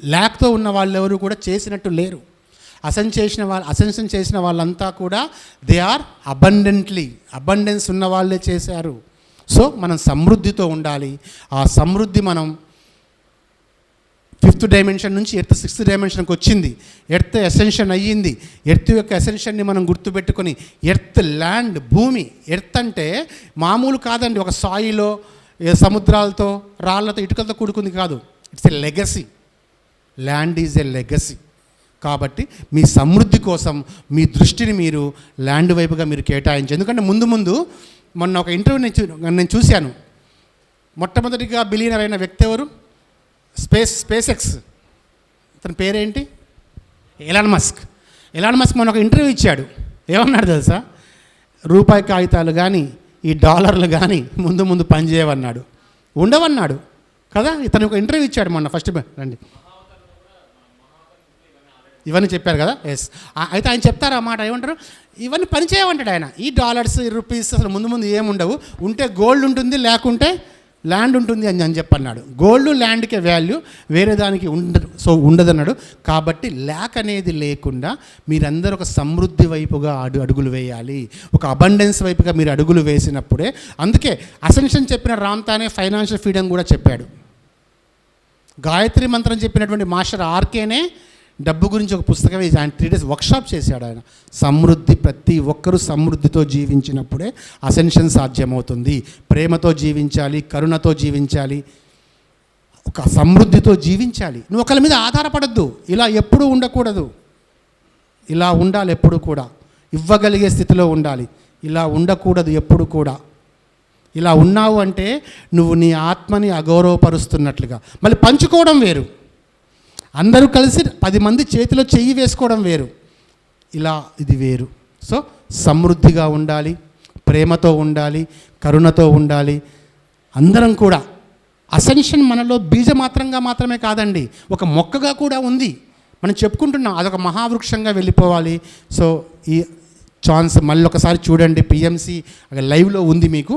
ల్యాక్తో ఉన్న వాళ్ళు ఎవరు కూడా చేసినట్టు లేరు. అసెన్షన్ చేసిన వాళ్ళంతా కూడా దే ఆర్ అబండెన్స్ ఉన్న వాళ్ళే చేశారు. సో మనం సమృద్ధితో ఉండాలి. ఆ సమృద్ధి మనం 5th dimension నుంచి ఎర్త్ 6th dimensionకి వచ్చింది. ఎర్త్ అసెన్షన్ అయ్యింది. ఎర్త్ యొక్క అసెన్షన్ని మనం గుర్తుపెట్టుకొని, ఎర్త్ ల్యాండ్ భూమి, ఎర్త్ అంటే మామూలు కాదండి, ఒక సాయిలో సముద్రాలతో రాళ్లతో ఇటుకలతో కూడుకుంది కాదు. It's a legacy. Land is a legacy. కాబట్టి మీ సమృద్ధి కోసం మీ దృష్టిని మీరు ల్యాండ్ వైపుగా మీరు కేటాయించు. ఎందుకంటే ముందు మొన్న ఒక ఇంటర్వ్యూ నేను చూశాను. మొట్టమొదటిగా బిలియనర్ అయిన వ్యక్తి ఎవరు? స్పేస్ ఎక్స్, అతని పేరేంటి? ఎలాన్ మస్క్ మొన్న ఒక ఇంటర్వ్యూ ఇచ్చాడు. ఏమన్నాడు తెలుసా? రూపాయి కాగితాలు కానీ ఈ డాలర్లు కానీ ముందు పనిచేయవన్నాడు, ఉండవన్నాడు కదా. ఇతను ఒక ఇంటర్వ్యూ ఇచ్చాడు మొన్న. ఫస్ట్ రండి, ఇవన్నీ చెప్పారు కదా. ఎస్, అయితే ఆయన చెప్తారు అన్నమాట. ఏమంటారు? ఇవన్నీ పనిచేయమంటాడు ఆయన. ఈ డాలర్స్, ఈ రూపీస్ అసలు ముందు ఏముండవు. ఉంటే గోల్డ్ ఉంటుంది, లేకుంటే ల్యాండ్ ఉంటుంది అని చెప్పన్నాడు. గోల్డ్ ల్యాండ్కే వాల్యూ, వేరే దానికి ఉండదన్నాడు. కాబట్టి ల్యాక్ అనేది లేకుండా మీరందరూ ఒక సమృద్ధి వైపుగా అడుగులు వేయాలి. ఒక అబండెన్స్ వైపుగా మీరు అడుగులు వేసినప్పుడే. అందుకే అసెన్షన్ చెప్పిన రామ్తానే ఫైనాన్షియల్ ఫ్రీడమ్ కూడా చెప్పాడు. గాయత్రి మంత్రం చెప్పినటువంటి మాస్టర్ ఆర్కేనే డబ్బు గురించి ఒక పుస్తకం ఆయన 3 days వర్క్షాప్ చేశాడు. ఆయన సమృద్ధి, ప్రతి ఒక్కరూ సమృద్ధితో జీవించినప్పుడే అసెన్షన్ సాధ్యమవుతుంది. ప్రేమతో జీవించాలి, కరుణతో జీవించాలి, ఒక సమృద్ధితో జీవించాలి. నువ్వు ఒకరి మీద ఆధారపడద్దు. ఇలా ఎప్పుడూ ఉండకూడదు. ఇలా ఉండాలి ఎప్పుడు కూడా. ఇవ్వగలిగే స్థితిలో ఉండాలి. ఇలా ఉండకూడదు ఎప్పుడు కూడా. ఇలా ఉన్నావు అంటే నువ్వు నీ ఆత్మని అగౌరవపరుస్తున్నట్లుగా. మళ్ళీ పంచుకోవడం వేరు, అందరూ కలిసి 10 మంది చేతిలో చెయ్యి వేసుకోవడం వేరు, ఇలా ఇది వేరు. సో సమృద్ధిగా ఉండాలి, ప్రేమతో ఉండాలి, కరుణతో ఉండాలి. అందరం కూడా అసెన్షన్ మనలో బీజమాత్రంగా మాత్రమే కాదండి, ఒక మొక్కగా కూడా ఉంది. మనం చెప్పుకుంటున్నాం అదొక మహావృక్షంగా వెళ్ళిపోవాలి. సో ఈ ఛాన్స్ మళ్ళీ ఒకసారి చూడండి. పిఎంసి లైవ్లో ఉంది మీకు.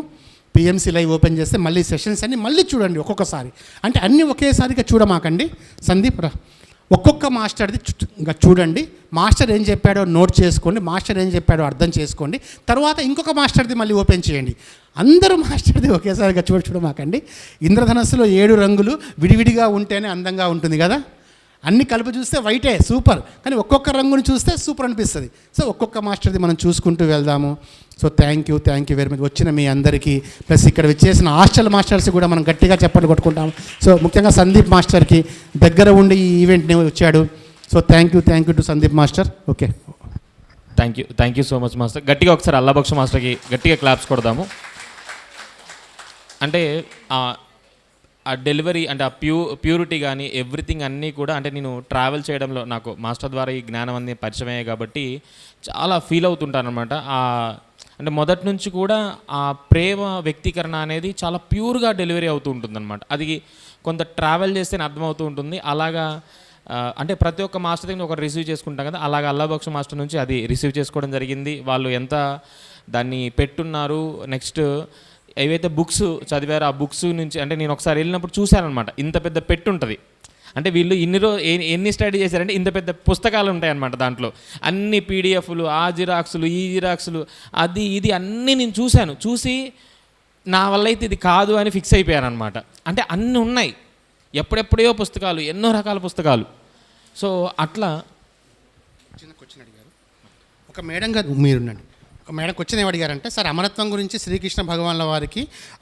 పిఎంసి లైవ్ ఓపెన్ చేస్తే మళ్ళీ సెషన్స్ అన్నీ మళ్ళీ చూడండి ఒక్కొక్కసారి. అంటే అన్నీ ఒకేసారిగా చూడమాకండి. సందీప్ రా, ఒక్కొక్క మాస్టర్ది ఇంకా చూడండి. మాస్టర్ ఏం చెప్పాడో నోట్ చేసుకోండి, మాస్టర్ ఏం చెప్పాడో అర్థం చేసుకోండి. తర్వాత ఇంకొక మాస్టర్ది మళ్ళీ ఓపెన్ చేయండి. అందరూ మాస్టర్ది ఒకేసారిగా చూడమాకండి. ఇంద్రధనస్సులో 7 రంగులు విడివిడిగా ఉంటేనే అందంగా ఉంటుంది కదా. అన్ని కలిపి చూస్తే వైటే సూపర్, కానీ ఒక్కొక్క రంగుని చూస్తే సూపర్ అనిపిస్తుంది. సో ఒక్కొక్క మాస్టర్ది మనం చూసుకుంటూ వెళ్దాము. So thank you very much వచ్చిన మీ అందరికీ. ప్లస్ ఇక్కడ వచ్చేసిన హాస్టల్ మాస్టర్స్ కూడా మనం గట్టిగా చెప్పలు కొట్టుకుంటాము. సో ముఖ్యంగా సందీప్ మాస్టర్కి దగ్గర ఉండి ఈ ఈవెంట్ని వచ్చాడు. So thank you to Sandeep master. Okay, thank you so much master. గట్టిగా ఒకసారి అల్లాబక్ష మాస్టర్కి గట్టిగా క్లాప్స్ కొడదాము. అంటే ఆ డెలివరీ అంటే ఆ ప్యూరిటీ కానీ ఎవ్రీథింగ్ అన్నీ కూడా, అంటే నేను ట్రావెల్ చేయడంలో నాకు మాస్టర్ ద్వారా ఈ జ్ఞానం అన్నీ పరిచయమయ్యాయి కాబట్టి చాలా ఫీల్ అవుతుంటాను అనమాట. అంటే మొదటి నుంచి కూడా ఆ ప్రేమ వ్యక్తీకరణ అనేది చాలా ప్యూర్గా డెలివరీ అవుతూ ఉంటుందన్నమాట. అది కొంత ట్రావెల్ చేస్తేనే అర్థమవుతూ ఉంటుంది. అలాగా అంటే ప్రతి ఒక్క మాస్టర్ దగ్గర ఒకరు రిసీవ్ చేసుకుంటాం కదా, అలాగా అల్లాబక్ష మాస్టర్ నుంచి అది రిసీవ్ చేసుకోవడం జరిగింది. వాళ్ళు ఎంత దాన్ని పెట్టున్నారు. నెక్స్ట్ ఏవైతే బుక్స్ చదివారో ఆ బుక్స్ నుంచి, అంటే నేను ఒకసారి వెళ్ళినప్పుడు చూశానమాట, ఇంత పెద్ద పెట్టు ఉంటుంది. అంటే వీళ్ళు ఎన్ని స్టడీ చేశారంటే ఇంత పెద్ద పుస్తకాలు ఉంటాయన్నమాట. దాంట్లో అన్ని పీడిఎఫ్లు, ఆ జిరాక్సులు, ఈ జిరాక్సులు, అది ఇది అన్నీ నేను చూసి నా వల్ల అయితే ఇది కాదు అని ఫిక్స్ అయిపోయాను అనమాట. అంటే అన్నీ ఉన్నాయి, ఎప్పుడెప్పుడో పుస్తకాలు, ఎన్నో రకాల పుస్తకాలు. సో అట్లా చిన్న క్వశ్చన్ అడిగారు ఒక మేడం గారు, మీరుండండి. ఒక మేడం క్వశ్చన్ ఏమి అడిగారంటే, సార్ అమరత్వం గురించి శ్రీకృష్ణ భగవాన్ల వారికి,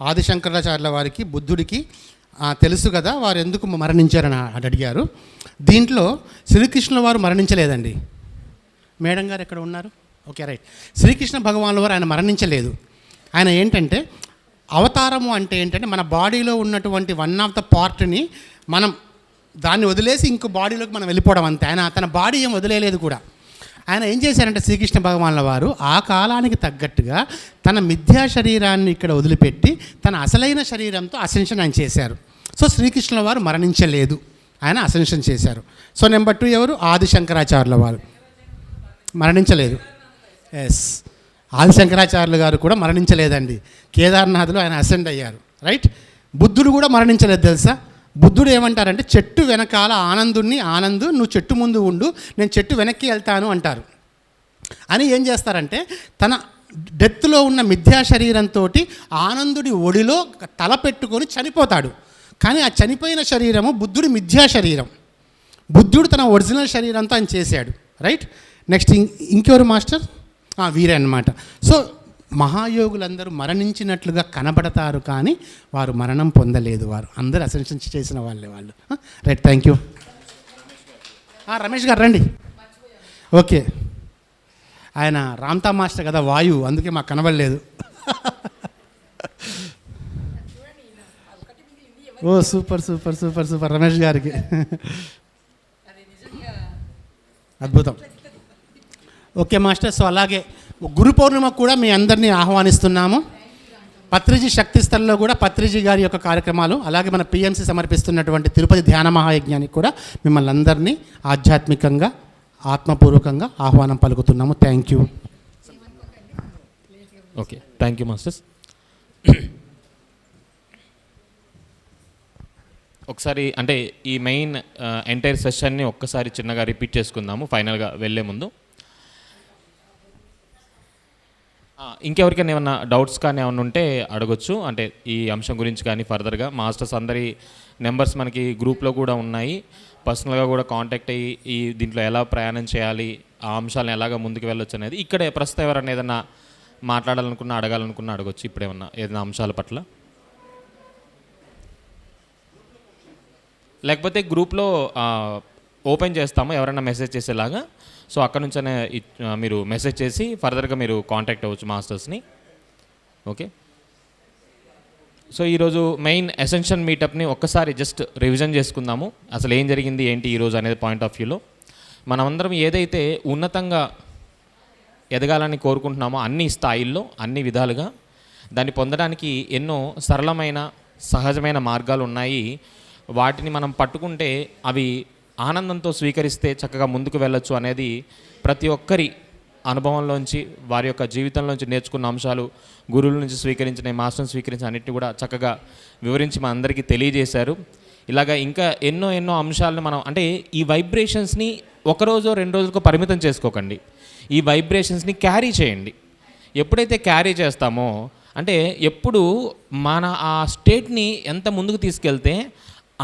ఆదిశంకరాచార్యుల వారికి, బుద్ధుడికి తెలుసు కదా, వారు ఎందుకు మరణించారని అడిగారు. దీంట్లో శ్రీకృష్ణుల వారు మరణించలేదండి. మేడం గారు ఎక్కడ ఉన్నారు? Okay, right. శ్రీకృష్ణ భగవాన్ల వారు ఆయన మరణించలేదు. ఆయన ఏంటంటే అవతారము అంటే ఏంటంటే మన బాడీలో ఉన్నటువంటి 1 of the పార్ట్ని మనం దాన్ని వదిలేసి ఇంకో బాడీలోకి మనం వెళ్ళిపోవడం అంతే. ఆయన తన బాడీ ఏం వదిలేయలేదు కూడా. ఆయన ఏం చేశారంటే శ్రీకృష్ణ భగవానుల వారు ఆ కాలానికి తగ్గట్టుగా తన మిథ్యా శరీరాన్ని ఇక్కడ వదిలిపెట్టి తన అసలైన శరీరంతో అసెన్షన్ ఆయన చేశారు. సో శ్రీకృష్ణుల వారు మరణించలేదు, ఆయన అసెన్షన్ చేశారు. సో నెంబర్ 2 ఎవరు? ఆది శంకరాచార్యుల వారు మరణించలేదు. ఎస్, ఆది శంకరాచార్యులు గారు కూడా మరణించలేదండి. కేదార్నాథ్లో ఆయన అసెండ్ అయ్యారు, రైట్. బుద్ధుడు కూడా మరణించలేదు తెలుసా. బుద్ధుడు ఏమంటారంటే చెట్టు వెనకాల ఆనందు నువ్వు చెట్టు ముందు ఉండు, నేను చెట్టు వెనక్కి వెళ్తాను అంటారు. అని ఏం చేస్తారంటే తన డెత్లో ఉన్న మిథ్యా శరీరంతో ఆనందుడి ఒడిలో తల పెట్టుకొని చనిపోతాడు. కానీ ఆ చనిపోయిన శరీరము బుద్ధుడి మిథ్యా శరీరం. బుద్ధుడు తన ఒరిజినల్ శరీరంతో ఆయన చేశాడు, రైట్. నెక్స్ట్ ఇంకెవరు మాస్టర్? వీరే అన్నమాట. సో మహాయోగులందరూ మరణించినట్లుగా కనబడతారు, కానీ వారు మరణం పొందలేదు. వారు అందరూ అసెన్షన్ చేసిన వాళ్ళు. Right, thank you. రమేష్ గారు రండి. ఓకే, ఆయన రామ్తా మాస్టర్ కదా, వాయువు, అందుకే మాకు కనబడలేదు. ఓ super super super super Ramesh గారికి అద్భుతం. ఓకే మాస్టర్, సో అలాగే గురు పౌర్ణిమ కూడా మీ అందరినీ ఆహ్వానిస్తున్నాము. పత్రిజీ శక్తి స్థల్లో కూడా పత్రిజీ గారి యొక్క కార్యక్రమాలు, అలాగే మన పిఎంసి సమర్పిస్తున్నటువంటి తిరుపతి ధ్యాన మహాయజ్ఞానికి కూడా మిమ్మల్ని అందరినీ ఆధ్యాత్మికంగా ఆత్మపూర్వకంగా ఆహ్వానం పలుకుతున్నాము. Thank you. Okay, thank you masters. ఒకసారి అంటే ఈ మెయిన్ ఎంటైర్ సెషన్ని ఒక్కసారి చిన్నగా రిపీట్ చేసుకుందాము ఫైనల్గా వెళ్ళే ముందు. ఇంకెవరికైనా ఏమన్నా డౌట్స్ కానీ ఏమైనా ఉంటే అడగొచ్చు, అంటే ఈ అంశం గురించి కానీ ఫర్దర్గా. మాస్టర్స్ అందరి నెంబర్స్ మనకి గ్రూప్లో కూడా ఉన్నాయి. పర్సనల్గా కూడా కాంటాక్ట్ అయ్యి ఈ దీంట్లో ఎలా ప్రయాణం చేయాలి, ఆ అంశాలను ఎలాగ ముందుకు వెళ్ళొచ్చు అనేది ఇక్కడే ప్రస్తుతం ఎవరైనా ఏదైనా మాట్లాడాలనుకున్నా అడగాలనుకున్నా అడగొచ్చు. ఇప్పుడేమన్నా ఏదైనా అంశాల పట్ల, లేకపోతే గ్రూప్లో ఓపెన్ చేస్తాము ఎవరైనా మెసేజ్ చేసేలాగా. సో అక్కడ నుంచే మీరు మెసేజ్ చేసి ఫర్దర్గా మీరు కాంటాక్ట్ అవ్వచ్చు మాస్టర్స్ని. ఓకే, సో ఈరోజు మెయిన్ ఎసెన్షియల్ మీటప్ని ఒక్కసారి జస్ట్ రివిజన్ చేసుకుందాము. అసలు ఏం జరిగింది ఏంటి ఈరోజు అనేది పాయింట్ ఆఫ్ వ్యూలో మనమందరం ఏదైతే ఉన్నతంగా ఎదగాలని కోరుకుంటున్నామో అన్ని స్థాయిల్లో అన్ని విధాలుగా దాన్ని పొందడానికి ఎన్నో సరళమైన సహజమైన మార్గాలు ఉన్నాయి. వాటిని మనం పట్టుకుంటే అవి ఆనందంతో స్వీకరిస్తే చక్కగా ముందుకు వెళ్ళొచ్చు అనేది ప్రతి ఒక్కరి అనుభవంలోంచి వారి యొక్క జీవితంలోంచి నేర్చుకున్న అంశాలు, గురువుల నుంచి స్వీకరించిన మాస్టర్ని స్వీకరించిన అన్నిటిని కూడా చక్కగా వివరించి మా అందరికీ తెలియజేశారు. ఇలాగా ఇంకా ఎన్నో ఎన్నో అంశాలను మనం అంటే ఈ వైబ్రేషన్స్ని ఒకరోజు 2 రోజులకు పరిమితం చేసుకోకండి. ఈ వైబ్రేషన్స్ని క్యారీ చేయండి. ఎప్పుడైతే క్యారీ చేస్తామో అంటే ఎప్పుడు మన ఆ స్టేట్ని ఎంత ముందుకు తీసుకెళ్తే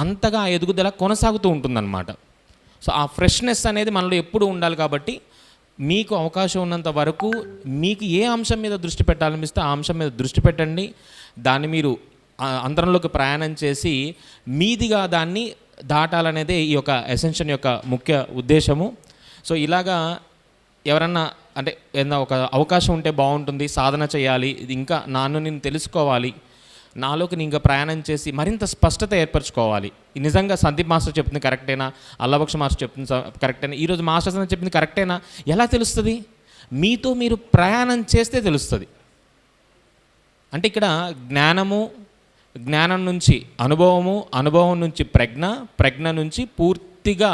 అంతగా ఎదుగుదల కొనసాగుతూ ఉంటుందన్నమాట. సో ఆ ఫ్రెష్నెస్ అనేది మనలో ఎప్పుడు ఉండాలి. కాబట్టి మీకు అవకాశం ఉన్నంత వరకు మీకు ఏ అంశం మీద దృష్టి పెట్టాలనిపిస్తే ఆ అంశం మీద దృష్టి పెట్టండి. దాన్ని మీరు అంతరంలోకి ప్రయాణం చేసి మీదిగా దాన్ని దాటాలనేదే ఈ యొక్క ఎసెన్షన్ యొక్క ముఖ్య ఉద్దేశము. సో ఇలాగా ఎవరన్నా అంటే ఏదైనా ఒక అవకాశం ఉంటే బాగుంటుంది, సాధన చేయాలి, ఇది ఇంకా నేను తెలుసుకోవాలి, నాలోకి ఇంకా ప్రయాణం చేసి మరింత స్పష్టత ఏర్పరచుకోవాలి. నిజంగా సందీప్ మాస్టర్ చెప్తుంది కరెక్టేనా, అల్లబక్ష మాస్టర్ చెప్తుంది కరెక్టేనా, ఈరోజు మాస్టర్స్ అని చెప్పింది కరెక్టేనా, ఎలా తెలుస్తుంది? మీతో మీరు ప్రయాణం చేస్తే తెలుస్తుంది. అంటే ఇక్కడ జ్ఞానం నుంచి అనుభవము, అనుభవం నుంచి ప్రజ్ఞ నుంచి పూర్తిగా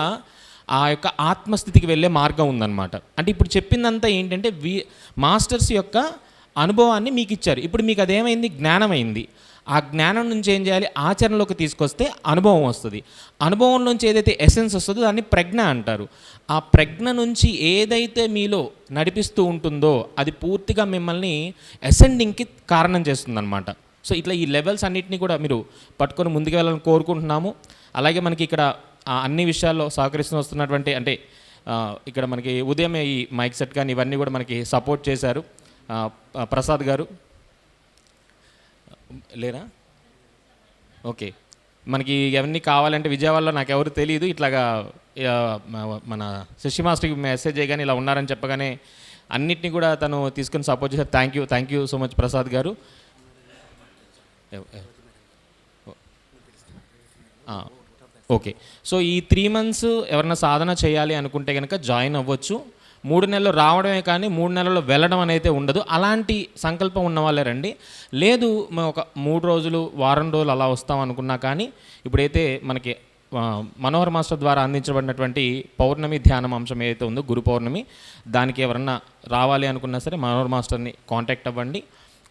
ఆ యొక్క ఆత్మస్థితికి వెళ్ళే మార్గం ఉందన్నమాట. అంటే ఇప్పుడు చెప్పిందంతా ఏంటంటే మాస్టర్స్ యొక్క అనుభవాన్ని మీకు ఇచ్చారు. ఇప్పుడు మీకు అదేమైంది? జ్ఞానమైంది. ఆ జ్ఞానం నుంచి ఏం చేయాలి? ఆచరణలోకి తీసుకొస్తే అనుభవం వస్తుంది. అనుభవం నుంచి ఏదైతే ఎసెన్స్ వస్తుందో దాన్ని ప్రజ్ఞ అంటారు. ఆ ప్రజ్ఞ నుంచి ఏదైతే మీలో నడిపిస్తూ ఉంటుందో అది పూర్తిగా మిమ్మల్ని అసెండింగ్కి కారణం చేస్తుందన్నమాట. సో ఇట్లా ఈ లెవెల్స్ అన్నింటినీ కూడా మీరు పట్టుకొని ముందుకు వెళ్ళాలని కోరుకుంటున్నాము. అలాగే మనకి ఇక్కడ అన్ని విషయాల్లో సహకరిస్తూ వస్తున్నటువంటి అంటే ఇక్కడ మనకి ఉదయం ఈ మైక్ సెట్ కానీ ఇవన్నీ కూడా మనకి సపోర్ట్ చేశారు. ప్రసాద్ గారు లేరా? ఓకే, మనకి ఎవరిని కావాలంటే విజయవాడలో నాకు ఎవరు తెలియదు, ఇట్లాగా మన శశి మాస్టర్కి మెసేజ్ చేయగానే ఇలా ఉన్నారని చెప్పగానే అన్నిటినీ కూడా తను తీసుకొని సపోర్ట్ చేశారు. Thank you so much Prasad గారు. ఓకే, సో ఈ 3 months ఎవరైనా సాధన చేయాలి అనుకుంటే కనుక జాయిన్ అవ్వచ్చు. 3 నెలలు రావడమే కానీ 3 నెలలు వెళ్ళడం అనేది ఉండదు. అలాంటి సంకల్పం ఉన్న వాళ్ళే రండి. లేదు మేము ఒక 3 రోజులు వారం రోజులు అలా వస్తాం అనుకున్నా కానీ ఇప్పుడైతే మనకి మనోహర్ మాస్టర్ ద్వారా అందించబడినటువంటి పౌర్ణమి ధ్యానం అంశం ఏదైతే ఉందో గురు పౌర్ణమి, దానికి ఎవరన్నా రావాలి అనుకున్నా సరే మనోహర్ మాస్టర్ని కాంటాక్ట్ అవ్వండి.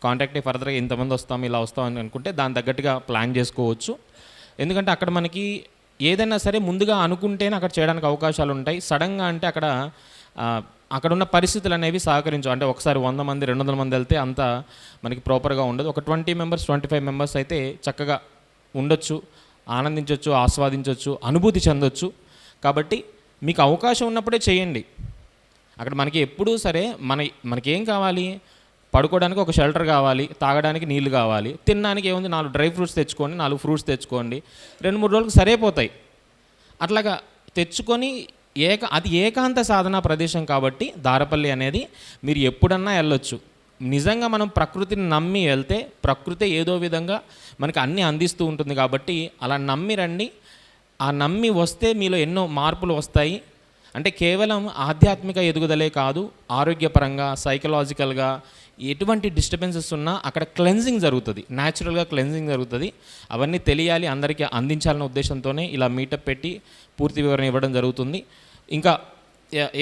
కాంటాక్ట్ అయ్యి ఫర్దర్గా ఇంతమంది వస్తాం ఇలా వస్తాం అని అనుకుంటే దాని తగ్గట్టుగా ప్లాన్ చేసుకోవచ్చు. ఎందుకంటే అక్కడ మనకి ఏదైనా సరే ముందుగా అనుకుంటేనే అక్కడ చేయడానికి అవకాశాలు ఉంటాయి. సడన్గా అంటే అక్కడ ఉన్న పరిస్థితులు అనేవి సహకరించు. అంటే ఒకసారి 100 మంది 200 మంది వెళ్తే అంత మనకి ప్రాపర్గా ఉండదు. ఒక 20 మెంబర్స్ 25 మెంబర్స్ అయితే చక్కగా ఉండొచ్చు, ఆనందించవచ్చు, ఆస్వాదించవచ్చు, అనుభూతి చెందొచ్చు. కాబట్టి మీకు అవకాశం ఉన్నప్పుడే చేయండి. అక్కడ మనకి ఎప్పుడూ సరే మనకేం కావాలి, పడుకోవడానికి ఒక షెల్టర్ కావాలి, తాగడానికి నీళ్లు కావాలి, తినడానికి ఏముంది 4 డ్రై ఫ్రూట్స్ తెచ్చుకోండి, 4 ఫ్రూట్స్ తెచ్చుకోండి, 2-3 రోజులకు సరిపోతాయి. అట్లాగా తెచ్చుకొని అది ఏకాంత సాధనా ప్రదేశం కాబట్టి దారపల్లి అనేది మీరు ఎప్పుడన్నా వెళ్ళొచ్చు. నిజంగా మనం ప్రకృతిని నమ్మి వెళ్తే ప్రకృతి ఏదో విధంగా మనకి అన్నీ అందిస్తూ ఉంటుంది. కాబట్టి అలా నమ్మి రండి. ఆ నమ్మి వస్తే మీలో ఎన్నో మార్పులు వస్తాయి. అంటే కేవలం ఆధ్యాత్మిక ఎదుగుదలే కాదు, ఆరోగ్యపరంగా సైకలాజికల్గా ఎటువంటి డిస్టర్బెన్సెస్ ఉన్నా అక్కడ క్లెన్జింగ్ జరుగుతుంది, న్యాచురల్గా క్లెన్జింగ్ జరుగుతుంది. అవన్నీ తెలియాలి, అందరికీ అందించాలన్న ఉద్దేశంతోనే ఇలా మీటప్ పెట్టి పూర్తి వివరణ ఇవ్వడం జరుగుతుంది. ఇంకా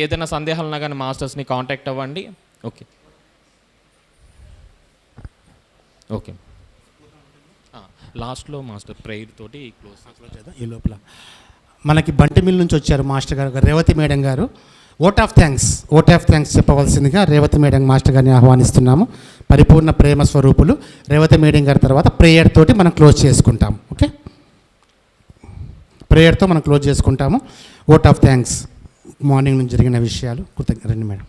ఏదైనా సందేహాలు ఉన్నా కానీ మాస్టర్స్ని కాంటాక్ట్ అవ్వండి. ఓకే ఓకే లాస్ట్లో మాస్టర్ ప్రేయర్ తోటి క్లోజ్ చేద్దాం. ఈ లోపల మనకి బంటిమిల్ నుంచి వచ్చారు మాస్టర్ గారు, రేవతి మేడం గారు. ఓట్ ఆఫ్ థ్యాంక్స్ చెప్పవలసిందిగా రేవతి మేడం మాస్టర్ గారిని ఆహ్వానిస్తున్నాము. పరిపూర్ణ ప్రేమ స్వరూపులు రేవతి మేడం గారి తర్వాత ప్రేయర్ తోటి మనం క్లోజ్ చేసుకుంటాము. ఓకే, ప్రేయర్తో మనం క్లోజ్ చేసుకుంటాము. ఓట్ ఆఫ్ థ్యాంక్స్ మార్నింగ్ నుంచి జరిగిన విషయాలు రండి మేడం.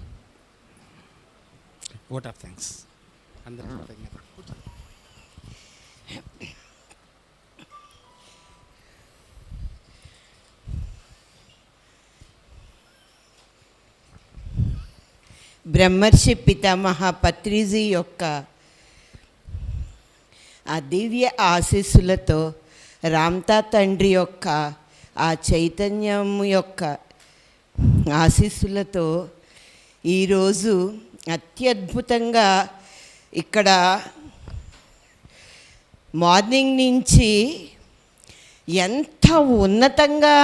ఓట్ ఆఫ్ థ్యాంక్స్ అందరూ కృతజ్ఞత. బ్రహ్మర్షి పితామహ పత్రిజీ యొక్క ఆ దివ్య ఆశీస్సులతో రామ్తా తండ్రి యొక్క ఆ చైతన్యం యొక్క ఆశీస్సులతో ఈరోజు అత్యద్భుతంగా ఇక్కడ మార్నింగ్ నుంచి ఎంత ఉన్నతంగా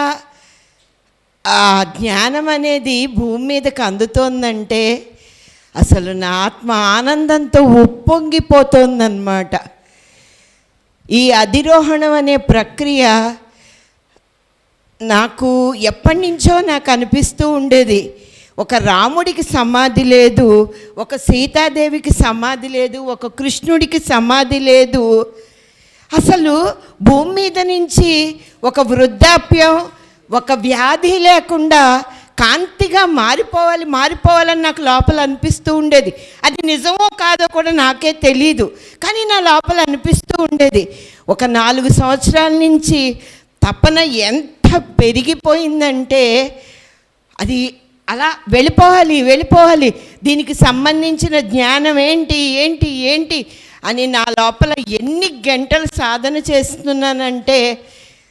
ఆ జ్ఞానం అనేది భూమి మీదకి అందుతోందంటే అసలు నా ఆత్మ ఆనందంతో ఉప్పొంగిపోతోందన్నమాట. ఈ అధిరోహణం అనే ప్రక్రియ నాకు ఎప్పటి నుంచో నాకు అనిపిస్తూ ఉండేది. ఒక రాముడికి సమాధి లేదు, ఒక సీతాదేవికి సమాధి లేదు, ఒక కృష్ణుడికి సమాధి లేదు. అసలు భూమి మీద నుంచి ఒక వృద్ధాప్యం, ఒక వ్యాధి లేకుండా కాంతిగా మారిపోవాలని నాకు లోపల అనిపిస్తూ ఉండేది. అది నిజమో కాదో కూడా నాకే తెలీదు, కానీ నా లోపల అనిపిస్తూ ఉండేది. ఒక 4 సంవత్సరాల నుంచి తపన ఎంత పెరిగిపోయిందంటే అది అలా వెళ్ళిపోవాలి, దీనికి సంబంధించిన జ్ఞానం ఏంటి అని నా లోపల ఎన్ని గంటలు సాధన చేస్తున్నానంటే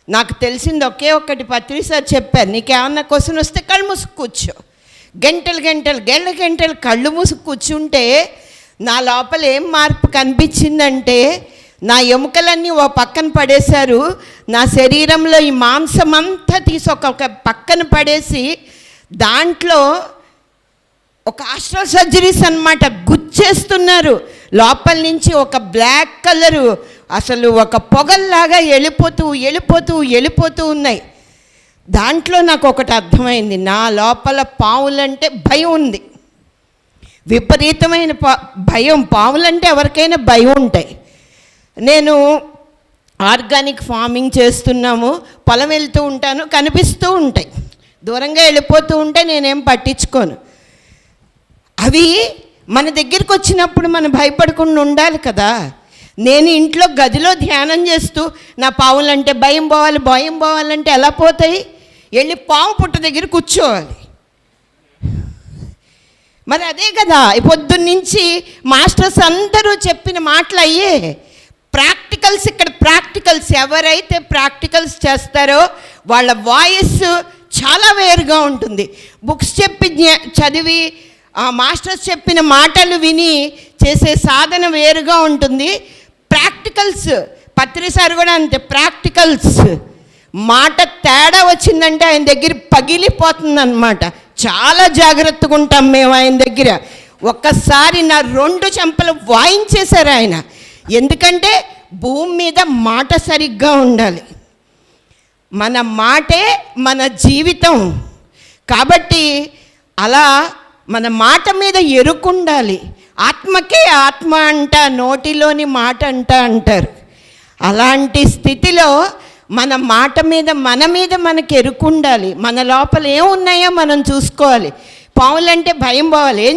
నాకు తెలిసింది ఒకే ఒక్కటి. పత్రి సార్ చెప్పారు, నీకేమన్నా క్వశ్చన్ వస్తే కళ్ళు మూసుకు కూర్చో. గంటలు కళ్ళు మూసుకు కూర్చుంటే నా లోపల ఏం మార్పు కనిపించిందంటే నా ఎముకలన్నీ ఓ పక్కన పడేశారు. నా శరీరంలో ఈ మాంసం అంతా తీసి ఒక పక్కన పడేసి దాంట్లో ఒక ఆస్ట్రల్ సర్జరీస్ అన్నమాట గుచ్చేస్తున్నారు. లోపల నుంచి ఒక బ్లాక్ కలరు అసలు ఒక పొగల్లాగా వెళ్ళిపోతూ ఉన్నాయి. దాంట్లో నాకు ఒకటి అర్థమైంది, నా లోపల పావులంటే భయం ఉంది, విపరీతమైన భయం. పావులంటే ఎవరికైనా భయం ఉంటాయి. నేను ఆర్గానిక్ ఫార్మింగ్ చేస్తున్నాము, పొలం వెళ్తూ ఉంటాను, కనిపిస్తూ ఉంటాయి, దూరంగా వెళ్ళిపోతూ ఉంటే నేనేం పట్టించుకోను. అవి మన దగ్గరికి వచ్చినప్పుడు మనం భయపడకుండా ఉండాలి కదా. నేను ఇంట్లో గదిలో ధ్యానం చేస్తూ నా పావులంటే భయం పోవాలంటే ఎలా పోతాయి? వెళ్ళి పావు పుట్ట దగ్గర కూర్చోవాలి. మరి అదే కదా పొద్దున్నుంచి మాస్టర్స్ అందరూ చెప్పిన మాటలు అయ్యే ప్రాక్టికల్స్. ఇక్కడ ప్రాక్టికల్స్ ఎవరైతే ప్రాక్టికల్స్ చేస్తారో వాళ్ళ వాయిస్ చాలా వేరుగా ఉంటుంది. బుక్స్ చెప్పి చదివి మాస్టర్స్ చెప్పిన మాటలు విని చేసే సాధన వేరుగా ఉంటుంది. ప్రాక్టికల్స్, పత్రిసారి కూడా అంతే, ప్రాక్టికల్స్ మాట తేడా వచ్చిందంటే ఆయన దగ్గర పగిలిపోతుంది అన్నమాట. చాలా జాగ్రత్తగా ఉంటాం మేము ఆయన దగ్గర. ఒక్కసారి నా 2 చెంపలు వాయించేశారు ఆయన. ఎందుకంటే భూమి మీద మాట సరిగ్గా ఉండాలి, మన మాటే మన జీవితం. కాబట్టి అలా మన మాట మీద ఎరుకుండాలి. ఆత్మకే ఆత్మ అంట, నోటిలోని మాట అంటారు. అలాంటి స్థితిలో మన మాట మీద మనకు ఎరుకుండాలి. మన లోపల ఏమున్నాయో మనం చూసుకోవాలి. పావులంటే భయం పోవాలి. ఏం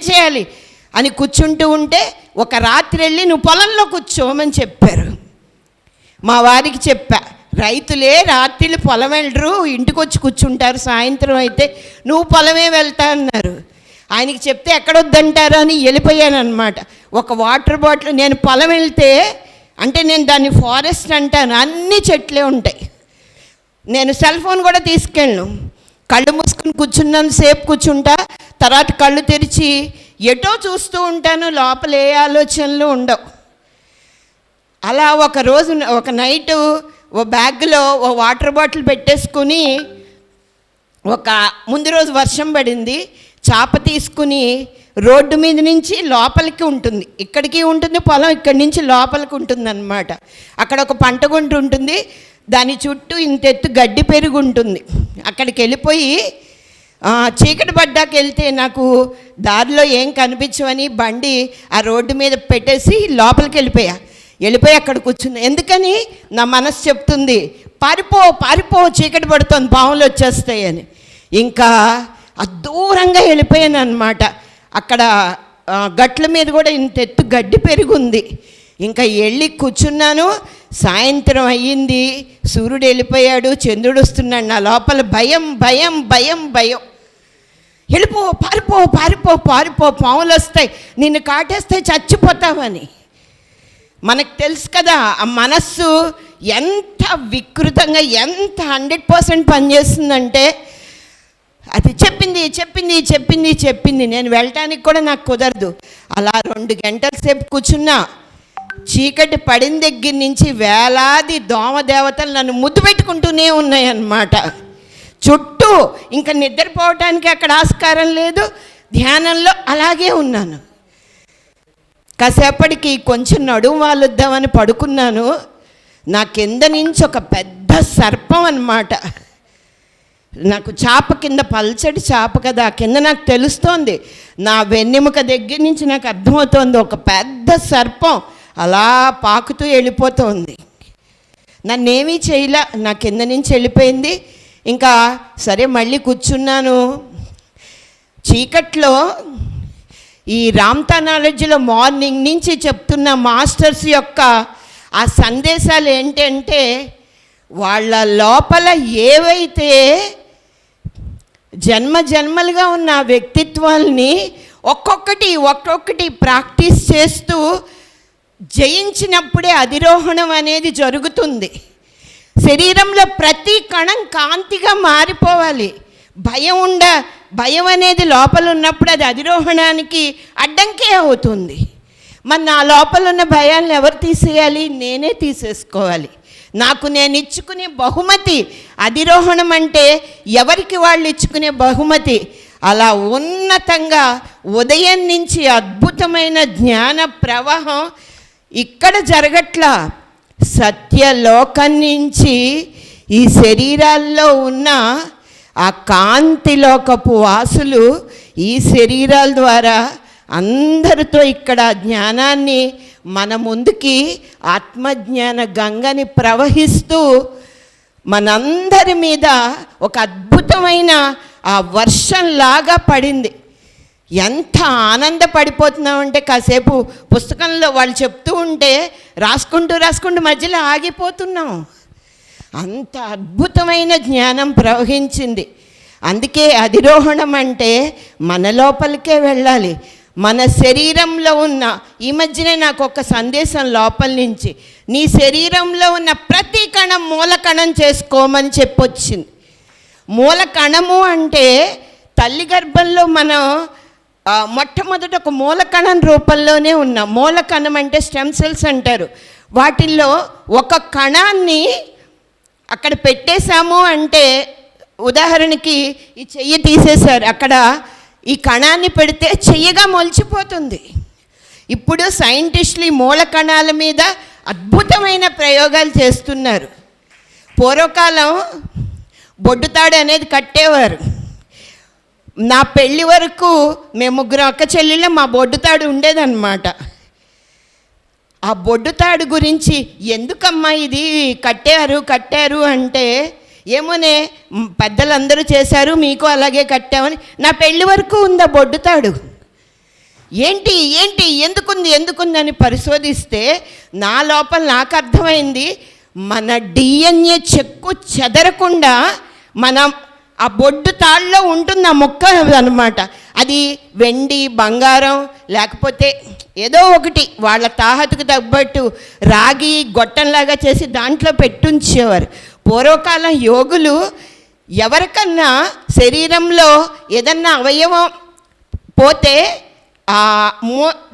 చేయాలి అని కూర్చుంటూ ఉంటే ఒక రాత్రి వెళ్ళి నువ్వు పొలంలో కూర్చోమని చెప్పారు. మా వారికి చెప్పా, రైతులే రాత్రిళ్ళు పొలం వెళ్ళరు, ఇంటికి వచ్చి కూర్చుంటారు, సాయంత్రం అయితే నువ్వు పొలమే వెళ్తా అన్నారు. ఆయనకి చెప్తే ఎక్కడొద్దంటారు అని వెళ్ళిపోయాను అనమాట. ఒక వాటర్ బాటిల్, నేను పొలం వెళ్తే అంటే నేను దాన్ని ఫారెస్ట్ అంటాను, అన్ని చెట్లే ఉంటాయి. నేను సెల్ ఫోన్ కూడా తీసుకెళ్ళను. కళ్ళు మూసుకుని కూర్చున్నాను, సేపు కూర్చుంటా, తర్వాత కళ్ళు తెరిచి ఎటో చూస్తూ ఉంటాను, లోపల ఏ ఆలోచనలు ఉండవు. అలా ఒక నైటు ఓ బ్యాగ్లో ఓ వాటర్ బాటిల్ పెట్టేసుకుని, ముందు రోజు వర్షం పడింది, చాప తీసుకుని రోడ్డు మీద నుంచి లోపలికి ఉంటుంది, ఇక్కడికి ఉంటుంది పొలం, ఇక్కడి నుంచి లోపలికి ఉంటుంది అన్నమాట. అక్కడ ఒక పంట గుంట ఉంటుంది, దాని చుట్టూ ఇంత ఎత్తు గడ్డి పెరుగు ఉంటుంది. అక్కడికి వెళ్ళిపోయి చీకటి పడ్డాక వెళ్తే నాకు దారిలో ఏం కనిపించవని బండి ఆ రోడ్డు మీద పెట్టేసి లోపలికి వెళ్ళిపోయి అక్కడ కూర్చున్నా. ఎందుకని నా మనసు చెప్తుంది, పారిపో చీకటి పడుతుంది, పాములు వచ్చేస్తాయని. ఇంకా దూరంగా వెళ్ళిపోయాను అనమాట. అక్కడ గట్ల మీద కూడా ఇంత ఎత్తు గడ్డి పెరుగుంది. ఇంకా వెళ్ళి కూర్చున్నాను. సాయంత్రం అయ్యింది, సూర్యుడు వెళ్ళిపోయాడు, చంద్రుడు వస్తున్నాడు. నా లోపల భయం. వెళ్ళిపో, పారిపో, పాములు వస్తాయి, నిన్ను కాటేస్తే చచ్చిపోతావని. మనకు తెలుసు కదా ఆ మనస్సు ఎంత వికృతంగా, ఎంత 100% పనిచేస్తుందంటే. అది చెప్పింది నేను వెళ్ళటానికి కూడా నాకు కుదరదు. అలా 2 గంటల సేపు కూర్చున్నా. చీకటి పడిన దగ్గర నుంచి వేలాది దోమ దేవతలు నన్ను ముద్దు పెట్టుకుంటూనే ఉన్నాయన్నమాట చుట్టూ. ఇంకా నిద్రపోవటానికి అక్కడ ఆస్కారం లేదు. ధ్యానంలో అలాగే ఉన్నాను. కాసేపటికి కొంచెం నడుము వాలుద్దామని పడుకున్నాను. నా కింద నుంచి ఒక పెద్ద సర్పం అన్నమాట. నాకు చాప కింద, పల్చటి చాప కదా, కింద నాకు తెలుస్తోంది, నా వెన్నెముక దగ్గర నుంచి నాకు అర్థమవుతోంది ఒక పెద్ద సర్పం అలా పాకుతూ వెళ్ళిపోతుంది. నన్నేమీ చేయలే, నా కింద నుంచి వెళ్ళిపోయింది. ఇంకా సరే మళ్ళీ కూర్చున్నాను. చీకట్లో ఈ రామ్తా నాలెడ్జ్లో మార్నింగ్ నుంచి చెప్తున్న మాస్టర్స్ యొక్క ఆ సందేశాలు ఏంటంటే, వాళ్ళ లోపల ఏవైతే జన్మలుగా ఉన్న వ్యక్తిత్వాల్ని ఒక్కొక్కటి ప్రాక్టీస్ చేస్తూ జయించినప్పుడే అధిరోహణం అనేది జరుగుతుంది. శరీరంలో ప్రతి కణం కాంతిగా మారిపోవాలి. భయం అనేది లోపల ఉన్నప్పుడు అది అధిరోహణానికి అడ్డంకే అవుతుంది. మరి నా లోపల ఉన్న భయాలను ఎవరు తీసేయాలి? నేనే తీసేసుకోవాలి. నాకు నేను ఇచ్చుకునే బహుమతి అధిరోహణం అంటే ఎవరికి వాళ్ళు ఇచ్చుకునే బహుమతి. అలా ఉన్నతంగా ఉదయం నుంచి అద్భుతమైన జ్ఞాన ప్రవాహం ఇక్కడ జరగట్లా. సత్యలోకం నుంచి ఈ శరీరాల్లో ఉన్న ఆ కాంతిలోకపు వాసులు ఈ శరీరాల ద్వారా అందరితో ఇక్కడ జ్ఞానాన్ని మన ముందుకి ఆత్మజ్ఞాన గంగని ప్రవహిస్తూ మనందరి మీద ఒక అద్భుతమైన ఆ వర్షంలాగా పడింది. ఎంత ఆనందపడిపోతున్నామంటే కాసేపు పుస్తకంలో వాళ్ళు చెప్తూ ఉంటే రాసుకుంటూ మధ్యలో ఆగిపోతున్నాం. అంత అద్భుతమైన జ్ఞానం ప్రవహించింది. అందుకే అధిరోహణం అంటే మన లోపలికే వెళ్ళాలి. మన శరీరంలో ఉన్న, ఈ మధ్యనే నాకు ఒక సందేశం లోపల నుంచి, నీ శరీరంలో ఉన్న ప్రతి కణం మూలకణం చేసుకోమని చెప్పొచ్చింది. మూల కణము అంటే తల్లి గర్భంలో మనం మొట్టమొదట ఒక మూల కణం రూపంలోనే ఉన్నాం. మూల కణం అంటే స్టెమ్ సెల్స్ అంటారు. వాటిల్లో ఒక కణాన్ని అక్కడ పెట్టేశాము అంటే, ఉదాహరణకి ఈ చెయ్యి తీసేశారు, అక్కడ ఈ కణాన్ని పెడితే చెయ్యగా మొలిచిపోతుంది. ఇప్పుడు సైంటిస్టులు ఈ మూల కణాల మీద అద్భుతమైన ప్రయోగాలు చేస్తున్నారు. పూర్వకాలం బొడ్డుతాడు అనేది కట్టేవారు. నా పెళ్ళి వరకు మేము ముగ్గురు అక్క చెల్లెళ్ళ మా బొడ్డుతాడు ఉండేదన్నమాట. ఆ బొడ్డుతాడు గురించి ఎందుకమ్మా ఇది కట్టారు అంటే, ఏమోనే పెద్దలందరూ చేశారు మీకు అలాగే కట్టామని. నా పెళ్ళి వరకు ఉందా బొడ్డుతాడు. ఏంటి ఎందుకుంది అని పరిశోధిస్తే నా లోపల నాకు అర్థమైంది, మన డిఎన్ఏ చెక్కు చెదరకుండా మనం ఆ బొడ్డు తాళ్ళలో ఉంటుంది ఆ మొక్క అనమాట. అది వెండి బంగారం లేకపోతే ఏదో ఒకటి వాళ్ళ తాహతుకు తగ్గట్టు రాగి గొట్టంలాగా చేసి దాంట్లో పెట్టుంచేవారు. పూర్వకాలం యోగులు ఎవరికన్నా శరీరంలో ఏదన్నా అవయవం పోతే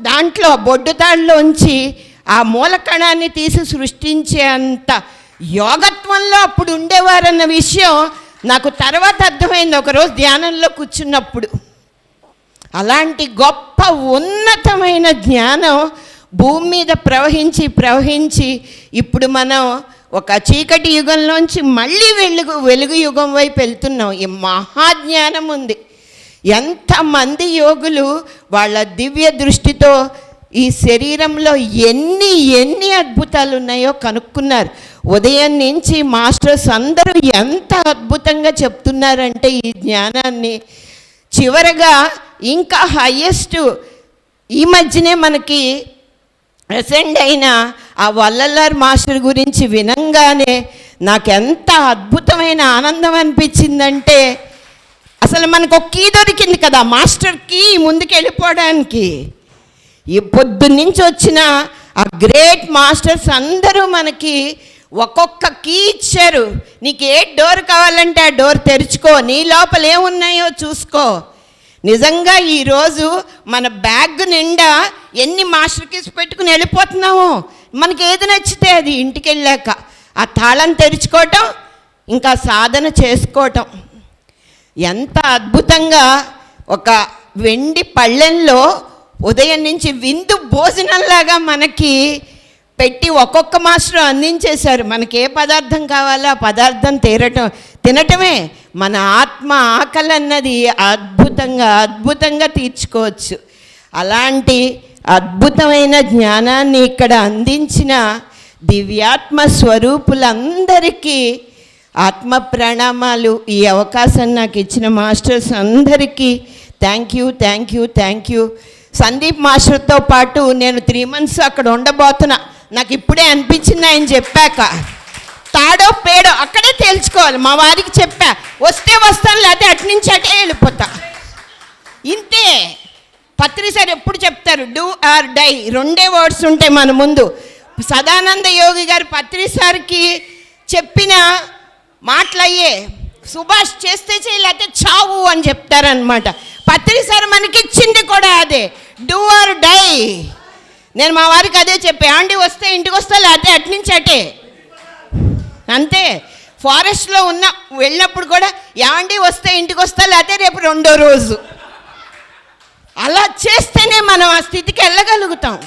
దాంట్లో బొడ్డుతాళ్ళలోంచి ఆ మూల కణాన్ని తీసి సృష్టించే అంత యోగత్వంలో అప్పుడు ఉండేవారన్న విషయం నాకు తర్వాత అర్థమైంది ఒకరోజు ధ్యానంలో కూర్చున్నప్పుడు. అలాంటి గొప్ప ఉన్నతమైన జ్ఞానం భూమి మీద ప్రవహించి ఇప్పుడు మనం ఒక చీకటి యుగంలోంచి మళ్ళీ వెలుగు యుగం వైపు వెళ్తున్నాం. ఈ మహాజ్ఞానం ఉంది. ఎంతమంది యోగులు వాళ్ళ దివ్య దృష్టితో ఈ శరీరంలో ఎన్ని అద్భుతాలు ఉన్నాయో కనుక్కున్నారు. ఉదయం నుంచి మాస్టర్స్ అందరూ ఎంత అద్భుతంగా చెప్తున్నారంటే ఈ జ్ఞానాన్ని. చివరగా ఇంకా హయ్యెస్ట్ ఈ మధ్యనే మనకి అసెండ్ అయిన ఆ వల్లలార్ మాస్టర్ గురించి వినంగానే నాకు ఎంత అద్భుతమైన ఆనందం అనిపించిందంటే, అసలు మనకు ఒక కీ దొరికింది కదా మాస్టర్ కీ ముందుకు వెళ్ళిపోవడానికి. ఈ పొద్దున్నుంచి వచ్చిన ఆ గ్రేట్ మాస్టర్స్ అందరూ మనకి ఒక్కొక్క కీ ఇచ్చారు. నీకు ఏ డోర్ కావాలంటే ఆ డోర్ తెరుచుకో, నీ లోపల ఏమున్నాయో చూసుకో. నిజంగా ఈరోజు మన బ్యాగ్ నిండా ఎన్ని మాస్టర్ కీస్ పెట్టుకుని వెళ్ళిపోతున్నామో, మనకి ఏది నచ్చితే అది ఇంటికి వెళ్ళాక ఆ తాళం తెరుచుకోవటం, ఇంకా సాధన చేసుకోవటం. ఎంత అద్భుతంగా ఒక వెండి పళ్ళెంలో ఉదయం నుంచి విందు భోజనంలాగా మనకి పెట్టి ఒక్కొక్క మాస్టర్ అందించేశారు. మనకి ఏ పదార్థం కావాలో ఆ పదార్థం తినటమే మన ఆత్మ ఆకలి అన్నది అద్భుతంగా తీర్చుకోవచ్చు. అలాంటి అద్భుతమైన జ్ఞానాన్ని ఇక్కడ అందించిన దివ్యాత్మ స్వరూపులందరికీ ఆత్మ ప్రణామాలు. ఈ అవకాశం నాకు ఇచ్చిన మాస్టర్స్ అందరికీ థ్యాంక్ యూ. సందీప్ మాస్టర్తో పాటు నేను 3 months అక్కడ ఉండబోతున్నా. నాకు ఇప్పుడే అనిపించింది ఆయన చెప్పాక, తాడో పేడో అక్కడే తేల్చుకోవాలి. మా వారికి చెప్పా, వస్తే వస్తాను లేకపోతే అటు నుంచి అటే వెళ్ళిపోతా. ఇంతే. పత్రి సార్ ఎప్పుడు చెప్తారు, డూ ఆర్ డై, 2 words ఉంటాయి మన ముందు. సదానంద యోగి గారు పత్రి సార్కి చెప్పిన మాటలయ్యే, సుభాష్ చేస్తే చేయలేకపోతే చావు అని చెప్తారనమాట. పత్రి సార్ మనకిచ్చింది కూడా అదే, డూ ఆర్ డై. నేను మా వారికి అదే చెప్పా, ఆంటీ వస్తే ఇంటికి వస్తా లేకపోతే అటు నుంచి అటే, అంతే. ఫారెస్ట్లో వెళ్ళినప్పుడు కూడా యాండి వస్తే ఇంటికి వస్తా లేకపోతే రేపు 2వ రోజు. అలా చేస్తేనే మనం ఆ స్థితికి వెళ్ళగలుగుతాం.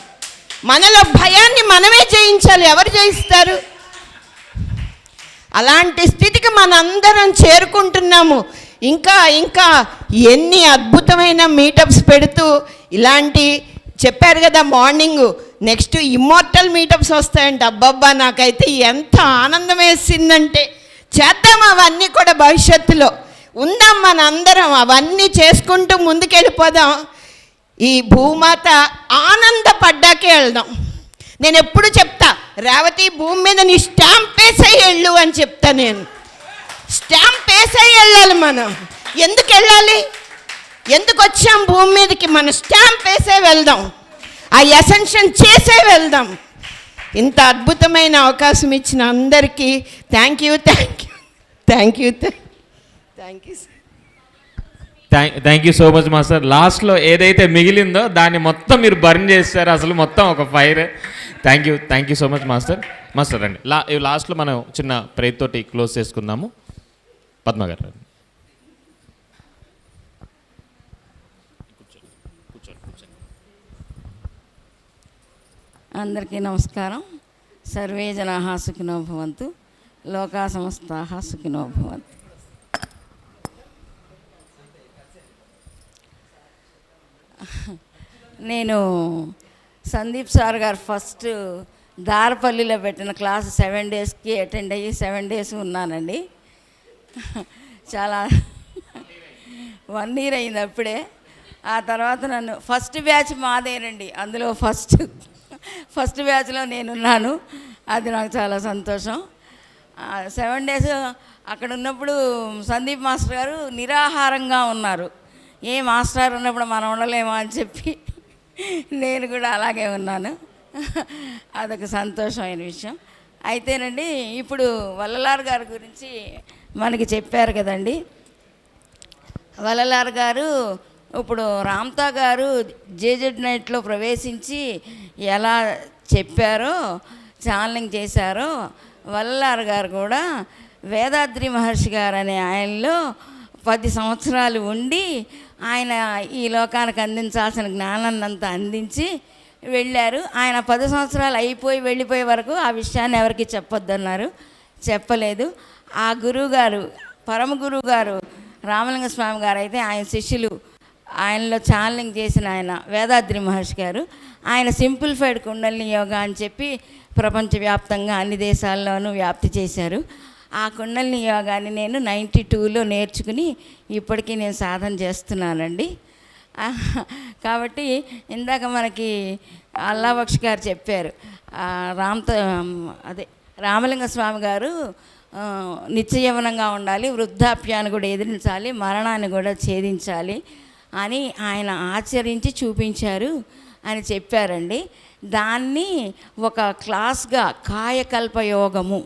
మనలో భయాన్ని మనమే జయించాలి, ఎవరు జయిస్తారు? అలాంటి స్థితికి మనందరం చేరుకుంటున్నాము. ఇంకా ఎన్ని అద్భుతమైన మీటప్స్ పెడుతూ ఇలాంటి చెప్పారు కదా మార్నింగ్, నెక్స్ట్ ఇమ్మోర్టల్ మీటప్స్ వస్తాయంట. అబ్బబ్బా, నాకైతే ఎంత ఆనందం వేసిందంటే, చేద్దాం అవన్నీ కూడా భవిష్యత్తులో. ఉందాం మన అందరం, అవన్నీ చేసుకుంటూ ముందుకెళ్ళిపోదాం. ఈ భూమాత ఆనందపడ్డాకే వెళ్దాం. నేను ఎప్పుడు చెప్తా, రేవతి భూమి మీద నీ స్టాంప్ వేసే వెళ్ళు అని చెప్తా. నేను స్టాంప్ వేసే వెళ్ళాలి. మనం ఎందుకు వెళ్ళాలి? ఎందుకు వచ్చాం భూమి మీదకి? మన స్టాంప్ వేసే వెళ్దాం, ఆ ఎసెన్షన్ చేసే వెళ్దాం. ఇంత అద్భుతమైన అవకాశం ఇచ్చిన అందరికీ thank you. Thank you sir. Thank you so much master. లాస్ట్లో ఏదైతే మిగిలిందో దాన్ని మొత్తం మీరు బర్న్ చేస్తారు, అసలు మొత్తం ఒక fire. Thank you so much master. Master రండి, లాస్ట్లో మనం చిన్న ప్రేయర్ తోటి క్లోజ్ చేసుకుందాము. పద్మ గారు రండి. అందరికీ నమస్కారం. సర్వే జనాః సుఖినో భవంతు, లోకా సమస్తాః సుఖినో భవంతు. నేను సందీప్ సార్ గారు ఫస్ట్ దారపల్లిలో పెట్టిన క్లాస్ 7 డేస్కి అటెండ్ అయ్యి 7 డేస్ ఉన్నానండి. చాలా 1 ఇయర్ అయింది అప్పుడే. ఆ తర్వాత నన్ను ఫస్ట్ బ్యాచ్ మాదేనండి, అందులో ఫస్ట్ బ్యాచ్లో నేనున్నాను. అది నాకు చాలా సంతోషం. 7 డేస్ అక్కడ ఉన్నప్పుడు సందీప్ మాస్టర్ గారు నిరాహారంగా ఉన్నారు. ఏ మాస్టర్ ఉన్నప్పుడు మనం ఉండలేమో అని చెప్పి నేను కూడా అలాగే ఉన్నాను. అదొక సంతోషమైన విషయం. అయితేనండి, ఇప్పుడు వల్లలార్ గారి గురించి మనకి చెప్పారు కదండి. వల్లలార్ గారు ఇప్పుడు రామ్తా గారు జేజెడ్ నైట్లో ప్రవేశించి ఎలా చెప్పారో, ఛానలింగ్ చేశారో, వల్లలార్ గారు కూడా వేదాద్రి మహర్షి గారు అనే ఆయనలో 10 సంవత్సరాలు ఉండి ఆయన ఈ లోకానికి అందించాల్సిన జ్ఞానాన్ని అంతా అందించి వెళ్ళారు. ఆయన 10 సంవత్సరాలు అయిపోయి వెళ్ళిపోయే వరకు ఆ విషయాన్ని ఎవరికి చెప్పొద్దన్నారు, చెప్పలేదు. ఆ గురువుగారు, పరమ గురువు గారు రామలింగ స్వామి గారు అయితే ఆయన శిష్యులు, ఆయనలో ఛానలింగ్ చేసిన ఆయన వేదాద్రి మహర్షి గారు, ఆయన సింప్లిఫైడ్ కుండలిని యోగా అని చెప్పి ప్రపంచవ్యాప్తంగా అన్ని దేశాల్లోనూ వ్యాప్తి చేశారు. ఆ కుండలిని యోగాని నేను 92లో నేర్చుకుని ఇప్పటికీ నేను సాధన చేస్తున్నానండి. కాబట్టి ఇందాక మనకి అల్లాబక్ష్ గారు చెప్పారు, రామలింగ స్వామి గారు నిత్యయవనంగా ఉండాలి, వృద్ధాప్యాన్ని కూడా ఎదిరించాలి, మరణాన్ని కూడా ఛేదించాలి అని ఆయన ఆచరించి చూపించారు అని చెప్పారండి. దాన్ని ఒక క్లాస్గా కాయకల్పయోగము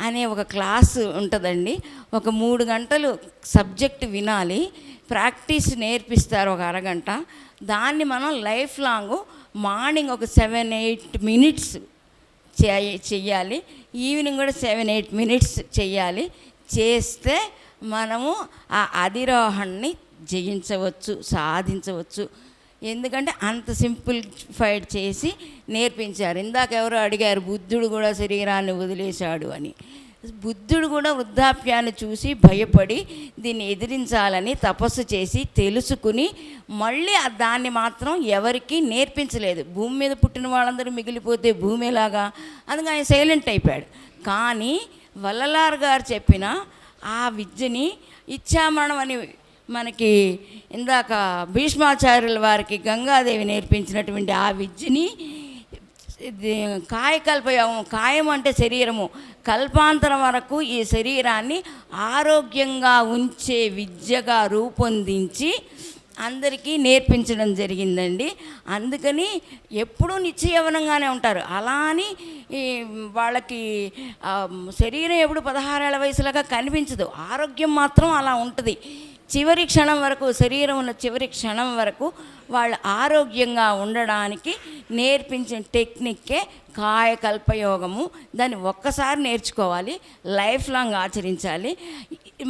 అనే ఒక క్లాస్ ఉంటుందండి. ఒక 3 గంటలు సబ్జెక్ట్ వినాలి, ప్రాక్టీస్ నేర్పిస్తారు ఒక అరగంట. దాన్ని మనం లైఫ్ లాంగ్ మార్నింగ్ ఒక 7-8 మినిట్స్ చెయ్యాలి, ఈవినింగ్ కూడా 7-8 మినిట్స్ చెయ్యాలి. చేస్తే మనము ఆ అధిరోహణని జయించవచ్చు, సాధించవచ్చు. ఎందుకంటే అంత సింప్లిఫైడ్ చేసి నేర్పించారు. ఇందాక ఎవరో అడిగారు, బుద్ధుడు కూడా శరీరాన్ని వదిలేశాడు అని. బుద్ధుడు కూడా వృద్ధాప్యాన్ని చూసి భయపడి దీన్ని ఎదిరించాలని తపస్సు చేసి తెలుసుకుని మళ్ళీ దాన్ని మాత్రం ఎవరికీ నేర్పించలేదు. భూమి మీద పుట్టిన వాళ్ళందరూ మిగిలిపోతే భూమి ఎలాగా, అందుకని ఆయన సైలెంట్ అయిపోయాడు. కానీ వల్లలార్ గారు చెప్పిన ఆ విద్యని ఇచ్చామరణం అని మనకి ఇందాక భీష్మాచార్యుల వారికి గంగాదేవి నేర్పించినటువంటి ఆ విద్యని కాయకల్పయోగం, కాయం అంటే శరీరము, కల్పాంతరం వరకు ఈ శరీరాన్ని ఆరోగ్యంగా ఉంచే విద్యగా రూపొందించి అందరికీ నేర్పించడం జరిగిందండి. అందుకని ఎప్పుడూ నిత్యయవనంగానే ఉంటారు. అలా అని వాళ్ళకి శరీరం ఎప్పుడు 16 ఏళ్ల వయసులాగా కనిపించదు, ఆరోగ్యం మాత్రం అలా ఉంటుంది. చివరి క్షణం వరకు, శరీరం ఉన్న చివరి క్షణం వరకు వాళ్ళు ఆరోగ్యంగా ఉండడానికి నేర్పించిన టెక్నిక్కే కాయకల్పయోగము. దాన్ని ఒక్కసారి నేర్చుకోవాలి, లైఫ్ లాంగ్ ఆచరించాలి.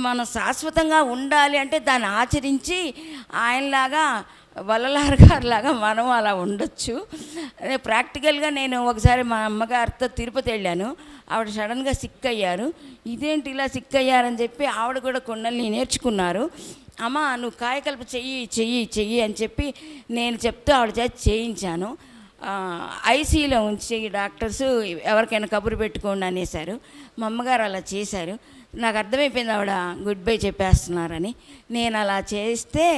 మనం శాశ్వతంగా ఉండాలి అంటే దాన్ని ఆచరించి ఆయనలాగా వల్లలార్ గారిలాగా మనం అలా ఉండొచ్చు. ప్రాక్టికల్గా నేను ఒకసారి మా అమ్మగారితో తిరుపతి వెళ్ళాను. ఆవిడ సడన్గా సిక్ అయ్యారు. ఇదేంటి ఇలా సిక్ అయ్యారని చెప్పి ఆవిడ కూడా కుండలిని నేర్చుకున్నారు. అమ్మ నువ్వు కాయకల్ప చెయ్యి అని చెప్పి నేను చెప్తూ ఆవిడ చేత చేయించాను. ఐసీయూలో ఉంచి డాక్టర్స్ ఎవరికైనా కబురు పెట్టుకోండి అనేసారు. మా అమ్మగారు అలా చేశారు. నాకు అర్థమైపోయింది ఆవిడ గుడ్ బై చెప్పేస్తున్నారని. నేను అలా చేస్తే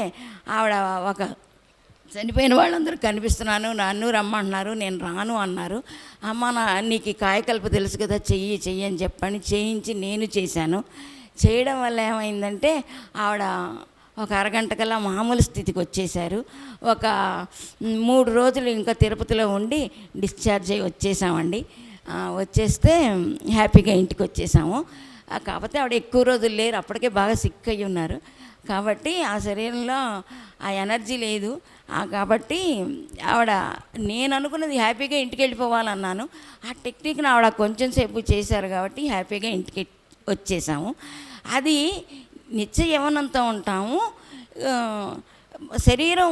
ఆవిడ ఒక చనిపోయిన వాళ్ళందరూ కనిపిస్తున్నాను, నన్ను రమ్మంటున్నారు, నేను రాను అన్నారు. అమ్మ నీకు కాయకల్ప తెలుసు కదా, చెయ్యి అని చెప్పని చేయించి నేను చేశాను. చేయడం వల్ల ఏమైందంటే ఆవిడ ఒక అరగంట కల్లా మామూలు స్థితికి వచ్చేసారు. ఒక 3 రోజులు ఇంకా తిరుపతిలో ఉండి డిశ్చార్జ్ అయ్యి వచ్చేసామండి. వచ్చేస్తే హ్యాపీగా ఇంటికి వచ్చేసాము. కాకపోతే ఆవిడ ఎక్కువ రోజులు లేరు, అప్పటికే బాగా సిక్ అయ్యి ఉన్నారు. కాబట్టి ఆ శరీరంలో ఆ ఎనర్జీ లేదు. కాబట్టి ఆవిడ నేను అనుకున్నది హ్యాపీగా ఇంటికి వెళ్ళిపోవాలన్నాను. ఆ టెక్నిక్ని ఆవిడ కొంచెం సేపు చేశారు కాబట్టి హ్యాపీగా ఇంటికి వచ్చేసాము. అది నిత్య యవ్వనంతో ఉంటాము. శరీరం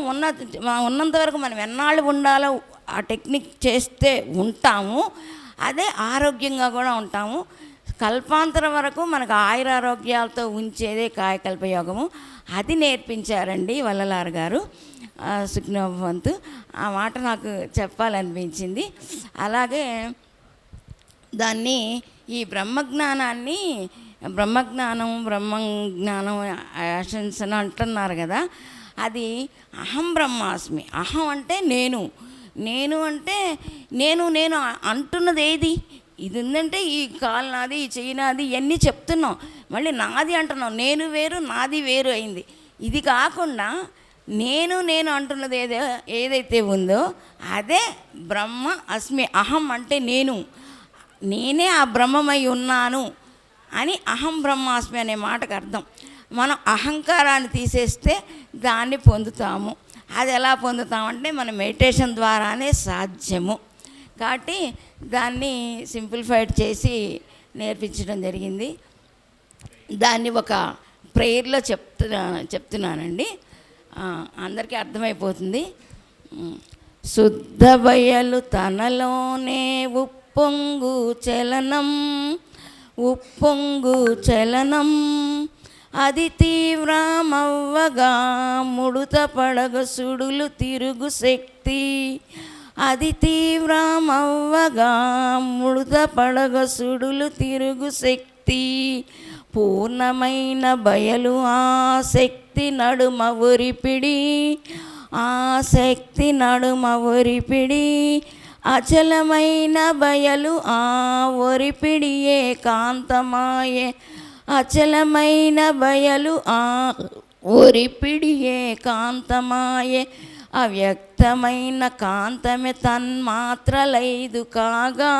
ఉన్నంత వరకు మనం ఎన్నాళ్ళు ఉండాలో ఆ టెక్నిక్ చేస్తే ఉంటాము. అదే ఆరోగ్యంగా కూడా ఉంటాము. కల్పాంతరం వరకు మనకు ఆయురారోగ్యాలతో ఉంచేదే కాయకల్ప యోగము. అది నేర్పించారండి వల్లలార్ గారు. సుఖ్నోభవంతు. ఆ మాట నాకు చెప్పాలనిపించింది. అలాగే దాన్ని ఈ బ్రహ్మజ్ఞానం యాషన్స్ అని అంటున్నారు కదా, అది అహం బ్రహ్మాస్మి. అహం అంటే నేను అంటే నేను అంటున్నది ఏది? ఇది ఉందంటే ఈ కాలు నాది, ఈ చెయ్యి నాది, ఇవన్నీ చెప్తున్నాం. మళ్ళీ నాది అంటున్నాం. నేను వేరు, నాది వేరు అయింది. ఇది కాకుండా నేను అంటున్నది ఏదైతే ఉందో అదే బ్రహ్మ అస్మి. అహం అంటే నేనే ఆ బ్రహ్మమై ఉన్నాను అని అహం బ్రహ్మాస్మి అనే మాటకు అర్థం. మనం అహంకారాన్ని తీసేస్తే దాన్ని పొందుతాము. అది ఎలా పొందుతామంటే మన మెడిటేషన్ ద్వారానే సాధ్యము. కాబట్టి దాన్ని సింప్లిఫైడ్ చేసి నేర్పించడం జరిగింది. దాన్ని ఒక ప్రేయర్లో చెప్తున్నానండి, అందరికీ అర్థమైపోతుంది. శుద్ధ బయలు తనలోనే ఉప్పొంగు చలనం అది తీవ్రమవ్వగా ముడుత పడగ సుడులు తిరుగు శక్తి. అది తీవ్రమవ్వగా ముడుత పడగ సుడులు తిరుగు శక్తి. పూర్ణమైన బయలు ఆ శక్తి నడుమ ఒరిపిడి. అచలమైన బయలు ఆ ఒరిపిడి ఏకాంతమాయే. అచలమైన బయలు ఆ ఒరిపిడి ఏకాంతమాయే. అవ్యక్తమైన కాంతమే తన్మాత్రలైదు కాగా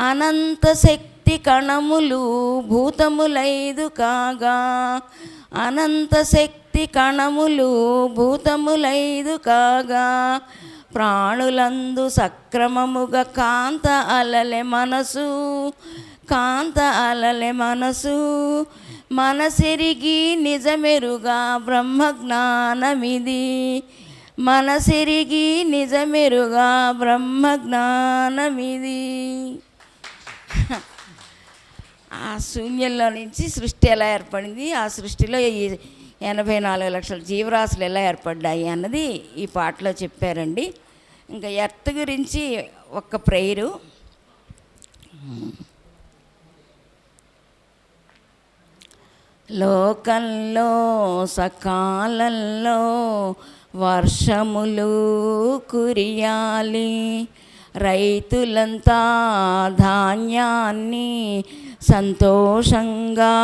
అనంత శక్తి కణములు భూతములైదు కాగా. అనంత శక్తి కణములు భూతములైదు కాగా. ప్రాణులందు సక్రమముగా కాంత అలలె మనసు మనసెరిగి నిజమెరుగా బ్రహ్మజ్ఞానమిది. మనసెరిగి నిజమెరుగా బ్రహ్మజ్ఞానమిది. ఆ శూన్యంలో నుంచి సృష్టి ఎలా ఏర్పడింది, ఆ సృష్టిలో ఈ 84 లక్షల జీవరాశులు ఎలా ఏర్పడ్డాయి అన్నది ఈ పాటలో చెప్పారండి. ఇంకా ఎర్త్ గురించి ఒక్క ప్రేయరు. లోకంలో సకాలంలో వర్షములు కురియాలి. రైతులంతా ధాన్యాన్ని సంతోషంగా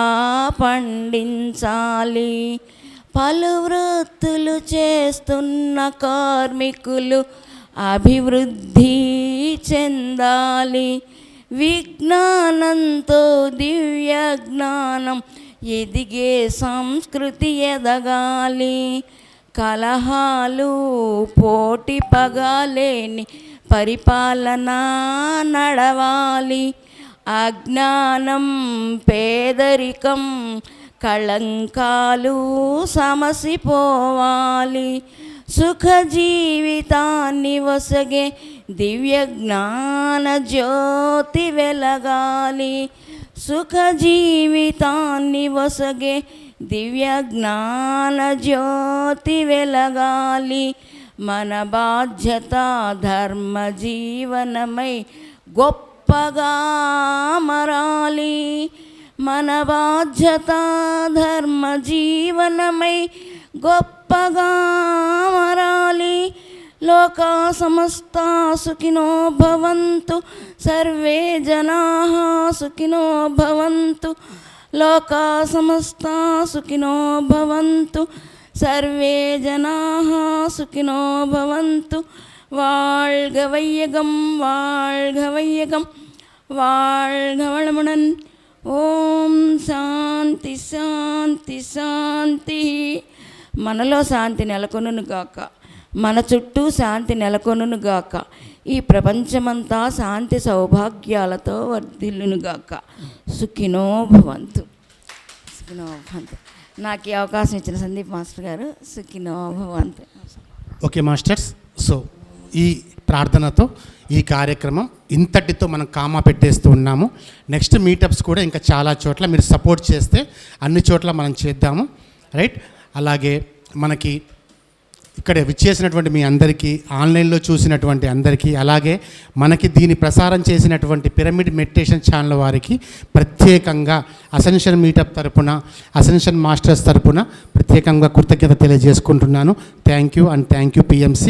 పండించాలి. పలు వృత్తులు చేస్తున్న కార్మికులు అభివృద్ధి చెందాలి. విజ్ఞానంతో దివ్య జ్ఞానం ఎదిగే సంస్కృతి ఎదగాలి. కలహాలు పోటీ పగాలేని పరిపాలన నడవాలి. అజ్ఞానం పేదరికం కళంకాలు సమసిపోవాలి. సుఖ జీవితాన్ని వసగే దివ్య జ్ఞాన జ్యోతి వెలగాలి. సుఖ జీవితాన్ని వసగే దివ్య జ్ఞాన జ్యోతి వెలగాలి. మన బాధ్యత ధర్మ జీవనమై గొప్పగా మరాలి. మన బాధ్యత ధర్మ జీవనమై గొప్పగా మరాలి. లోకా సమస్తా సుఖినో భవంతు. సర్వే జనాః సుఖినో భవంతు. లోకా సమస్తా సుఖినో భవంతు. సర్వే జనాః సుఖినో భవంతు. வாழ்க வையகம் வாழ்க வையகம் வாழ்க வளமுடன். ஓம் శాంతి శాంతి శాంతి. మనలో శాంతి నెలకొనును గాక, మన చుట్టూ శాంతి నెలకొనును గాక, ఈ ప్రపంచమంతా శాంతి సౌభాగ్యాలతో వర్ధిల్లును గాక. సుఖినో భవంతు. సుఖినో భవంతు. నాకు ఈ అవకాశం ఇచ్చిన సందీప్ మాస్టర్ గారు సుఖినో భవంతు. ఓకే మాస్టర్స్, సో ఈ ప్రార్థనతో ఈ కార్యక్రమం ఇంతటితో మనం కామా పెట్టేస్తూ ఉన్నాము. నెక్స్ట్ మీటప్స్ కూడా ఇంకా చాలా చోట్ల మీరు సపోర్ట్ చేస్తే అన్ని చోట్ల మనం చేద్దాము, రైట్? అలాగే మనకి ఇక్కడ విచ్చేసినటువంటి మీ అందరికీ, ఆన్లైన్లో చూసినటువంటి అందరికీ, అలాగే మనకి దీని ప్రసారం చేసినటువంటి పిరమిడ్ మెడిటేషన్ ఛానల్ వారికి ప్రత్యేకంగా అసెన్షన్ మీటప్ తరపున, అసెన్షన్ మాస్టర్స్ తరపున ప్రత్యేకంగా కృతజ్ఞత తెలియజేసుకుంటున్నాను. Thank you and thank you PMC.